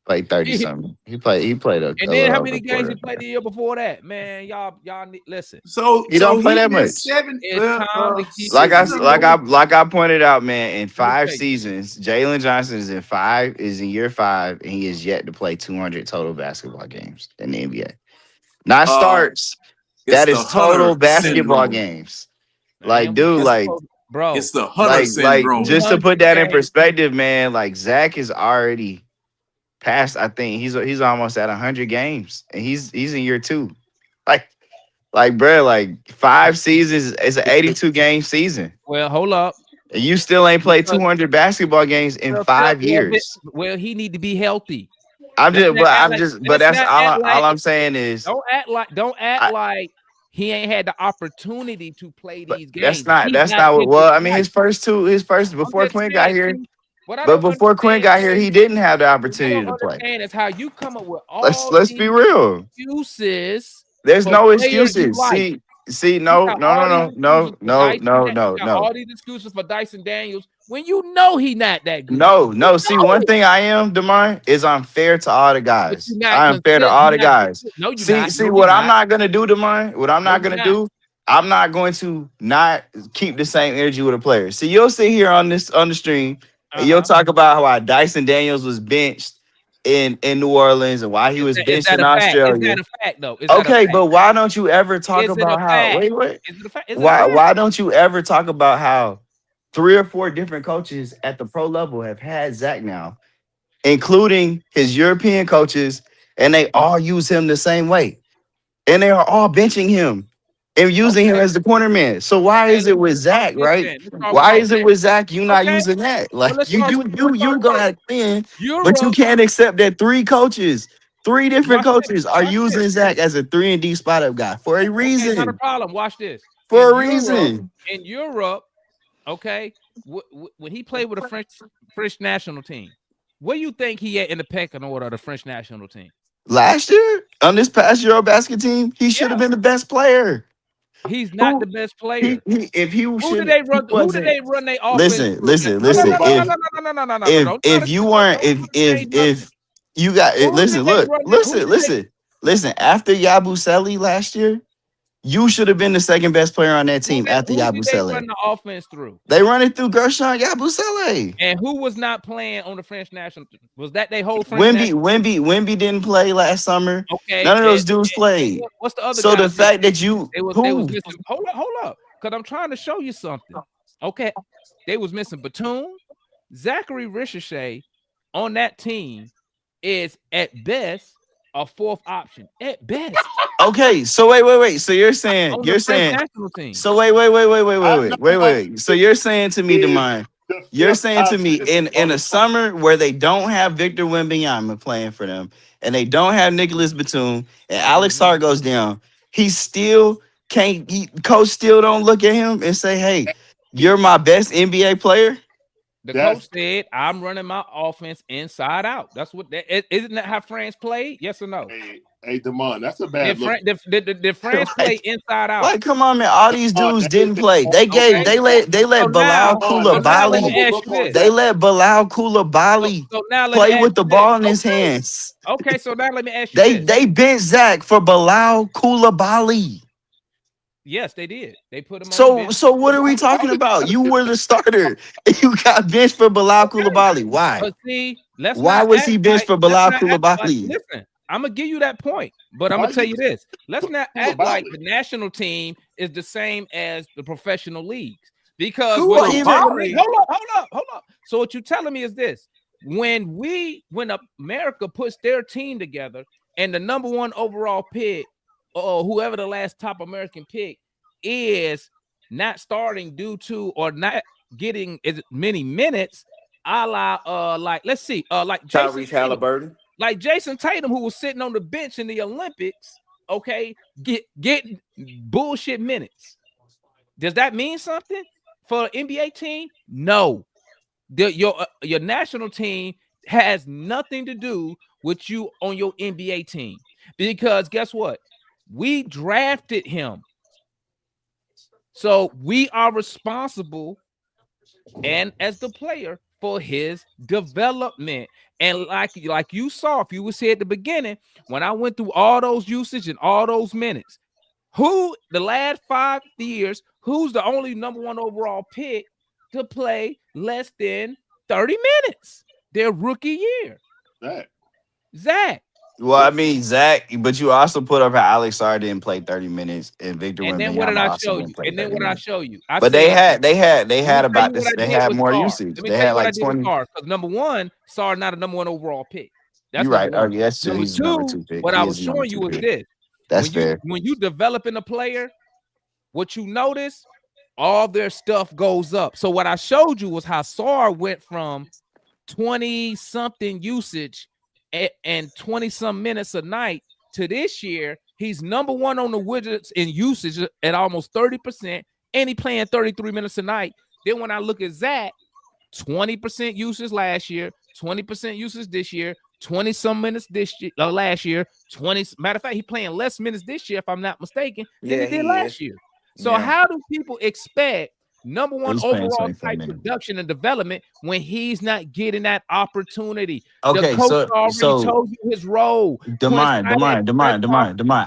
S8: Played 30 something. He played a
S4: And then how
S8: little
S4: many
S8: over
S4: games he
S8: 40.
S4: played the year before that? Man, y'all need listen.
S6: So
S8: He don't play that
S6: missed
S8: much.
S6: 7.
S4: It's time to keep
S8: Like
S4: it
S8: I pointed out, man, in 5
S4: tell you.
S8: seasons, Jalen Johnson is in year 5, and he is yet to play 200 total basketball games in the NBA. Not starts. That is total basketball games. Like, dude, like,
S4: bro,
S6: it's the Hunter
S8: like
S6: syndrome.
S8: just to put that in perspective, man, like Zach is already past. I think he's almost at 100 games, and he's in year 2. Like, bro, like 5 seasons. It's an 82 game season.
S4: Well, hold up.
S8: And you still ain't played 200 basketball games in 5 years.
S4: Well, he need to be healthy.
S8: But that's all I'm saying is
S4: Don't act like he ain't had the opportunity to play these games.
S8: That's not what. Well, I mean, his first before Quinn got here. But before Quinn got here, he didn't have the opportunity to play.
S4: And it's how you come up with all.
S8: Let's be real.
S4: Excuses.
S8: There's
S4: for
S8: no
S4: players
S8: excuses.
S4: you like.
S8: See, no.
S4: All these excuses for Dyson Daniels when you know he not that good.
S8: No. See, one thing I am, DeMar, is I'm fair to all the guys. I am fair to all the guys.
S4: No, you
S8: see, what I'm not gonna do, DeMar, what I'm not gonna do, I'm not going to not keep the same energy with a player. See, you'll sit here on the stream and you'll talk about how Dyson Daniels was benched in New Orleans and why he was benched in Australia.
S4: Is that a fact, though?
S8: Okay, but why don't you ever talk about how? Wait. Why don't you ever talk about how 3 or 4 different coaches at the pro level have had Zach now, including his European coaches, and they all use him the same way, and they are all benching him and using him as the corner man. So why is it with Zach, right? Why is it with Zach you not using that? Like you go ahead in, but you can't accept that 3 different coaches are using Zach as a 3 and D spot up guy for a reason.
S4: Not a problem. Watch this.
S8: For a reason.
S4: In Europe, okay, when he played with a French national team, where you think he at in the pecking order of the French national team?
S8: Last year on this past EuroBasket team, he should have been the best player.
S4: He's not the best player.
S8: Who did
S4: they run? Who did they run? They offense.
S8: Listen.
S4: No.
S8: If you weren't, if you got it, listen. After Yabusele last year, you should have been the second best player on that team after Yabusele.
S4: They run the offense through.
S8: They run it through Gershon Yabusele.
S4: And who was not playing on the French national team? Was that they whole French?
S8: Wemby didn't play last summer.
S4: Okay,
S8: none of those dudes played.
S4: What's the other?
S8: So the fact that you
S4: they was missing, hold up, because I'm trying to show you something. Okay, they was missing Batum, Zachary Ricochet on that team is at best a 4th option at best.
S8: Okay, so wait. So you're saying So wait. So you're saying to me, Demine, you're saying to me in a summer where they don't have Victor Wembanyama playing for them, and they don't have Nicholas Batum, and Alex Hart goes down, he still can't. Coach still don't look at him and say, "Hey, you're my best NBA player."
S4: The coach said, "I'm running my offense inside out." That's what isn't that how France played? Yes or no?
S9: Hey, Damon, that's a bad look.
S4: Did France play inside out?
S8: Like, come on, man. All these dudes didn't play. They let Bilal Koulibaly. They let Bilal Koulibaly play with the ball in his hands.
S4: Okay, so now let me ask you
S8: They bent Zach for Bilal Koulibaly.
S4: Yes, they did. They put him on
S8: So
S4: the bench.
S8: so what are we talking about? You were the starter. You got benched for Bilal Koulibaly. Why?
S4: But see,
S8: why was he benched for Bilal Koulibaly?
S4: Listen, I'm gonna give you that point, but I'm gonna tell you this: let's not act like the national team is the same as the professional leagues, because hold up. So what you're telling me is this: when America puts their team together and the number one overall pick, or whoever the last top American pick is, not starting due to or not getting as many minutes, a la like let's see, like
S5: Tyrese Halliburton.
S4: Like Jason Tatum, who was sitting on the bench in the Olympics, okay, get bullshit minutes. Does that mean something for an NBA team? No. Your national team has nothing to do with you on your NBA team, because guess what? We drafted him. So we are responsible, and as the player, for his development. And like you saw, if you was here at the beginning, when I went through all those usage and all those minutes, who the last 5 years, who's the only number one overall pick to play less than 30 minutes their rookie year? Zach.
S8: Well, I mean, Zach, but you also put up how Alex Sarr didn't play 30 minutes and Victor Wembanyama.
S4: And then what did I show you? And then what did I show you?
S8: But they had about this. They had more usage. They had like 20.
S4: Because number one, Sarr not a number one overall pick.
S8: That's right. Oh, yeah, that's true. He's number two pick.
S4: What I was showing you was this.
S8: That's fair.
S4: When you developing a player, what you notice, all their stuff goes up. So what I showed you was how Sarr went from 20-something usage and 20-some minutes a night to this year. He's number one on the Wizards in usage at almost 30%, and he playing 33 minutes a night. Then when I look at Zach, 20% usage last year, 20% usage this year, 20-some minutes this year, last year, 20. Matter of fact, he playing less minutes this year, if I'm not mistaken, than he did last year. So how do people expect number one overall type production and development when he's not getting that opportunity?
S8: Okay,
S4: the coach already told you his role.
S8: Demine.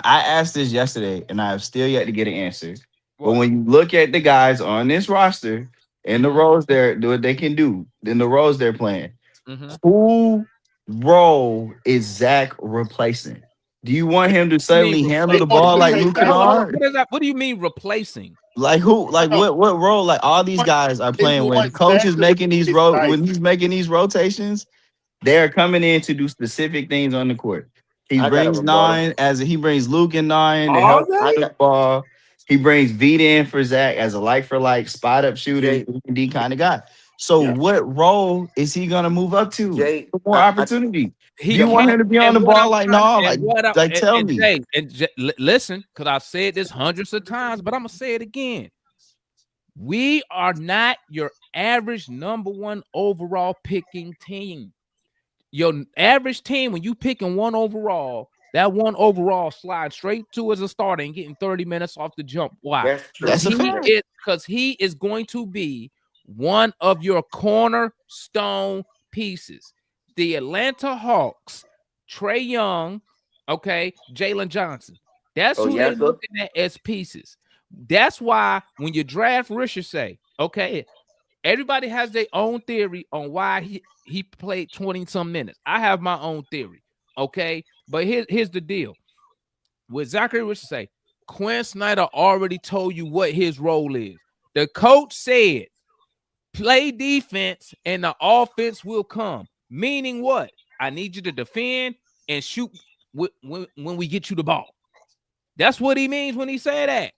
S8: I asked this yesterday, and I have still yet to get an answer. But when you look at the guys on this roster and the roles they can do, then the roles they're playing, who role is Zach replacing? Do you want him to suddenly handle the ball like Luke Kennard?
S4: What do you mean replacing?
S8: Like who? Like what role? Like all these guys are playing when coach is making these when he's making these rotations, they're coming in to do specific things on the court. He brings he brings Luke in 9 to help the ball. He brings Vita in for Zach as a like for like spot up shooter, D kind of guy. So what role is he gonna move up to? More opportunity. You want him to be on the ball like no? Like tell me.
S4: Listen, because I've said this hundreds of times, but I'm gonna say it again. We are not your average number one overall picking team. Your average team, when you picking one overall, that one overall slides straight to as a starter and getting 30 minutes off the jump. Why? Because he is going to be one of your cornerstone pieces. The Atlanta Hawks, Trae Young, Jalen Johnson. That's who they're looking at as pieces. That's why when you draft Ricochet, everybody has their own theory on why he played 20-some minutes. I have my own theory, But here's the deal. With Zachary Ricochet, Quinn Snyder already told you what his role is. The coach said, play defense and the offense will come. Meaning what? I need you to defend and shoot when we get you the ball. That's what he means when he said that.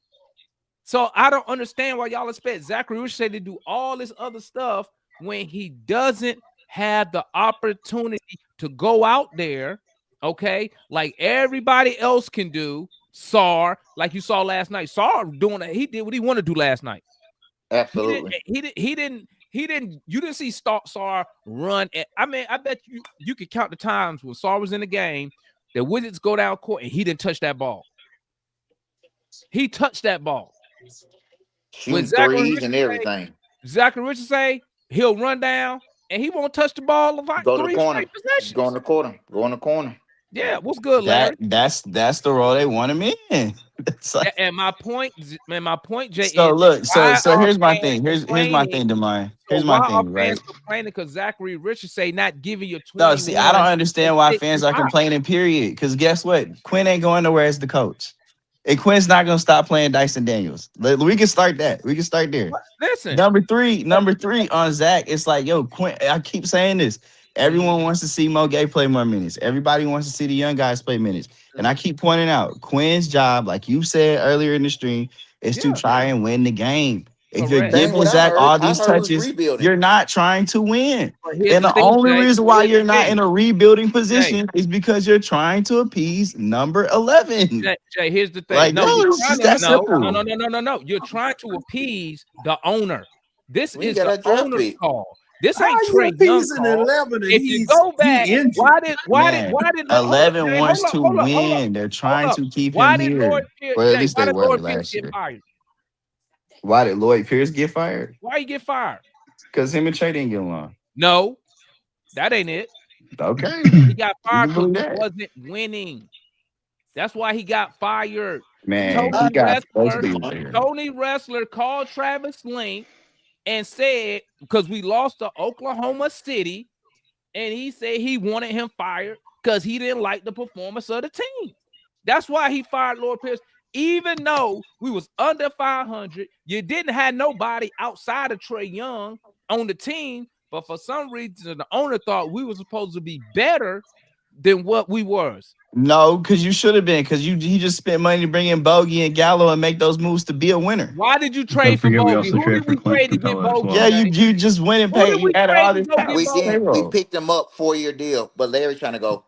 S4: So I don't understand why y'all expect Zachary Ricochet to do all this other stuff when he doesn't have the opportunity to go out there, like everybody else can do. Sarr, like you saw last night. Sarr doing it. He did what he wanted to do last night.
S5: Absolutely.
S4: He didn't. You didn't see Sarr run. I bet you could count the times when Sarr was in the game The Wizards go down court and he didn't touch that ball. He touched that ball.
S5: Shooting threes and everything.
S4: Zachary Richardson say he'll run down and he won't touch the ball like
S5: Go to the
S4: 3
S5: corner.
S4: straight possessions.
S5: Go in the corner. Go in the corner.
S4: Yeah, what's good, Larry?
S8: That's the role they want him in. Like,
S4: and my point, Jay.
S8: So
S4: is
S8: look, so here's my
S4: fans
S8: thing. Here's my thing, Demar. Here's
S4: So
S8: my
S4: why
S8: thing,
S4: are
S8: right?
S4: fans complaining because Zachary Richardson say not giving you 21?
S8: No, see, I don't understand why fans are complaining, period. Because guess what? Quinn ain't going nowhere as the coach. And Quinn's not gonna stop playing Dyson Daniels. We can start that. We can start there.
S4: Listen,
S8: Number three on Zach. It's like, yo, Quinn. I keep saying this. Everyone wants to see Mo Gay play more minutes. Everybody wants to see the young guys play minutes. And I keep pointing out Quinn's job, like you said earlier in the stream, is to try and win the game. If you're giving Zach all these touches, you're not trying to win. And the only reason why you're not in a rebuilding position is because you're trying to appease number 11.
S4: Jay, here's the thing.
S8: Like,
S4: no. You're trying to appease the owner. This is the owner's call. This ain't Trae Young call. If you go back, why did
S8: 11 wants to win? They're trying to keep him here. Well, at least they were last year. Why did Lloyd Pierce get fired?
S4: Why he get fired?
S8: Because him and Trae didn't get along.
S4: No, that ain't it.
S8: Okay.
S4: He got fired because he wasn't winning. That's why he got fired.
S8: Man,
S4: Tony Ressler called Travis Link and said, because we lost to Oklahoma City, and he said he wanted him fired because he didn't like the performance of the team. That's why he fired Lloyd Pierce. Even though we was under 500, you didn't have nobody outside of Trae Young on the team, but for some reason, the owner thought we were supposed to be better than what we was.
S8: No, because you should have been, because he just spent money to bring in Bogey and Gallo and make those moves to be a winner.
S4: Why did you trade for Bogey? Who did we trade to get Bogey?
S8: Yeah, you just went and paid. You added all this.
S5: We picked him up 4-year deal, but Larry trying to go.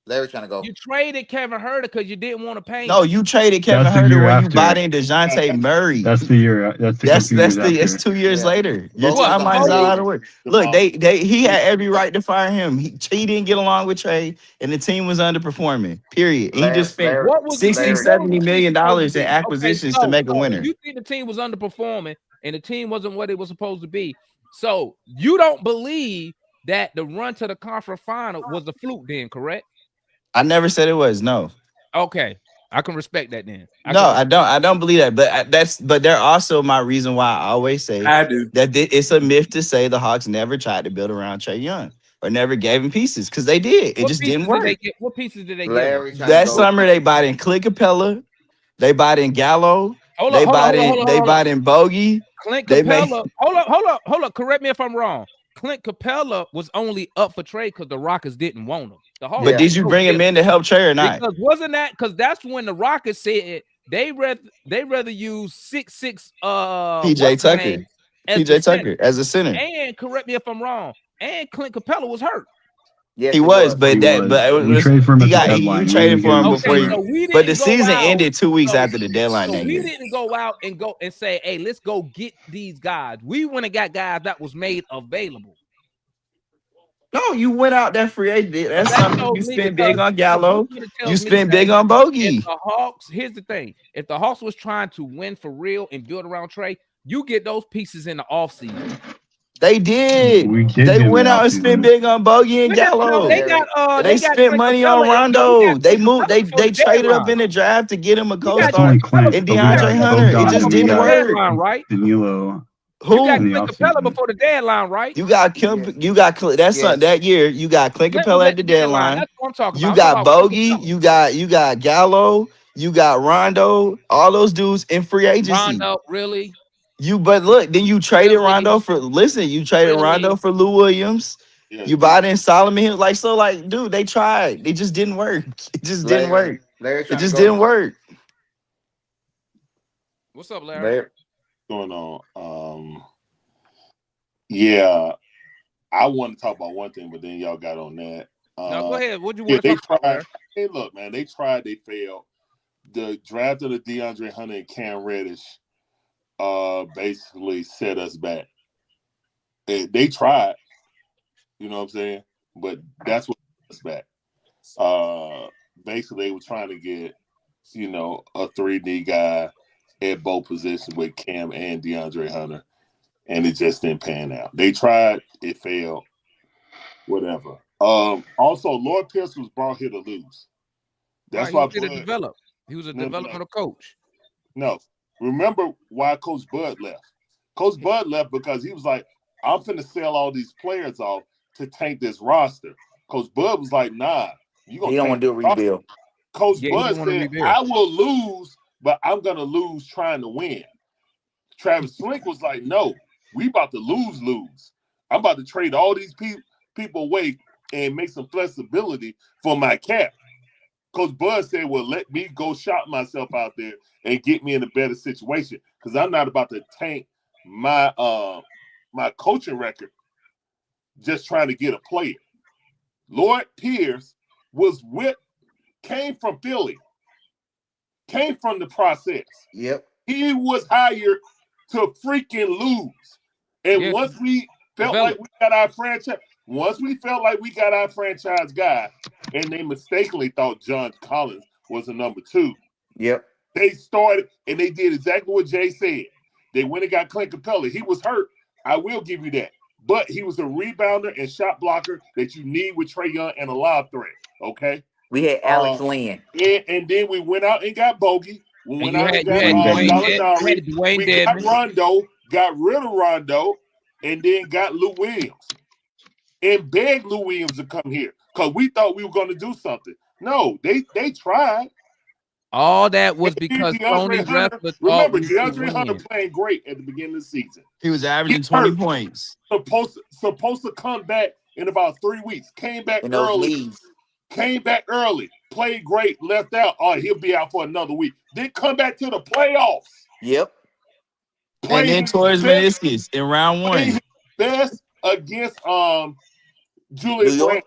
S5: You
S4: traded Kevin Huerter because you didn't want to pay him.
S8: No, you traded Kevin Huerter when you bought in DeJounte Murray.
S10: That's the year.
S8: It's 2 years later. Your timeline's all out of work. Look, he had every right to fire him. He didn't get along with Trae, and the team was underperforming. Period. He just spent $60-70 million in acquisitions to make a winner.
S4: You think the team was underperforming and the team wasn't what it was supposed to be. So you don't believe that the run to the conference final was a fluke then, correct?
S8: I never said it was. No.
S4: Okay, I can respect that then.
S8: I don't believe that. But they're also my reason why I always say
S6: I do
S8: that it's a myth to say the Hawks never tried to build around Trae Young or never gave him pieces, because they did. It just didn't work.
S4: What pieces did they get?
S8: That summer they bought in Clint Capella, they bought in Gallo, they bought in Bogey.
S4: Clint Capella. Hold up. Correct me if I'm wrong. Clint Capella was only up for trade because the Rockets didn't want him.
S8: But did you bring him in to help Trae or not?
S4: Because wasn't that because that's when the Rockets said they rather use 6'6"
S8: PJ Tucker as a center.
S4: And correct me if I'm wrong. And Clint Capella was hurt.
S5: Yes,
S8: he was, but you traded for him before but the season ended 2 weeks after the deadline.
S4: So we didn't go out and say, hey, let's go get these guys. We went and got guys that was made available.
S8: No, you went out that free agent. That's something you spent big on Gallo. You spent big on Bogey.
S4: If the Hawks, here's the thing. If the Hawks was trying to win for real and build around Trae, you get those pieces in the offseason.
S8: They did. They went out and spent big on Bogey and Gallo. They spent money on Rondo. They moved. They traded up in the draft to get him a co-star and DeAndre Hunter. It just didn't work.
S4: Right?
S10: Danilo.
S4: Who? You got Clint Capella before the deadline, right?
S8: You got that year. You got Clint Capella at the deadline.
S4: That's what I'm talking
S8: about.
S4: You
S8: got Bogey. You got Gallo. You got Rondo. All those dudes in free agency.
S4: Rondo, really?
S8: But look, then you traded Rondo for. Listen, you traded Rondo for Lou Williams. Yeah. You bought in Solomon Hill. Dude, they tried. It just didn't work. It just didn't work. It just didn't work.
S4: What's up, Larry?
S9: Going on. Yeah, I want to talk about one thing, but then y'all got on that.
S4: No, go ahead. What do you want to talk about?
S9: Hey, look, man, they tried, they failed. The draft of the DeAndre Hunter and Cam Reddish basically set us back. They tried, you know what I'm saying? But that's what set us back. basically they were trying to get, you know, a 3D guy at both positions with Cam and DeAndre Hunter, and it just didn't pan out. They tried, it failed, whatever. Also, Lloyd Pierce was brought here to lose. That's why
S4: he was a develop. He was a developmental coach.
S9: No. Remember why Coach Bud left? Coach Bud left because he was like, I'm finna sell all these players off to tank this roster. Coach Bud was like, nah.
S5: You don't want to do a rebuild.
S9: Coach Bud said, I will lose, but I'm going to lose trying to win. Travis Slink was like, no, we about to lose. I'm about to trade all these people away and make some flexibility for my cap. Coach Bud said, well, let me go shop myself out there and get me in a better situation because I'm not about to tank my my coaching record just trying to get a player. Lloyd Pierce came from Philly, came from the process.
S5: Yep.
S9: He was hired to freaking lose. And once we felt like we got our franchise, guy, and they mistakenly thought John Collins was a number 2.
S5: Yep.
S9: They started and they did exactly what Jay said. They went and got Clint Capella. He was hurt. I will give you that. But he was a rebounder and shot blocker that you need with Trae Young and a lob threat. Okay.
S5: We had Alex Lynn.
S9: And then we went out and got Bogey. We went out and got
S4: Dwayne
S9: Dedmon. Rondo, got rid of Rondo, and then got Lou Williams. And begged Lou Williams to come here because we thought we were going to do something. No, they tried.
S4: All that was because Tony Ressler.
S9: Remember, DeAndre Hunter playing great at the beginning of the season.
S8: He was averaging 20 points.
S9: Supposed to come back in about 3 weeks. Came back early. Played great. Left out. Oh, he'll be out for another week. Then come back to the playoffs.
S5: Yep.
S8: And then tore his meniscus in round 1.
S9: Best against Julius Randle.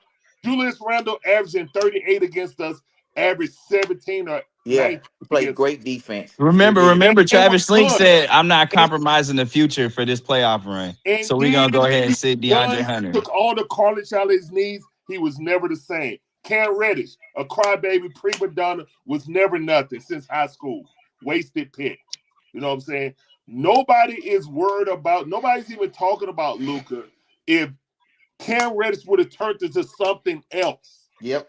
S9: Julius Randle averaging 38 against us. Averaged 17 or
S5: he played great defense.
S8: Remember, Travis Slink said, I'm not compromising the future for this playoff run. So we're going to go ahead and sit DeAndre Hunter.
S9: Took all the cartilage out of his knees. He was never the same. Cam Reddish, a crybaby prima donna, was never nothing since high school. Wasted pick. You know what I'm saying? Nobody's even talking about Luka if Cam Reddish would have turned into something else.
S5: Yep.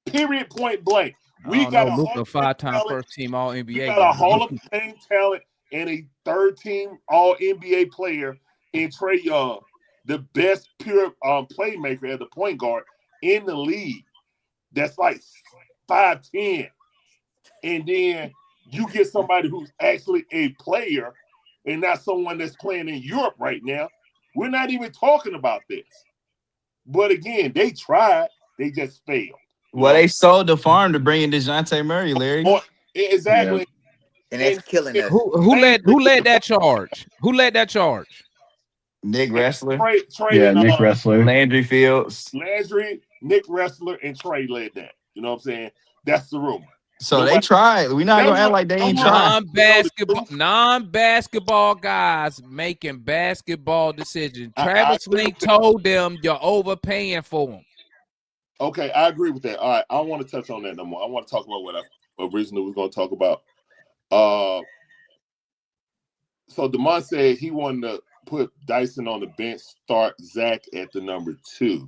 S9: Period, point blank. We got a
S4: Luka 5-time first team All NBA.
S9: We got a Hall of Fame talent and a third team All NBA player in Trae Young, the best pure playmaker at the point guard in the league. That's like 5'10". And then you get somebody who's actually a player and not someone that's playing in Europe right now. We're not even talking about this. But again, they tried. They just failed.
S8: Well, they sold the farm to bring in DeJounte Murray, Larry.
S9: Exactly.
S5: Yeah. And that's killing us.
S4: Who led that charge? Who led that charge?
S8: Nick Ressler.
S9: Trae
S10: Nick Ressler.
S8: Landry Fields.
S9: Nick Ressler, and Trae led that. You know what I'm saying? That's the rumor.
S8: So they tried. We're not gonna act like they ain't trying.
S4: Non-basketball guys making basketball decisions. Travis Slink told them you're overpaying for them.
S9: Okay, I agree with that. All right, I don't want to touch on that no more. I want to talk about what I originally was going to talk about. So DeMond said he wanted to put Dyson on the bench, start Zach at the number 2.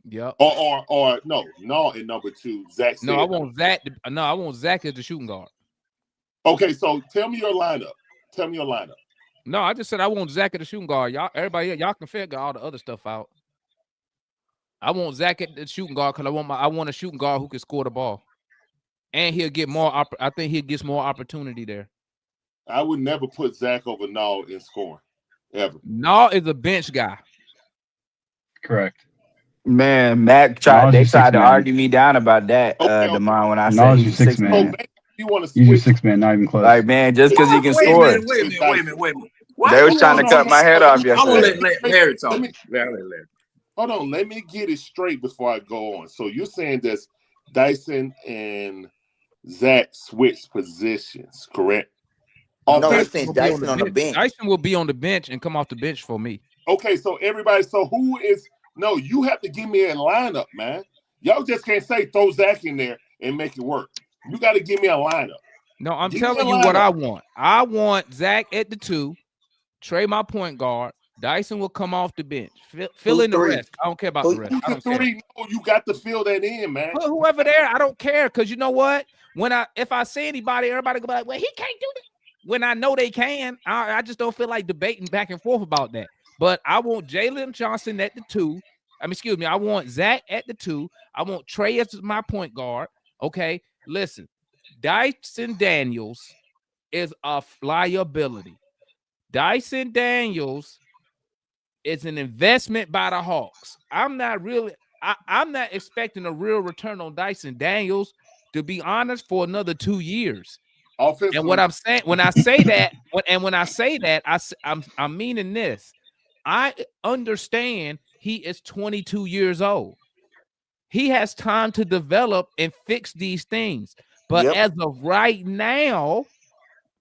S4: Yeah.
S9: Or no, at number 2. Zach said,
S4: I want Zach as the shooting guard.
S9: Okay, so tell me your lineup.
S4: No, I just said I want Zach at the shooting guard. Y'all can figure all the other stuff out. I want Zach at the shooting guard because I want a shooting guard who can score the ball, and he'll get more. I think he gets more opportunity there.
S9: I would never put Zach over Nall in scoring ever.
S4: Nall is a bench guy.
S10: Correct.
S8: Man, Mac tried to argue me down about that, DeMond, when I said he's 6 man.
S9: You want to
S10: he's a 6 man, not even close.
S8: Like, man, just because he can score.
S6: Wait a minute.
S8: They was trying to cut my head off yesterday.
S6: I'm gonna let Larry talk.
S9: Hold on, let me get it straight before I go on. So you're saying that Dyson and Zach switch positions, correct?
S5: No, I'm saying Dyson on the bench.
S4: Dyson will be on the bench and come off the bench for me.
S9: Okay, so everybody, who is? No, you have to give me a lineup, man. Y'all just can't say throw Zach in there and make it work. You got to give me a lineup.
S4: No, I'm
S9: Give
S4: telling
S9: me a
S4: you what I
S9: lineup.
S4: want. I want Zach at the 2, Trey my point guard. Dyson will come off the bench. Fill in the
S5: three?
S4: rest. I don't care about the rest.
S9: Who's
S4: I
S9: the
S4: don't care.
S9: 3? No, you got to fill that in, man.
S4: Put whoever there, I don't care. Because you know what? If I say anybody, everybody go be like, well, he can't do that. When I know they can, I just don't feel like debating back and forth about that. But I want Jalen Johnson at the 2. I want Zach at the 2. I want Trey as my point guard. Okay, listen. Dyson Daniels is a liability. Dyson Daniels is an investment by the Hawks. I'm not expecting a real return on Dyson Daniels, to be honest, for another 2 years. And what I'm saying, when I say that, I'm meaning this. I understand he is 22 years old. He has time to develop and fix these things. But as of right now,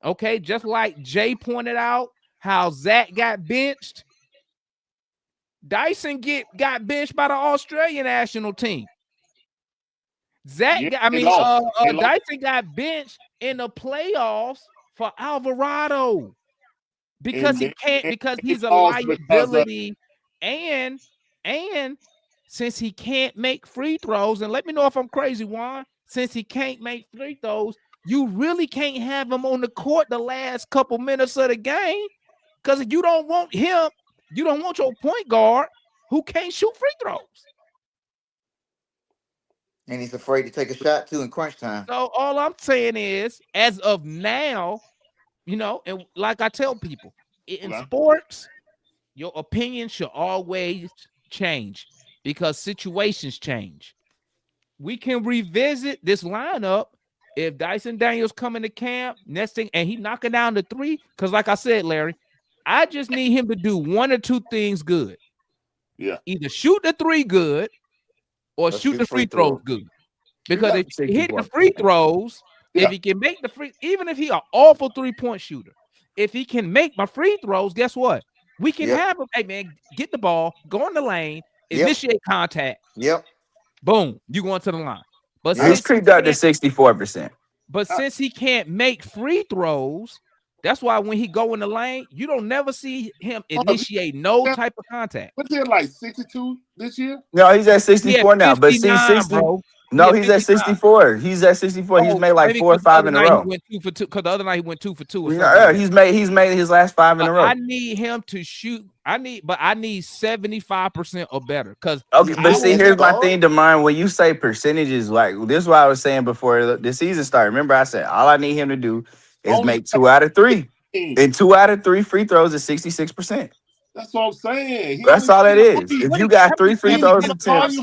S4: okay, just like Jay pointed out, how Zach got benched, Dyson got benched by the Australian national team. Dyson got benched in the playoffs for Alvarado because he's a liability, and since he can't make free throws, and let me know if I'm crazy, Juan. Since he can't make free throws, you really can't have him on the court the last couple minutes of the game, because you don't want him. You don't want your point guard who can't shoot free throws.
S5: And he's afraid to take a shot too in crunch time.
S4: So all I'm saying is, as of now, and like I tell people, in sports, your opinion should always change because situations change. We can revisit this lineup if Dyson Daniels coming to camp next thing and he knocking down the 3. Because like I said, Larry, I just need him to do 1 or 2 things good.
S9: Yeah.
S4: Either shoot the 3 good or shoot the free throws good. Because if he hit the free throws, if he can make the free, even if he an awful 3-point shooter, if he can make my free throws, guess what? We can have him. Hey man, get the ball, go in the lane, initiate contact. Boom, you going to the line. But
S8: he's creeped up to 64%.
S4: But since he can't make free throws, that's why when he go in the lane, you don't never see him initiate no type of contact.
S9: What's he like 62 this year?
S8: No, he's at 64 now. But see, 60.
S4: Bro.
S8: No, he's at 64. He's at 64. He's made like 4 or 5 in a row.
S4: He went 2 for 2 because the other night he went 2 for 2.
S8: Yeah, he's made his last 5 in a row.
S4: I need him to shoot. I need 75% or better. Because
S8: but see, here's my thing, DeMond. When you say percentages, like this is what I was saying before the season started. Remember, I said all I need him to do is make 2 out of 3, and 2 out of 3 free throws is 66%.
S9: That's what I'm saying.
S8: That's all it is. If you got 3 free throws attempts,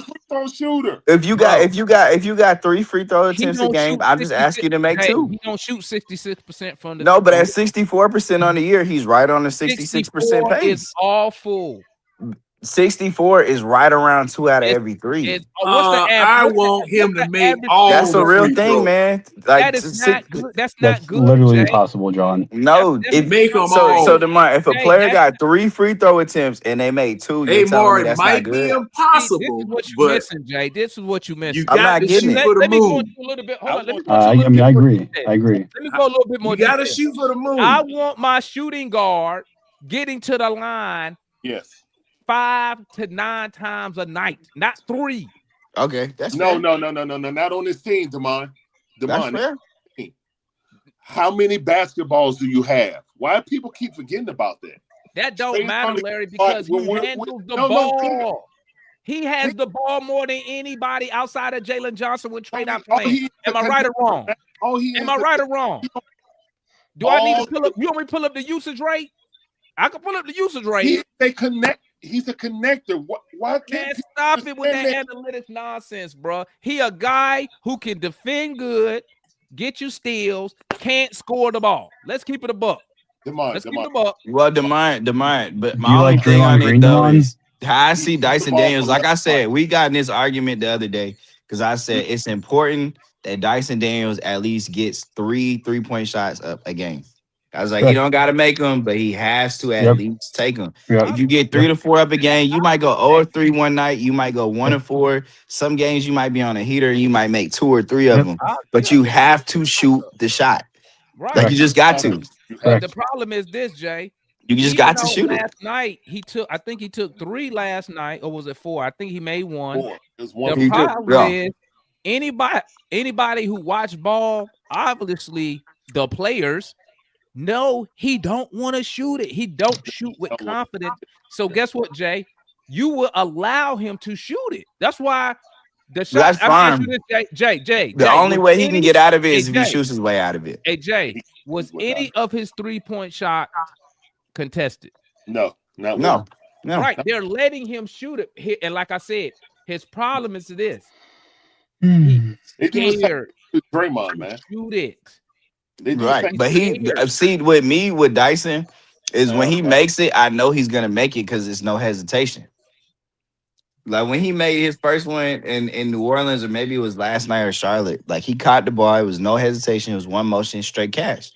S8: if you got 3 free throw attempts a game, I'm just asking you to make 2.
S4: He don't shoot 66% from the.
S8: No, but at 64% on the year, he's right on the 66% pace.
S4: It's awful.
S8: 64 is right around 2 out of every 3.
S6: I want him to make all.
S8: That's a real thing, man. Like
S4: that's not good.
S10: Literally impossible, John.
S8: No, if
S6: make them all.
S8: So if a player got 3 free throw attempts and they made 2, you're telling me that's
S6: might
S8: not good.
S6: be impossible.
S4: This is what you missing, Jay. This is what you missing.
S6: You got to shoot for the moon.
S10: I agree.
S4: Let me go a little bit more.
S6: You got to shoot for the moon.
S4: I want my shooting guard getting to the line.
S9: Yes. 5
S4: to 9 times a night, not 3.
S8: Okay, that's
S9: no, not on this team, DeMond.
S8: That's fair.
S9: How many basketballs do you have? Why do people keep forgetting about that?
S4: That don't matter, Larry, because he handles the ball. He has the ball more than anybody outside of Jalen Johnson when Trey not playing. Am I right or wrong? Am I right or wrong? Do I need to pull up? You want me to pull up the usage rate? I can pull up the usage rate.
S9: He's a connector. Why can't
S4: stop it with that analytics nonsense, bro? He a guy who can defend good, get you steals, can't score the ball. Let's keep it a buck. Let's keep it a buck.
S8: Well, DeMond, but my only thing on it though is how I see Dyson Daniels. Like I said, we got in this argument the other day because I said it's important that Dyson Daniels at least gets 3 3-point shots up a game. I was like, he don't got to make them, but he has to at least take them. If you get 3 to 4 up a game, you might go 0-3 one night. You might go 1-4. Some games you might be on a heater. You might make 2 or 3 of them, but you have to shoot the shot.
S4: Right.
S8: Like you just got to.
S4: But the problem is this, Jay.
S8: You just got to shoot it.
S4: Last night I think he took 3 last night, or was it 4? I think he made 1.
S9: 4. It was
S4: The problem is anybody who watch ball, obviously the players know he don't want to shoot it. He don't shoot with confidence. So guess what, Jay? You will allow him to shoot it. That's why the shot.
S8: That's fine.
S4: Jay.
S8: The only way he can get out of it is if he shoots his way out of it.
S4: Hey, Jay, was any of his 3-point shot contested?
S9: No.
S4: Right. They're letting him shoot it. And like I said, his problem is this.
S9: He's
S4: scared
S9: to Draymond, man.
S4: Shoot it.
S8: Right. But with Dyson is when he makes it, I know he's gonna make it because there's no hesitation. Like when he made his first one in New Orleans, or maybe it was last night or Charlotte, like he caught the ball, it was no hesitation, it was one motion, straight cash.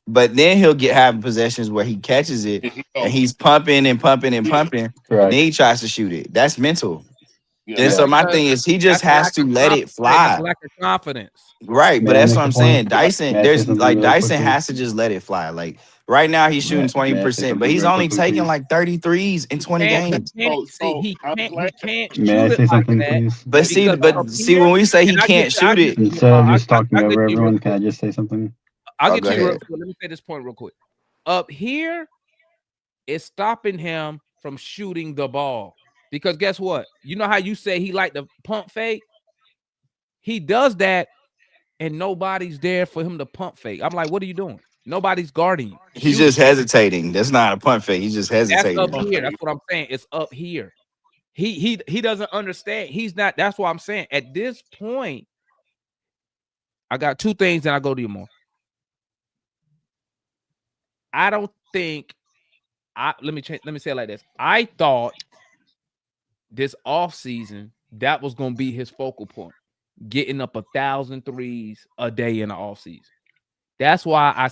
S8: But then he'll have possessions where he catches it and he's pumping and pumping and pumping, and then he tries to shoot it. That's mental. And so my thing is he just has to let it fly.
S4: Lack of confidence.
S8: Right, but that's what I'm saying. Dyson, Dyson has to just let it fly. Like right now he's shooting 20%, but he's only taking like 33s in 20 games.
S4: He can't shoot
S10: May I say
S4: it
S10: something,
S4: like that.
S10: please?
S8: But see, when we say he can't shoot it,
S10: Instead of just talking over everyone, can I just say something?
S4: I'll get to you real quick. Let me say this point real quick. Up here, it's stopping him from shooting the ball. Because guess what? You know how you say he like to pump fake? He does that, and nobody's there for him to pump fake. I'm like, what are you doing? Nobody's guarding you.
S8: He's just hesitating. That's not a pump fake. He's just hesitating.
S4: That's up here. That's what I'm saying. It's up here. He doesn't understand. He's not. That's what I'm saying. At this point, I got 2 things, and I'll go to you more. I don't think. Let me say it like this. I thought this offseason, that was going to be his focal point, getting up 1,000 threes a day in the offseason. That's why I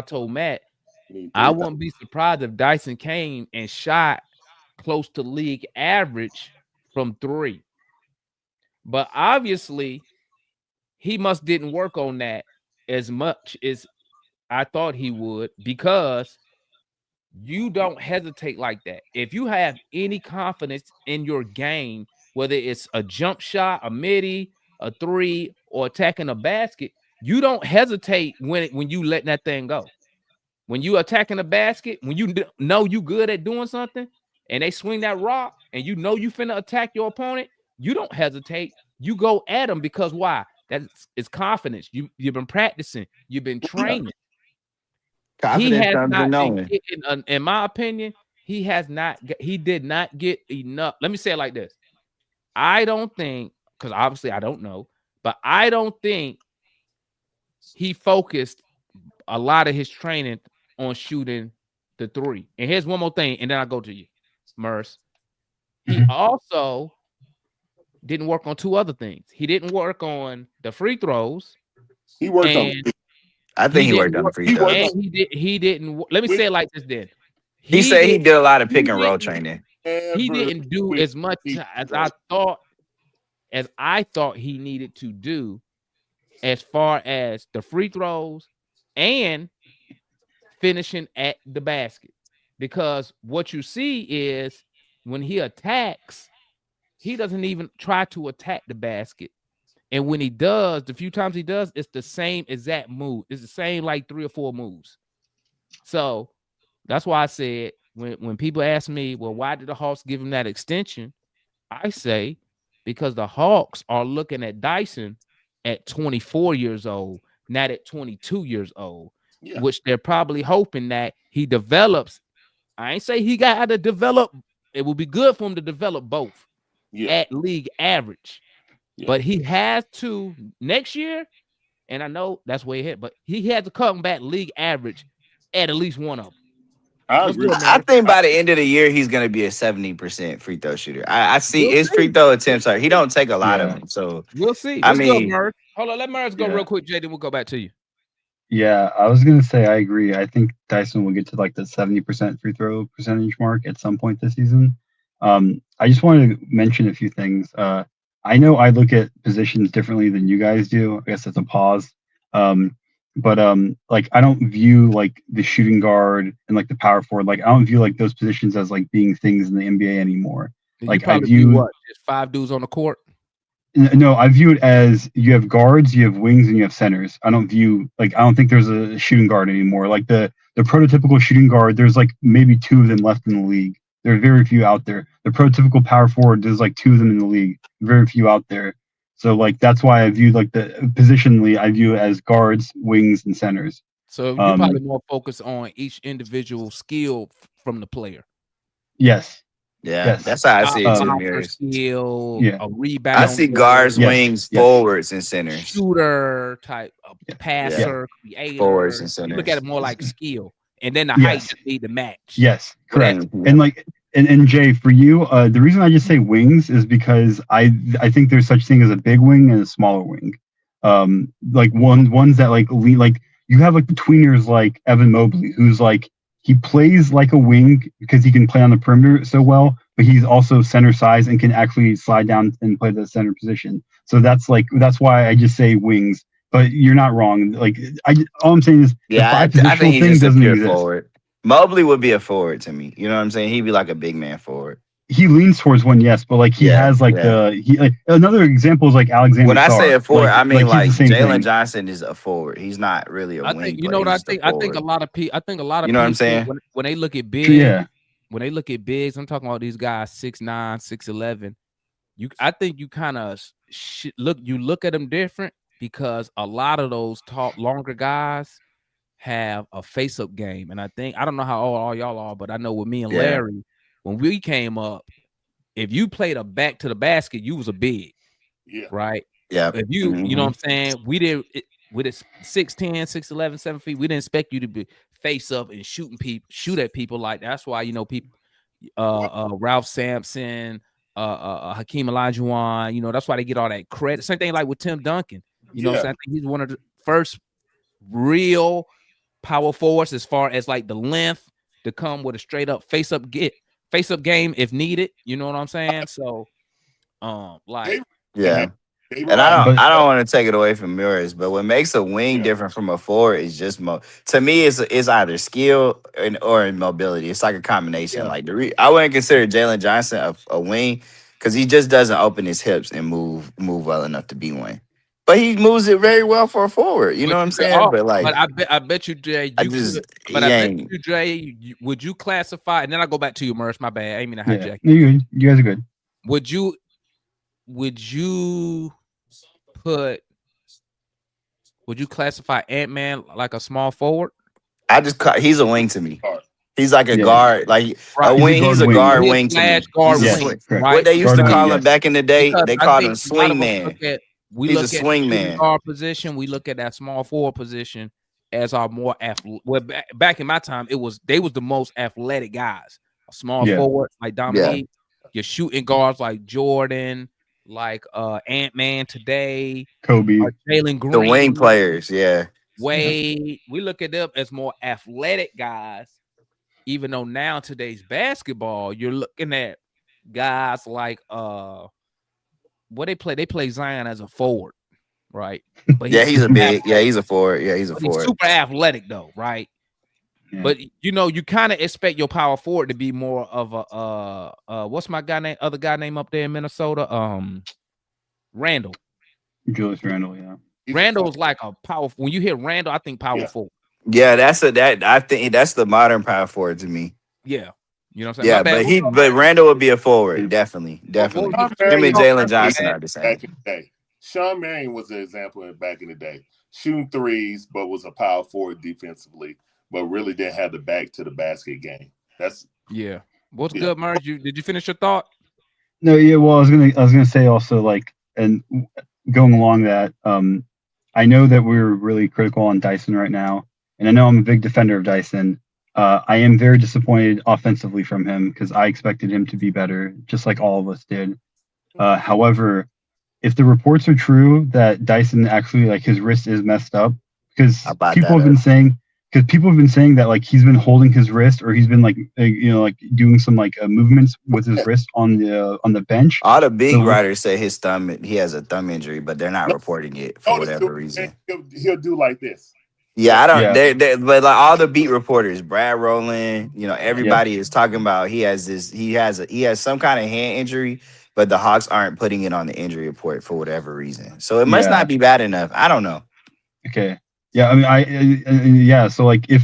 S4: told Matt, I wouldn't be surprised if Dyson came and shot close to league average from 3. But obviously, he didn't work on that as much as I thought he would, because you don't hesitate like that. If you have any confidence in your game, whether it's a jump shot, a midi, a 3, or attacking a basket, you don't hesitate when you let that thing go. When you attacking a basket, when you know you good at doing something, and they swing that rock, and you know you finna attack your opponent, you don't hesitate. You go at them because why? It's confidence. You've been practicing. You've been training.
S8: Confidence comes to knowing.
S4: In my opinion, he did not get enough. Let me say it like this. I don't think, because obviously I don't know, but I don't think he focused a lot of his training on shooting the 3. And here's one more thing, and then I'll go to you, Merce. He also didn't work on 2 other things. He didn't work on the free throws.
S9: He worked on.
S8: I think he worked on the free throws.
S4: And he didn't. Let me say it like this. Then
S8: he said he did a lot of pick and roll training.
S4: He didn't do as much as I thought he needed to do, as far as the free throws and finishing at the basket. Because what you see is when he attacks, he doesn't even try to attack the basket. And when he does, the few times he does, it's the same exact move. It's the same like 3 or 4 moves. So that's why I said when people ask me, well, why did the Hawks give him that extension? I say because the Hawks are looking at Dyson at 24 years old, not at 22 years old, which they're probably hoping that he develops. I ain't say he got to develop. It would be good for him to develop both at league average. But he has to next year, and I know that's way ahead, but he had to come back league average at least one of them.
S8: I think by the end of the year, he's going to be a 70% free throw shooter. I see his free throw attempts he don't take a lot of them. So
S4: we'll see.
S8: Go,
S4: hold on, let Merce go real quick, Jay, then we'll go back to you.
S10: Yeah, I was gonna say I agree. I think Dyson will get to like the 70% free throw percentage mark at some point this season. I just wanted to mention a few things. I know I look at positions differently than you guys do. I guess that's a pause. But like I don't view like the shooting guard and like the power forward. Like I don't view like those positions as like being things in the NBA anymore. Like I view
S4: what? Just 5 dudes on the court.
S10: No, I view it as you have guards, you have wings, and you have centers. I don't think there's a shooting guard anymore. Like the prototypical shooting guard, there's like maybe 2 of them left in the league. There are very few out there. The prototypical power forward, there's like 2 of them in the league. Very few out there. So like that's why I view like the positionally, I view it as guards, wings, and centers.
S4: So you probably more focused on each individual skill from the player.
S10: Yes.
S8: Yeah,
S10: yes.
S8: That's how I see it too.
S4: Skill,
S10: yeah.
S4: a rebound.
S8: I see guards, wings, forwards, and centers.
S4: Shooter type, passer, creator.
S8: Forwards and centers.
S4: You look at it more like skill, and then the height just need to match.
S10: Yes, correct. And like, and Jay, for you, the reason I just say wings is because I think there's such thing as a big wing and a smaller wing. Like ones that like lead, like you have like the tweeners like Evan Mobley, who's like. He plays like a wing because he can play on the perimeter so well, but he's also center size and can actually slide down and play the center position. So that's why I just say wings. But you're not wrong. Like all I'm saying is the 5 positional thing doesn't exist.
S8: Forward. Mobley would be a forward to me. You know what I'm saying? He'd be like a big man forward.
S10: He leans towards one, yes, but like he has like another example is like Alexander.
S8: When I say a forward, I mean like Jalen
S10: thing.
S8: Johnson is a forward. He's not really a wing.
S4: You know what I think? I think a lot of people.
S8: You know what I'm saying?
S4: When they look at big, when they look at bigs, I'm talking about these guys 6'9", 6'11". I think you kind of look at them different because a lot of those longer guys have a face-up game, and I don't know how old all y'all are, but I know with me and Larry. When we came up, if you played a back to the basket, you was a big, right?
S8: Yeah.
S4: If you, you know what I'm saying? We did it with it 6'10", 6'11", 7 feet. We didn't expect you to be face up and shoot at people like that. That's why people, Ralph Sampson, Hakeem Olajuwon, that's why they get all that credit. Same thing like with Tim Duncan. You know what I'm saying? I think he's one of the first real power forwards as far as like the length to come with a straight up face up game if needed. You know what I'm saying? So, like,
S8: yeah. And I don't want to take it away from Murs, but what makes a wing different from a forward is just to me it's either skill or mobility. It's like a combination. Like I wouldn't consider Jalen Johnson a wing because he just doesn't open his hips and move well enough to be one. But he moves it very well for a forward. You know what I'm saying? But like,
S4: I bet you, Jay. Would you classify? And then I go back to you, Murs. My bad. I ain't mean to hijack.
S10: You guys are good.
S4: Would you classify Ant-Man like a small forward?
S8: He's a wing to me. He's like a guard, like a wing. He's a guard wing to me. What they used to call him back in the day, they called him swing man.
S4: He's
S8: a swing man.
S4: Guard position. We look at that small forward position as our more athletic. Well, back in my time, they was the most athletic guys. A small forward like Dominique. Your shooting guards like Jordan, like Ant-Man today,
S10: Kobe,
S4: Jalen Green,
S8: the wing players.
S4: Wade. We look at them as more athletic guys. Even though now today's basketball, you're looking at guys like what they play Zion as a forward, right? But
S8: he's a big, he's a forward. Yeah, he's a forward.
S4: He's super athletic though, right? Yeah. But you kind of expect your power forward to be more of a what's my other guy name up there in Minnesota? Randall.
S10: Julius Randle, yeah.
S4: Randall's like a power. When you hear Randall, I think power forward.
S8: Yeah, I think that's the modern power forward to me.
S4: Yeah. You know what I'm
S8: saying? Yeah, but Randall would be a forward, definitely. Him and Jalen Johnson are the same.
S9: Back in the day. Shawn Marion was an example back in the day. Shooting threes, but was a power forward defensively, but really didn't have the back to the basket game. What's
S4: good, Merge? Did you finish your thought?
S10: No, yeah. Well, I was gonna say also like, and going along that, I know that we're really critical on Dyson right now, and I know I'm a big defender of Dyson. I am very disappointed offensively from him because I expected him to be better, just like all of us did. However, if the reports are true that Dyson actually like his wrist is messed up, because people have been saying that like he's been holding his wrist, or he's been like like doing some like movements with his wrist on the bench.
S8: All the big writers say his thumb, he has a thumb injury, but they're not reporting it for whatever reason.
S9: He'll do like this.
S8: Yeah, I don't. Yeah. But like all the beat reporters, Brad Rowland, everybody is talking about he has some kind of hand injury, but the Hawks aren't putting it on the injury report for whatever reason. So it must not be bad enough. I don't know.
S10: Okay. Yeah, I mean, so like if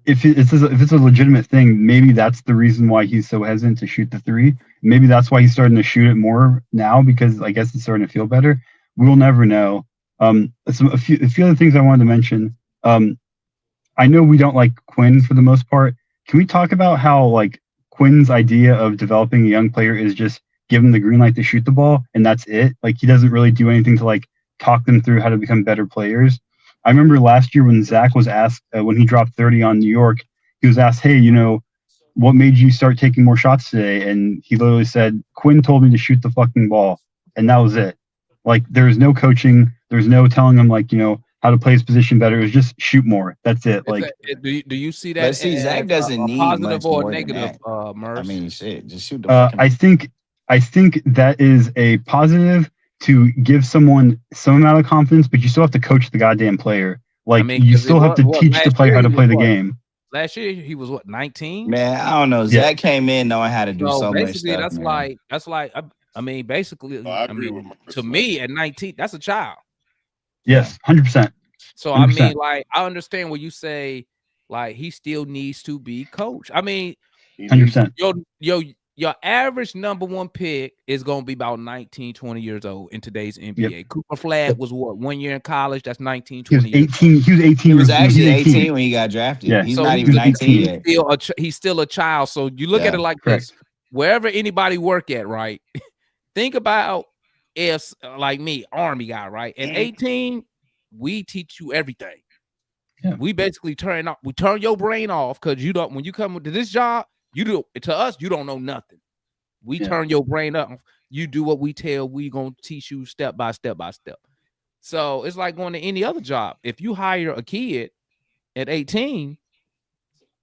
S10: it's a legitimate thing, maybe that's the reason why he's so hesitant to shoot the three. Maybe that's why he's starting to shoot it more now, because I guess it's starting to feel better. We'll never know. A few other things I wanted to mention. I know we don't like Quinn for the most part. Can we talk about how like Quinn's idea of developing a young player is just give him the green light to shoot the ball and that's it? Like he doesn't really do anything to like talk them through how to become better players. I remember last year when Zach was asked, when he dropped 30 on New York, he was asked, hey, what made you start taking more shots today? And he literally said, Quinn told me to shoot the fucking ball. And that was it. Like, there's no coaching. There's no telling him, like, how to play his position better. It was just shoot more. That's it. Like,
S4: do you see that?
S8: But see, Zach doesn't need
S4: positive
S8: much
S4: or
S8: more
S4: negative,
S8: than
S4: Merce?
S8: I mean, shit, just shoot the fucking
S10: I think that is a positive to give someone some amount of confidence, but you still have to coach the goddamn player. Like, you still have to teach the player how to play the game.
S4: Last year he was 19?
S8: Man, I don't know. Zach came in knowing how to do so much stuff.
S4: That's
S8: man.
S4: like I mean, basically, to me at 19, that's a child.
S10: Yes, 100%.
S4: So 100%. I mean, like, I understand what you say. Like, he still needs to be coached. I mean,
S10: 100%.
S4: Your average number one pick is going to be about 19, 20 years old in today's NBA. Yep. Cooper Flag was what, 1 year in college? That's 19, 20
S10: years old. He was 18.
S8: He was actually 18 when he got drafted. Yeah. He's not even 19
S4: yet. He's still a child. So you look at it like this. Wherever anybody work at, right? Think about if, like me, Army guy, right? At 18, we teach you everything. Yeah. We basically turn your brain off, because you don't, when you come to this job, you don't know nothing. We turn your brain up. You do what we tell. We gonna teach you step by step by step. So it's like going to any other job. If you hire a kid at 18,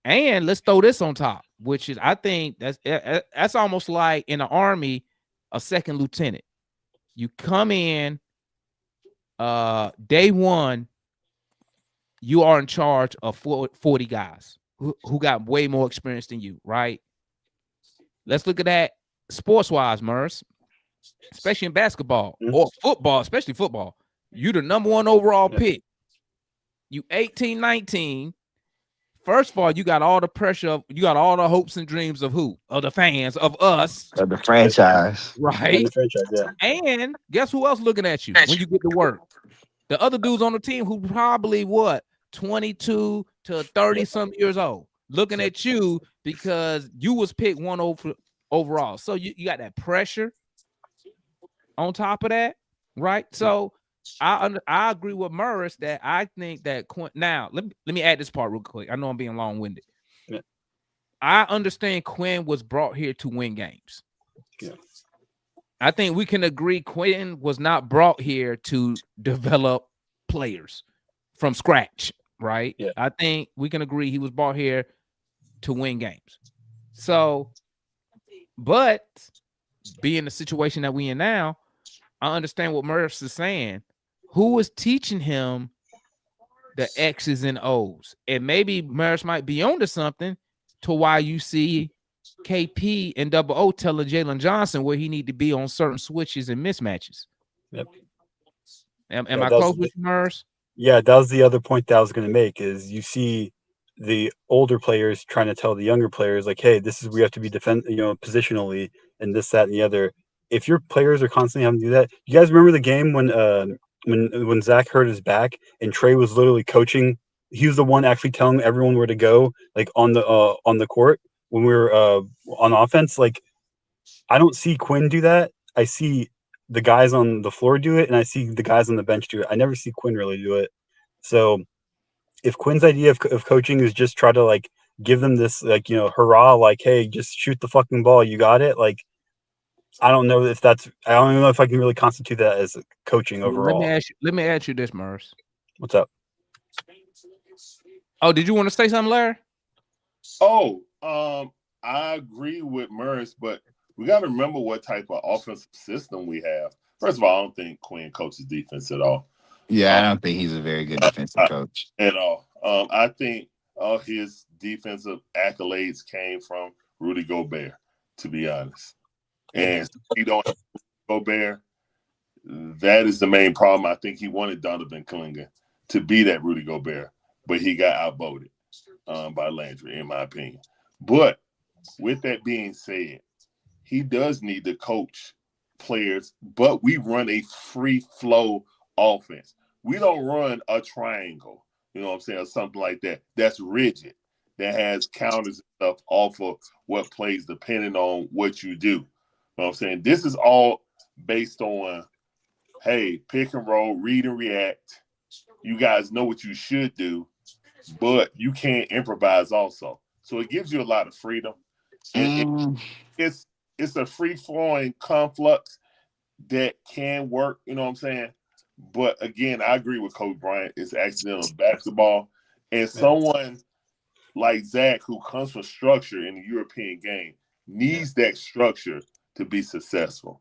S4: and let's throw this on top, which is, I think that's almost like in the Army, a second lieutenant. You come in, day one, you are in charge of 40 guys who got way more experience than you, right? Let's look at that sports-wise, Merce, especially in basketball or football, especially football. You the number one overall pick. You 18, 19. First of all, you got all the pressure, you got all the hopes and dreams of who? Of the fans, of us.
S8: Of the franchise.
S4: Right? The franchise, And guess who else looking at you when you get to work? The other dudes on the team who probably, 22 to 30 some years old, looking at you because you was picked one overall. So you got that pressure on top of that, right? So I agree with Morris that I think that now let me add this part real quick. I know I'm being long-winded. Yeah. I understand Quinn was brought here to win games. Yeah. I think we can agree Quinn was not brought here to develop players from scratch, right? Yeah. I think we can agree he was brought here to win games. So, but being the situation that we in now, I understand what Murph is saying. Who is teaching him the X's and O's? And maybe Murph might be onto something to why you see KP and Double O telling Jalen Johnson where he need to be on certain switches and mismatches. Yep. Am I close with Murs?
S11: Yeah, that was the other point that I was going to make is you see the older players trying to tell the younger players like, hey, this is, we have to be positionally and this, that, and the other. If your players are constantly having to do that, you guys remember the game when Zach hurt his back and Trey was literally coaching? He was the one actually telling everyone where to go, like on the court when we were on offense. Like, I don't see Quinn do that. I see the guys on the floor do it, and I see the guys on the bench do it. I never see Quinn really do it. So if Quinn's idea of coaching is just try to like give them this like, hurrah, like, hey, just shoot the fucking ball, you got it. Like, I don't know if that's, I don't even know if I can really constitute that as coaching overall.
S4: Let me ask you this, Murs.
S11: What's up?
S4: Oh, did you want to say something, Larry?
S9: Oh, I agree with Murs, but we got to remember what type of offensive system we have. First of all, I don't think Quinn coaches defense at all.
S8: Yeah, I don't think he's a very good defensive coach
S9: at all. I think all his defensive accolades came from Rudy Gobert, to be honest. And if he don't have Gobert, that is the main problem. I think he wanted Donovan Clingan to be that Rudy Gobert, but he got outvoted by Landry, in my opinion. But with that being said, he does need to coach players, but we run a free flow offense. We don't run a triangle, you know what I'm saying, or something like that. That's rigid, that has counters and stuff off of what plays depending on what you do. You know what I'm saying? This is all based on, hey, pick and roll, read and react. You guys know what you should do, but you can't improvise also. So it gives you a lot of freedom. It's a free-flowing conflux that can work, you know what I'm saying? But again, I agree with Coach Bryant. It's accidental basketball. And someone like Zach, who comes from structure in the European game, needs that structure to be successful.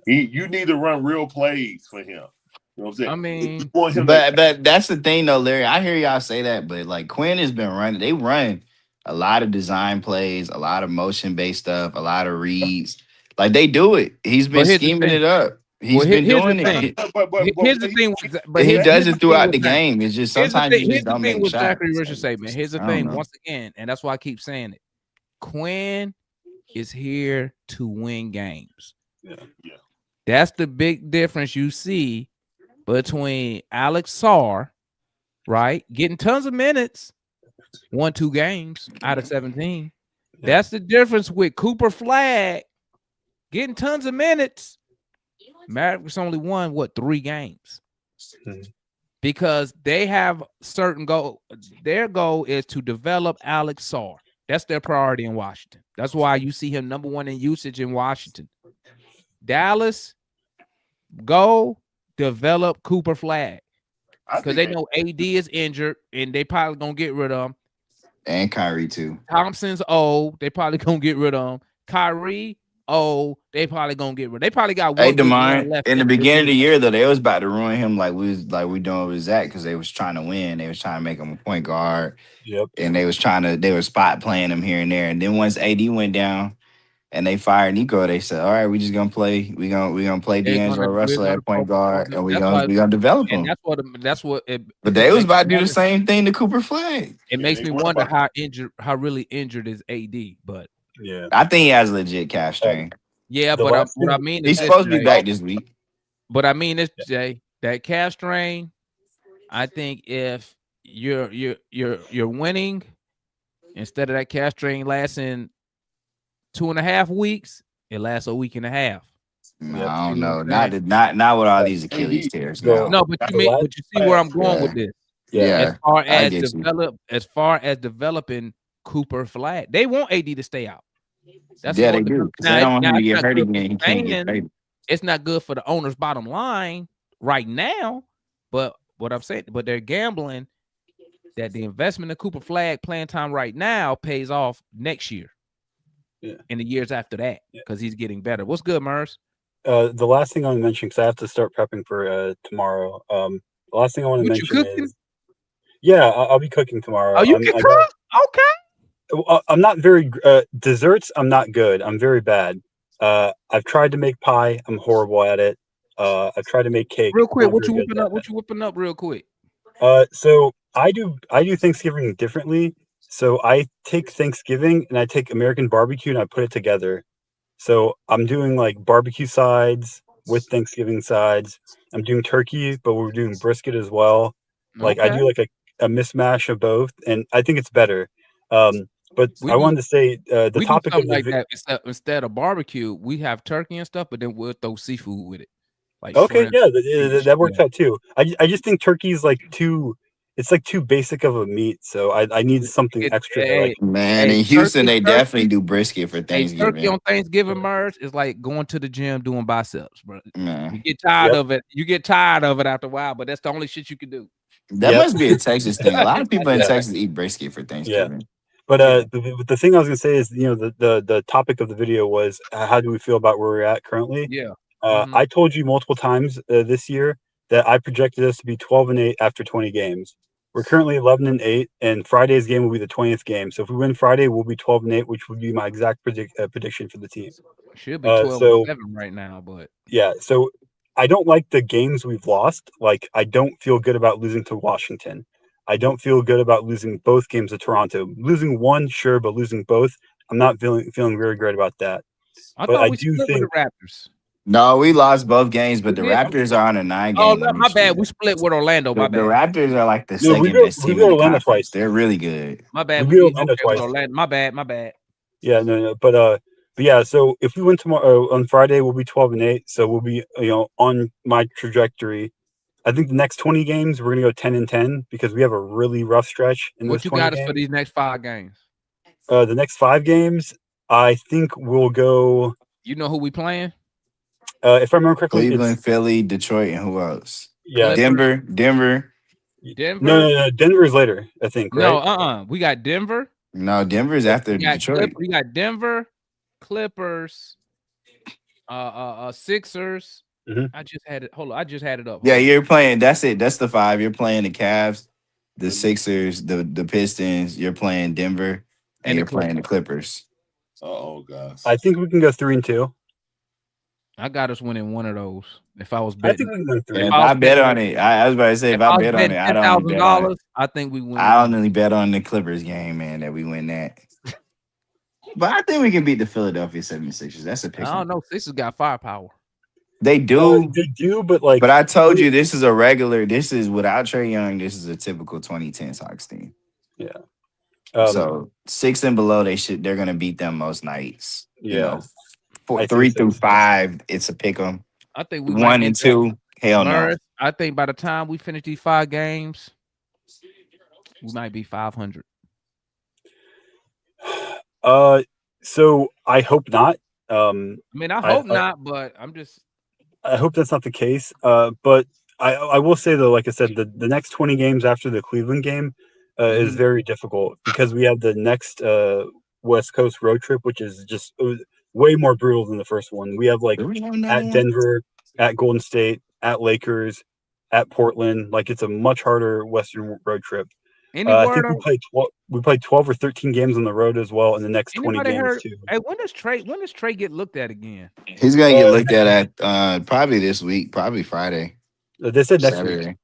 S9: You need to run real plays for him. You know what I'm saying?
S4: I mean,
S8: but that's the thing though, Larry. I hear y'all say that, but like Quinn has been running. They run a lot of design plays, a lot of motion-based stuff, a lot of reads. Like they do it. He's been scheming it up. He's been doing it.
S4: Here's the thing.
S8: But he does it throughout the game. It's just sometimes you just don't make shots.
S4: Zachary Richard say, man. Here's the thing. Once again, and that's why I keep saying it. Quinn is here to win games.
S9: Yeah.
S4: That's the big difference you see between Alex Sarr, right, getting tons of minutes, 1-2 games out of 17. That's the difference with Cooper Flagg getting tons of minutes. Mavericks only won 3 games because they have certain goal. Their goal is to develop Alex Sarr. That's their priority in Washington. That's why you see him number 1 in usage in Washington. Dallas, go develop Cooper Flagg because they know AD is injured and they probably gonna get rid of him.
S8: And Kyrie too.
S4: Thompson's old. They probably gonna get rid of him. Kyrie, they probably gonna get rid. They probably got one
S8: left. In the beginning of the year though, they was about to ruin him like we doing with Zach because they was trying to win. They was trying to make him a point guard.
S11: Yep.
S8: And they were spot playing him here and there. And then once AD went down and they fired Nico, they said, all right, we just gonna play. We gonna play D'Angelo Russell at point guard, and we gonna develop him.
S4: That's what.
S8: But they was about to do the same thing to Cooper Flagg.
S4: It makes me wonder how really injured is AD. But
S11: yeah,
S8: I think he has a legit calf strain.
S4: Yeah, but what I mean is
S8: he's supposed to be back this week.
S4: But I mean this, Jay, that calf strain. I think if you're winning, instead of that calf strain lasting 2.5 weeks, it lasts a week and a half.
S8: No, I don't know. Not with all these Achilles tears.
S4: No, but you see where I'm going with this.
S8: Yeah.
S4: As far as developing Cooper Flagg, they want AD to stay out. That's
S8: they do. They don't want him to get hurt again. He can't get hurt.
S4: It's not good for the owner's bottom line right now. But what I'm saying, but they're gambling that the investment in Cooper Flagg playing time right now pays off next year.
S11: Yeah.
S4: In the years after that, because he's getting better. What's good, Murs?
S11: The last thing I want to mention, because I have to start prepping for tomorrow. The last thing I want to mention is, I'll be cooking tomorrow.
S4: Oh, you can cook? Okay.
S11: I'm not very desserts. I'm not good. I'm very bad. I've tried to make pie. I'm horrible at it. I've tried to make cake.
S4: Real quick, what you whipping up? What you whipping up? Real quick.
S11: So I do Thanksgiving differently. So I take Thanksgiving and I take American barbecue and I put it together. So I'm doing like barbecue sides with Thanksgiving sides. I'm doing turkey, but we're doing brisket as well. Like I do like a mismatch of both, and I think it's better. But I wanted to say the topic of
S4: like that instead of barbecue, we have turkey and stuff, but then we'll throw seafood with it. Like
S11: okay, that works out too. I just think turkey is like too basic of a meat, so I need something extra.
S8: Man, in Houston, they definitely do brisket for Thanksgiving.
S4: Turkey on Thanksgiving, Merge, is like going to the gym doing biceps, bro. You get tired of it. You get tired of it after a while, but that's the only shit you can do.
S8: That
S11: Yep.
S8: must be a Texas thing. A lot of people in
S11: Yeah.
S8: Texas eat brisket for
S11: Yeah.
S8: Thanksgiving.
S11: But the thing I was gonna say is, you know, the topic of the video was how do we feel about where we're at currently?
S4: Yeah.
S11: I told you multiple times this year that I projected us to be 12-8 after 20 games. We're currently 11-8, and Friday's game will be the 20th game. So if we win Friday, we'll be 12-8, which would be my exact prediction for the team.
S4: Should be 12-7 right now, but
S11: yeah. So I don't like the games we've lost. Like, I don't feel good about losing to Washington. I don't feel good about losing both games to Toronto. Losing one, sure, but losing both, I'm not feeling very great about that.
S4: I
S11: But
S4: thought
S11: I
S4: we
S11: do
S4: split
S11: think
S4: with the Raptors.
S8: No, we lost both games, but
S4: We
S8: the
S4: did?
S8: Raptors are on a 9-game
S4: Oh,
S8: winning
S4: my bad.
S8: streak.
S4: We split with Orlando. My
S8: The
S4: bad.
S8: Raptors are like the
S11: No, we
S8: second best
S11: beat
S8: team in the
S11: Orlando
S8: conference.
S11: twice.
S8: They're really good.
S4: My bad.
S11: We
S4: We
S11: beat
S4: beat
S11: Orlando
S4: okay with
S11: twice.
S4: Orlando. My bad. My bad.
S11: Yeah, no, but yeah. So if we win tomorrow on Friday, we'll be 12-8. So we'll be, you know, on my trajectory. I think the next 20 games we're gonna go 10-10 because we have a really rough stretch in
S4: What
S11: those
S4: you
S11: 20
S4: got us
S11: games.
S4: for these next 5 games?
S11: The next 5 games, I think we'll go.
S4: You know who we playing?
S11: If I remember correctly,
S8: Cleveland,
S11: it's
S8: Philly, Detroit, and who else?
S11: yeah,
S8: Denver.
S4: Denver.
S11: No, Denver's later, I think. Right?
S4: No, we got Denver.
S8: No, Denver's after
S4: We got
S8: Detroit.
S4: we got Denver, Clippers, Sixers.
S11: Mhm.
S4: I just had it. Hold on, I just had it up.
S8: Yeah,
S4: Hold on.
S8: you're playing. That's it. That's the 5. You're playing the Cavs, the Sixers, the Pistons. You're playing Denver, and you're playing the Clippers.
S9: Oh, guys.
S11: I think we can go 3-2.
S4: I got us winning one of those. If I was
S11: I
S4: betting,
S11: think we can go 3.
S8: If I bet on it, I was about to say if I bet on it, I don't bet on it.
S4: I think we win.
S8: I only bet on the Clippers game, man, that we win that. But I think we can beat the Philadelphia 76ers. That's a pick.
S4: I don't know. Sixers got firepower.
S8: They do.
S11: They do, but like.
S8: But I told you this is a regular. This is without Trae Young. This is a typical 2010 Sox team.
S11: Yeah.
S8: So 6 and below, they're gonna beat them most nights.
S11: Yeah.
S8: You know, 3 through 5, it's a pick 'em.
S4: I think we
S8: 1 and 2, hell no.
S4: I think by the time we finish these 5 games, we might be 500.
S11: So I hope not.
S4: I mean, I hope not, but
S11: I hope that's not the case. But I will say though, like I said, the next 20 games after the Cleveland game is very difficult because we have the next West Coast road trip, which is just way more brutal than the first one. We have like at Denver, at Golden State, at Lakers, at Portland. Like it's a much harder Western road trip. I think we played 12 or 13 games on the road as well in the next 20 games too.
S4: Hey, when does Trey get looked at again?
S8: He's gonna get looked at probably this week, probably Friday.
S11: They said next
S8: Saturday.
S11: week.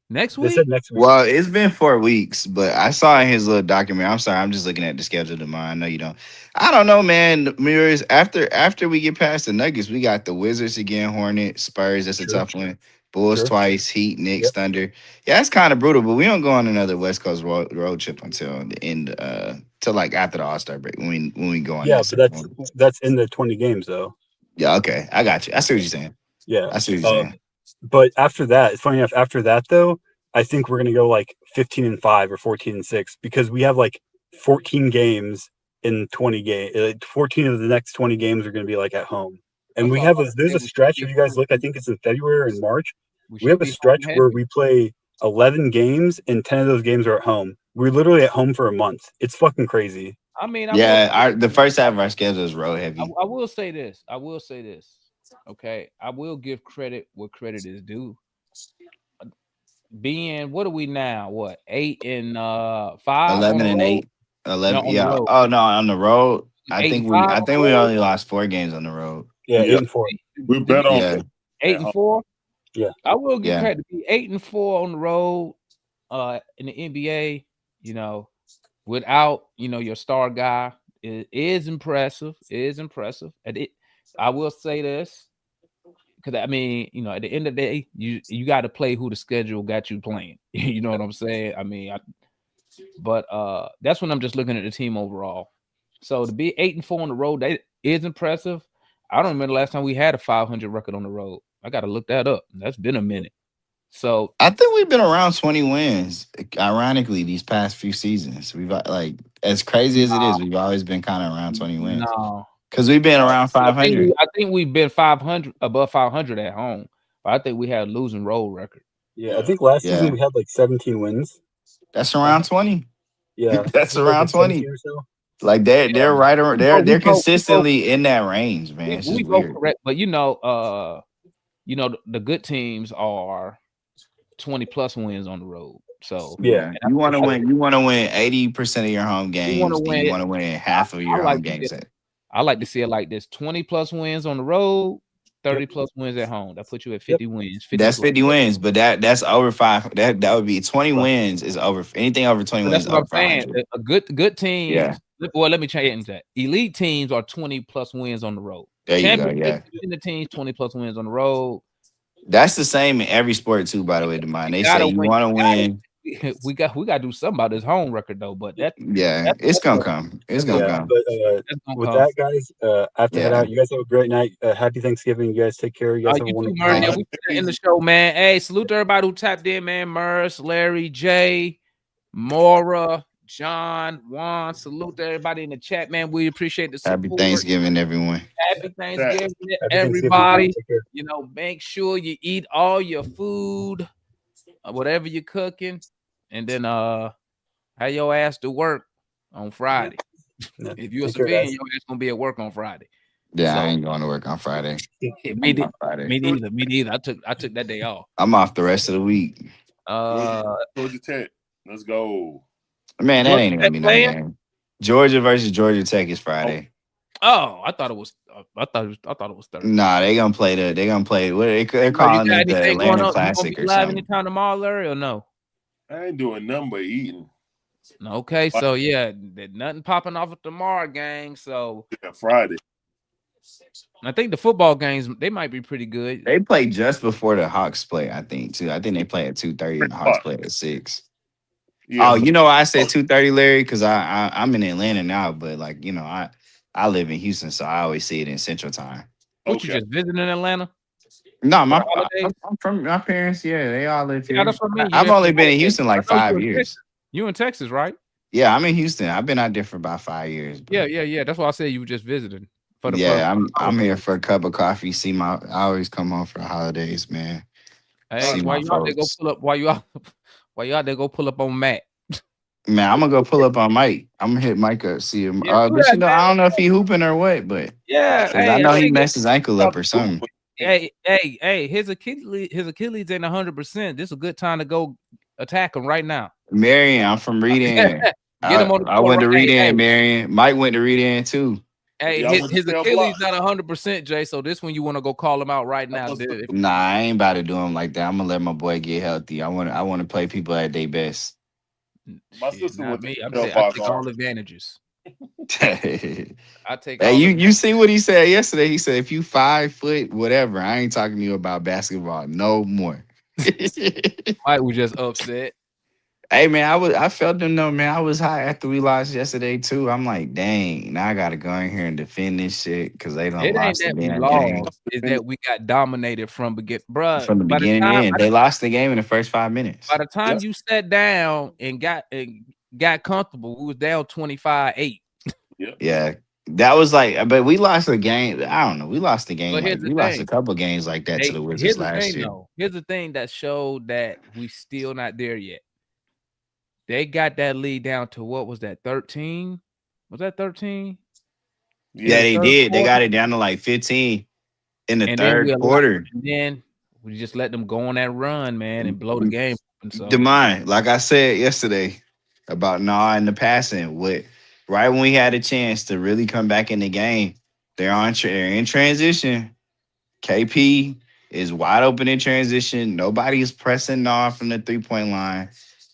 S4: Next week?
S11: They said next week.
S8: Well, it's been 4 weeks, but I saw in his little document. I'm sorry, I'm just looking at the schedule tomorrow. I know you don't. I don't know, man. Mirrors, after we get past the Nuggets, we got the Wizards again, Hornets, Spurs. That's a tough one. Bulls twice, Heat, Knicks, Thunder. Yeah, it's kind of brutal, but we don't go on another West Coast road trip until the end, till like after the All-Star break when we go on.
S11: Yeah, but that's in the 20 games though.
S8: Yeah, okay, I got you. I see what you're saying.
S11: Yeah,
S8: I see what you're saying.
S11: But after that, it's funny enough. After that, though, I think we're gonna go like 15-5 or 14-6 because we have like 14 games in 20 games. 14 of the next 20 games are gonna be like at home, and we have there's a stretch. If you guys look, I think it's in February and March. We have a stretch where we play 11 games, and 10 of those games are at home. We're literally at home for a month. It's fucking crazy.
S4: I mean,
S8: the first half of our schedule is road heavy.
S4: I will say this. Okay, I will give credit where credit is due. Being, what are we now? What, 8 and 5?
S8: 11 and 8. 11.
S4: No,
S8: yeah. Oh no, on the road. I think we only lost 4 games on the road.
S11: Yeah, 8 and 4.
S9: We bet on
S4: 8 and 4.
S11: Yeah,
S4: I will give credit to be 8 and 4 on the road. In the NBA, you know, without your star guy, it is impressive. I will say this, because I mean, at the end of the day, you got to play who the schedule got you playing. You know what I'm saying? I mean, but that's when I'm just looking at the team overall. So to be 8 and 4 on the road, that is impressive. I don't remember the last time we had a 500 record on the road. I got to look that up. That's been a minute. So
S8: I think we've been around 20 wins. Ironically, these past few seasons, we've like, as crazy as it is, we've always been kind of around 20 wins.
S4: No,
S8: because we've been around 500.
S4: I think we've been 500 above 500 at home. But I think we had a losing road record.
S11: Yeah, I think last season we had like 17 wins.
S8: That's around 20.
S11: Yeah,
S8: that's around 20
S11: or so.
S8: Like they're right around. They're consistently in that range, man. It's just weird.
S4: Correct, but the good teams are 20+ wins on the road. So
S8: yeah, you want to win. You want to win 80% of your home games. You want to win half of your home games.
S4: I like to see it like this: 20+ wins on the road, 30+ wins at home. That puts you at 50 wins. 50
S8: that's 50 wins, but that's over 5. That would be 20 wins is over. Anything over 20 wins is over 500.
S4: A good team. Yeah. Well, let me change that. Elite teams are 20+ wins on the road.
S8: There you go. Yeah.
S4: In the teams, 20+ wins on the road.
S8: That's the same in every sport too, by the way, Demond. They say you want to win.
S4: We got to do something about this home record though, but that's
S8: gonna come. It's gonna come.
S11: But with that, guys, I have to head out. You guys have a great night. Happy Thanksgiving. You guys take care. You guys have a wonderful night.
S4: We in the show, man. Hey, salute to everybody who tapped in, man. Merce, Larry, Jay, Mora, John, Juan. Salute to everybody in the chat, man. We appreciate the support.
S8: Happy Thanksgiving, everyone.
S4: Happy Thanksgiving, everybody. Make sure you eat all your food, whatever you're cooking. And then have your ass to work on Friday. If you're a civilian, your ass gonna be at work on Friday.
S8: Yeah, so, I ain't going to work on Friday.
S4: Me neither. I took that day off.
S8: I'm off the rest of the week.
S9: Georgia Tech. Let's go.
S8: Man, that ain't gonna be no game. Georgia versus Georgia Tech is Friday.
S4: Oh, I thought it was. I thought it was Thursday.
S8: Nah, they're gonna play. What they're calling it the Atlanta Classic or something.
S4: Anytime tomorrow, Larry, or no?
S9: I ain't doing nothing but eating.
S4: Okay, so there's nothing popping off at tomorrow, gang. So
S9: Friday.
S4: I think the football games they might be pretty good.
S8: They play just before the Hawks play, I think too. I think they play at 2:30 and the Hawks play at 6. Yeah. Oh, you know I said 2:30, Larry, because I'm in Atlanta now, but I live in Houston, so I always see it in Central Time.
S4: What you just visiting Atlanta?
S8: No, I'm from my parents. Yeah, they all live here. I've only been in Houston like 5 years.
S4: You in Texas, right?
S8: Yeah, I'm in Houston. I've been out there for about 5 years.
S4: Yeah. That's why I said you were just visiting.
S8: I'm here for a cup of coffee. I always come home for the holidays, man.
S4: Hey, why you out there go pull up? Why you out there go pull up on Matt?
S8: Man, I'm gonna go pull up on Mike. I'm gonna hit Mike up, see him. But I don't know if he hooping or what, but I know he messed his ankle up or something.
S4: Hey, his Achilles ain't 100%. This is a good time to go attack him right now.
S8: Marion, I'm from Reading. I went to Reading, Marion. Mike went to Reading too.
S4: Hey, his Achilles not 100%, Jay. So this one you want to go call him out right now.
S8: Nah, I ain't about to do him like that. I'm gonna let my boy get healthy. I want to play people at their best.
S9: My sister with me.
S4: I take all advantages.
S8: I take. Hey, you see what he said yesterday? He said, "If you 5 foot, whatever, I ain't talking to you about basketball no more."
S4: Mike was just upset.
S8: Hey man, I felt them though, man. I was high after we lost yesterday too. I'm like, dang, now I gotta go in here and defend this shit because they don't lost the damn game.
S4: Is that we got dominated from the beginning
S8: to end. They lost the game in the first 5 minutes.
S4: By the time you sat down and got comfortable, we was down 25-8.
S8: Yeah. That was like, but we lost a game. I don't know. We lost the game. We lost a couple games like that to the Wizards last year.
S4: Here's the thing that showed that we still not there yet. They got that lead down to what was that, 13? Was that 13?
S8: Yeah, they did. They got it down to like 15 in the third quarter.
S4: And then we just let them go on that run, man, and blow the game. So.
S8: Demond, like I said yesterday about in the passing, right when we had a chance to really come back in the game, they're in transition. KP is wide open in transition. Nobody is pressing from the 3-point line.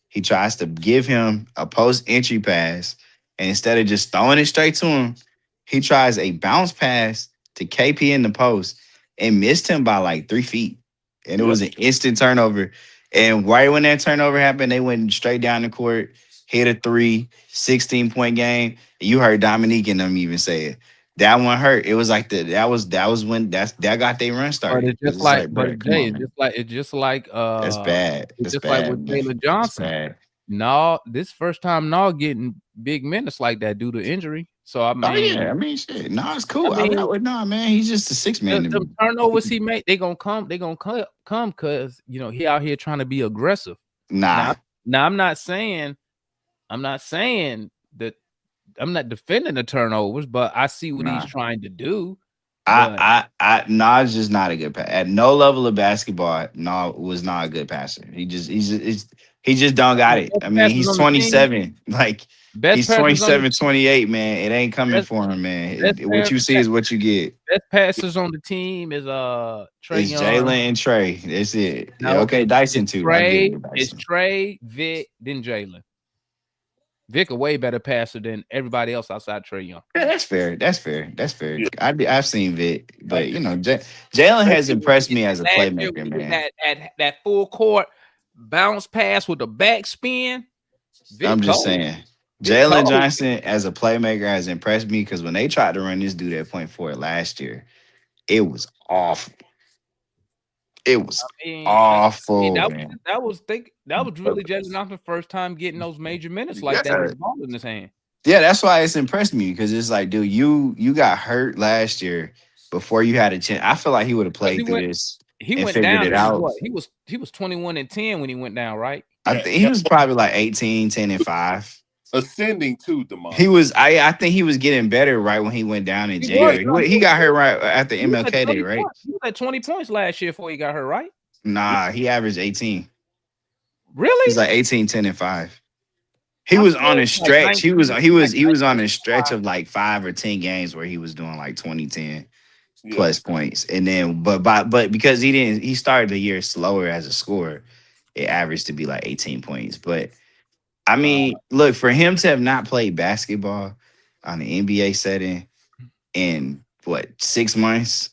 S8: He tries to give him a post-entry pass, and instead of just throwing it straight to him, he tries a bounce pass to KP in the post and missed him by like 3 feet. And it was an instant turnover. And right when that turnover happened, they went straight down the court, hit a 3, 16-point game. You heard Dominique and them even say it. That one hurt. It was like that was when that got their run started.
S4: But it's just like
S8: that's bad.
S4: It's just like with Taylor Johnson. No, this first time getting big minutes like that due to injury. So I mean,
S5: I mean, shit. No, it's cool.
S4: I mean,
S5: nah, man. He's just a 6 man.
S4: The turnovers he made, they gonna come because he out here trying to be aggressive.
S5: Nah.
S4: Now I'm not saying that I'm not defending the turnovers, but I see what he's trying to do.
S5: Nas just not a good passer. At no level of basketball, Nas was not a good passer. He just don't got it. I mean, he's 27. Like he's 27, 28, man. It ain't coming for him, man. What you see is what you get.
S4: Best passers on the team is Trey Young.
S5: Jalen and Trey. That's it. Yeah, okay, Dyson too.
S4: It's Trey, Vic, then Jalen. Vic a way better passer than everybody else outside Trey Young.
S5: Yeah, that's fair. Yeah. I've seen Vic, but Jalen has impressed me as a playmaker, man.
S4: That full court bounce pass with the backspin.
S5: I'm just saying, Jalen Johnson as a playmaker has impressed me because when they tried to run this dude at point forward last year, it was awful. It was awful.
S4: That was really Jalen Johnson's first time getting those major minutes like that with the ball in his hand.
S5: Yeah, that's why it's impressed me because it's like, dude, you got hurt last year before you had a chance. I feel like he would have played through this.
S4: He went down. It out. He was 21-10 when he went down, right?
S5: I think he was probably like 18, 10, and 5.
S9: Ascending too, DeMar.
S5: He was. I think he was getting better right when he went down in January. He got hurt right after MLK Day, right?
S4: He had 20 points last year before he got hurt, right?
S5: Nah, he averaged 18.
S4: Really?
S5: He's like 18, 10, and 5. He was on a stretch. He was on a stretch of like 5 or 10 games where he was doing like 20, 10 plus points, and then but because he started the year slower as a scorer, it averaged to be like 18 points, but. I mean, look, for him to have not played basketball on the NBA setting in 6 months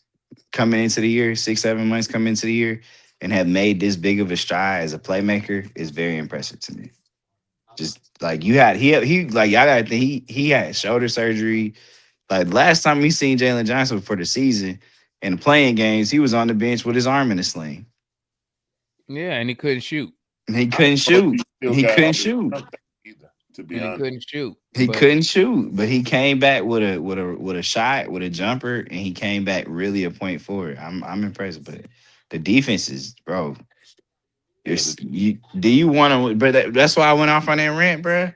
S5: coming into the year, 6-7 months coming into the year, and have made this big of a stride as a playmaker is very impressive to me. Just like he had shoulder surgery. Like last time we seen Jalen Johnson for the season in the playing games, he was on the bench with his arm in a sling.
S4: Yeah, and he couldn't shoot.
S5: He couldn't shoot. He couldn't shoot. He couldn't shoot, but he came back with a shot, with a jumper, and he came back really a point forward. I'm impressed, but the defense is, bro. Do you want to? But that's why I went off on that rant, bro.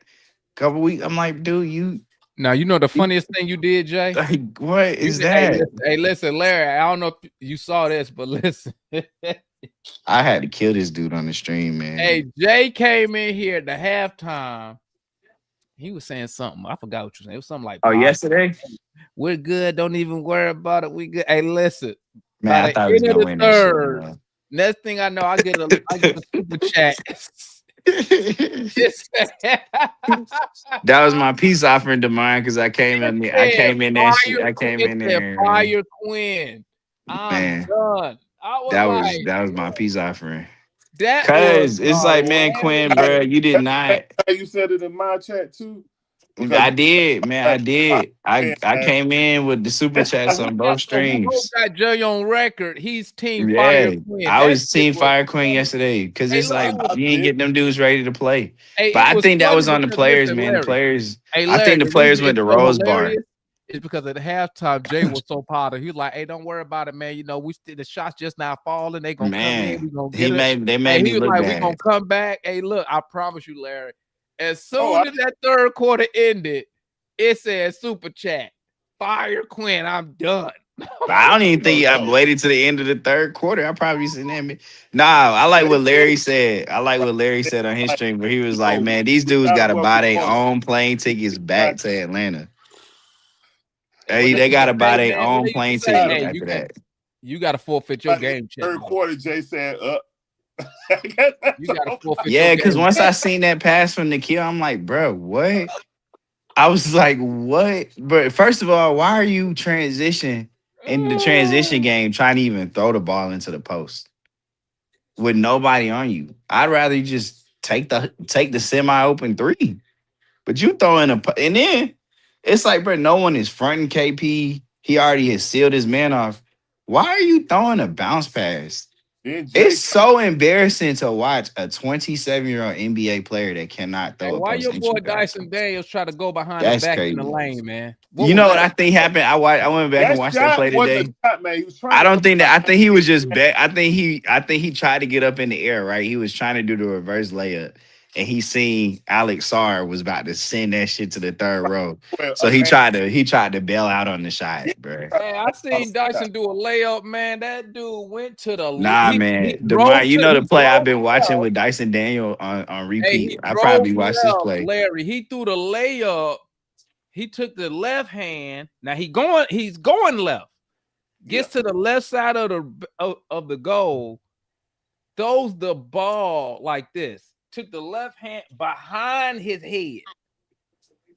S5: Couple weeks, I'm like, dude, you.
S4: Now you know the funniest thing you did, Jay.
S5: Like, what is that?
S4: Hey, listen, Larry. I don't know if you saw this, but listen.
S5: I had to kill this dude on the stream, man.
S4: Hey, Jay came in here at the halftime. He was saying something. I forgot what you were saying. It was something like,
S5: yesterday?
S4: We're good. Don't even worry about it. We good. Hey, listen.
S5: Man, I thought he was going to win
S4: this shit, next thing I know, I get a super chat.
S5: That was my peace offering to mine because I came in there. I came in there.
S4: Fire Quinn. I'm done.
S5: That was my peace offering. Cause it's like, man, Quinn, bro, you did not.
S9: You said it in my chat too.
S5: I did, man. I did. I came in with the super chats on both streams.
S4: Got Jay on record. He's team Fire Quinn.
S5: I was team Fire Quinn yesterday because it's like you ain't get them dudes ready to play. But I think that was on the players, man. The players. I think the players went to Rose Bar.
S4: It's because at the halftime, Jay was so proud. He was like, "Hey, don't worry about it, man. You know, the shots just now falling. They gonna come in. We gonna get it."
S5: They made me look bad.
S4: We gonna come back. Hey, look, I promise you, Larry. As soon as that third quarter ended, it said super chat, Fire Quinn. I'm done.
S5: I don't even think I waited to the end of the third quarter. I probably seen that. Nah, I like what Larry said. I like what Larry said on his stream, where he was like, "Man, these dudes got to buy their own plane tickets back to Atlanta." Hey, they gotta buy their own plane ticket after that.
S4: You gotta forfeit your game check.
S9: Third quarter, Jay said,
S4: You gotta forfeit.
S5: Yeah, because once I seen that pass from Nikhil, I'm like, bro, what? I was like, what? But first of all, why are you transition in the transition game trying to even throw the ball into the post with nobody on you? I'd rather you just take the semi-open three. But you throw in and then it's like, bro, no one is fronting KP. He already has sealed his man off. Why are you throwing a bounce pass
S8: It's so embarrassing to watch a 27-year-old NBA player that cannot throw.
S4: Hey, why your boy Dyson Daniels try to go behind the back in the lane, man?
S8: You know what I think happened? I went back and watched that play today. I don't think that. I think he was just back. I think he tried to get up in the air, right? He was trying to do the reverse layup, and he seen Alex Sarr was about to send that shit to the third row. So he tried to bail out on the shot, bro.
S4: Hey, I seen Dyson do a layup, man. That dude went to the
S8: man. You know the play I've been watching with Dyson Daniel on repeat.
S4: Hey,
S8: I probably watched this play.
S4: Larry, he threw the layup. He took the left hand. Now he's going left. Gets to the left side of the goal. Throws the ball like this. Took the left hand behind his head.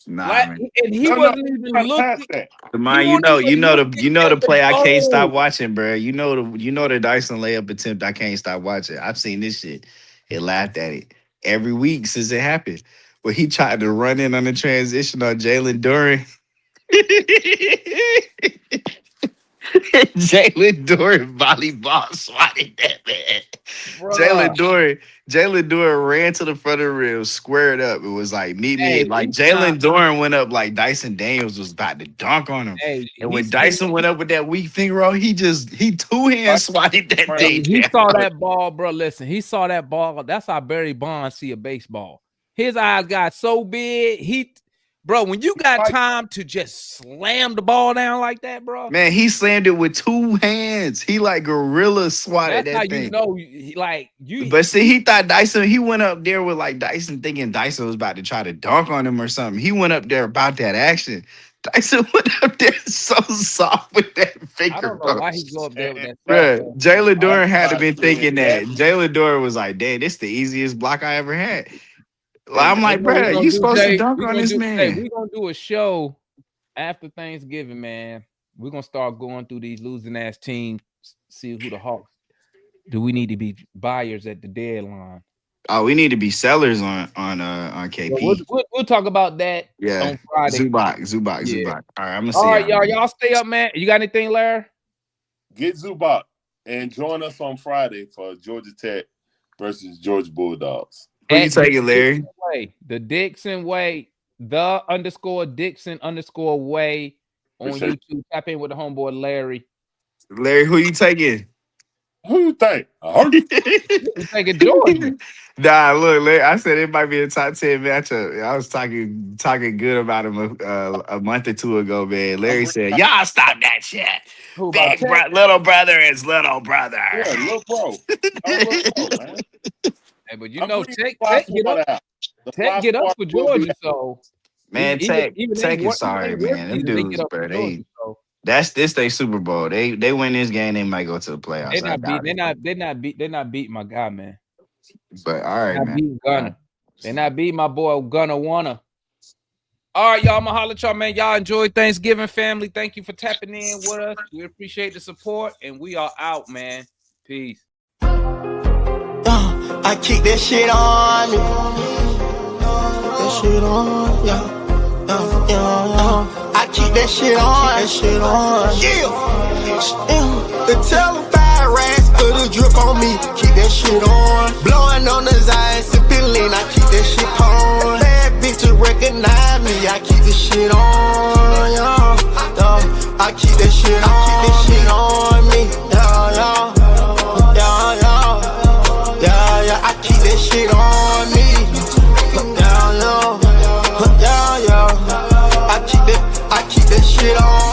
S8: Man.
S4: And he wasn't even looking.
S8: Man, you know the play I can't stop watching, bro. You know the Dyson layup attempt I can't stop watching. I've seen this shit. He laughed at it every week since it happened. Where he tried to run in on the transition on Jalen Duren. Jalen Duren volleyball swatted that man. Jalen Duren ran to the front of the rim, squared up. It was like meet me. Like Jalen Duren went up like Dyson Daniels was about to dunk on him. And when Dyson went up with that weak finger, he two-hand swatted that thing.
S4: He saw that ball, bro. Listen, he saw that ball. That's how Barry Bonds see a baseball. His eyes got so big. Bro, when you got time to just slam the ball down like that, bro.
S8: Man, he slammed it with two hands. He like gorilla swatted that thing. But see, he thought Dyson, he went up there with like Dyson thinking Dyson was about to try to dunk on him or something. He went up there about that action. Dyson went up there so soft with that finger.
S4: I don't know why he go up there with that.
S8: Bro, Jalen Duren had to be thinking that. Jalen Duren was like, "Dang, this the easiest block I ever had." I'm like, bro, you supposed to dunk on this man.
S4: Hey, we're going to do a show after Thanksgiving, man. We're going to start going through these losing ass teams, see who the Hawks. Do we need to be buyers at the deadline?
S8: Oh, we need to be sellers on KP.
S4: We'll talk about that on Friday.
S8: Zubac. All right, I'm going to see.
S4: All right, y'all stay up, man. You got anything, Larry?
S9: Get Zubac and join us on Friday for Georgia Tech versus Georgia Bulldogs.
S8: Who you taking, Larry?
S4: The Dixon Way, _Dixon_Way on YouTube. Tap in with the homeboy Larry.
S8: Larry, who you taking?
S9: Who you think?
S4: You taking Georgia?
S8: Nah, look, Larry, I said it might be a top 10 matchup. I was talking good about him a month or two ago, man. Larry said, "Y'all stop that shit. Little brother is little brother."
S9: Yeah, little bro. Man.
S4: Hey, but you know, Tech get up for Georgia, so
S8: man, Tech is sorry, man. Them dudes, bro. That's their Super Bowl. They win this game, they might go to the playoffs.
S4: They're not beating my guy, man.
S8: But all right, man.
S4: They're not beating my boy Gunna Wanna. All right, y'all. I'ma holler at y'all, man. Y'all enjoy Thanksgiving, family. Thank you for tapping in with us. We appreciate the support, and we are out, man. Peace.
S12: I keep that shit on me. That shit on, yeah. I keep that shit on. Yeah. The telephone racks for the drip on me. Keep that shit on. Blowing on the Zion, sipping lean. I keep that shit on. Bad bitch to recognize me. I keep this shit on, yeah. I keep that shit on. I keep that shit on me, yeah. I keep that shit on me. I keep that shit on.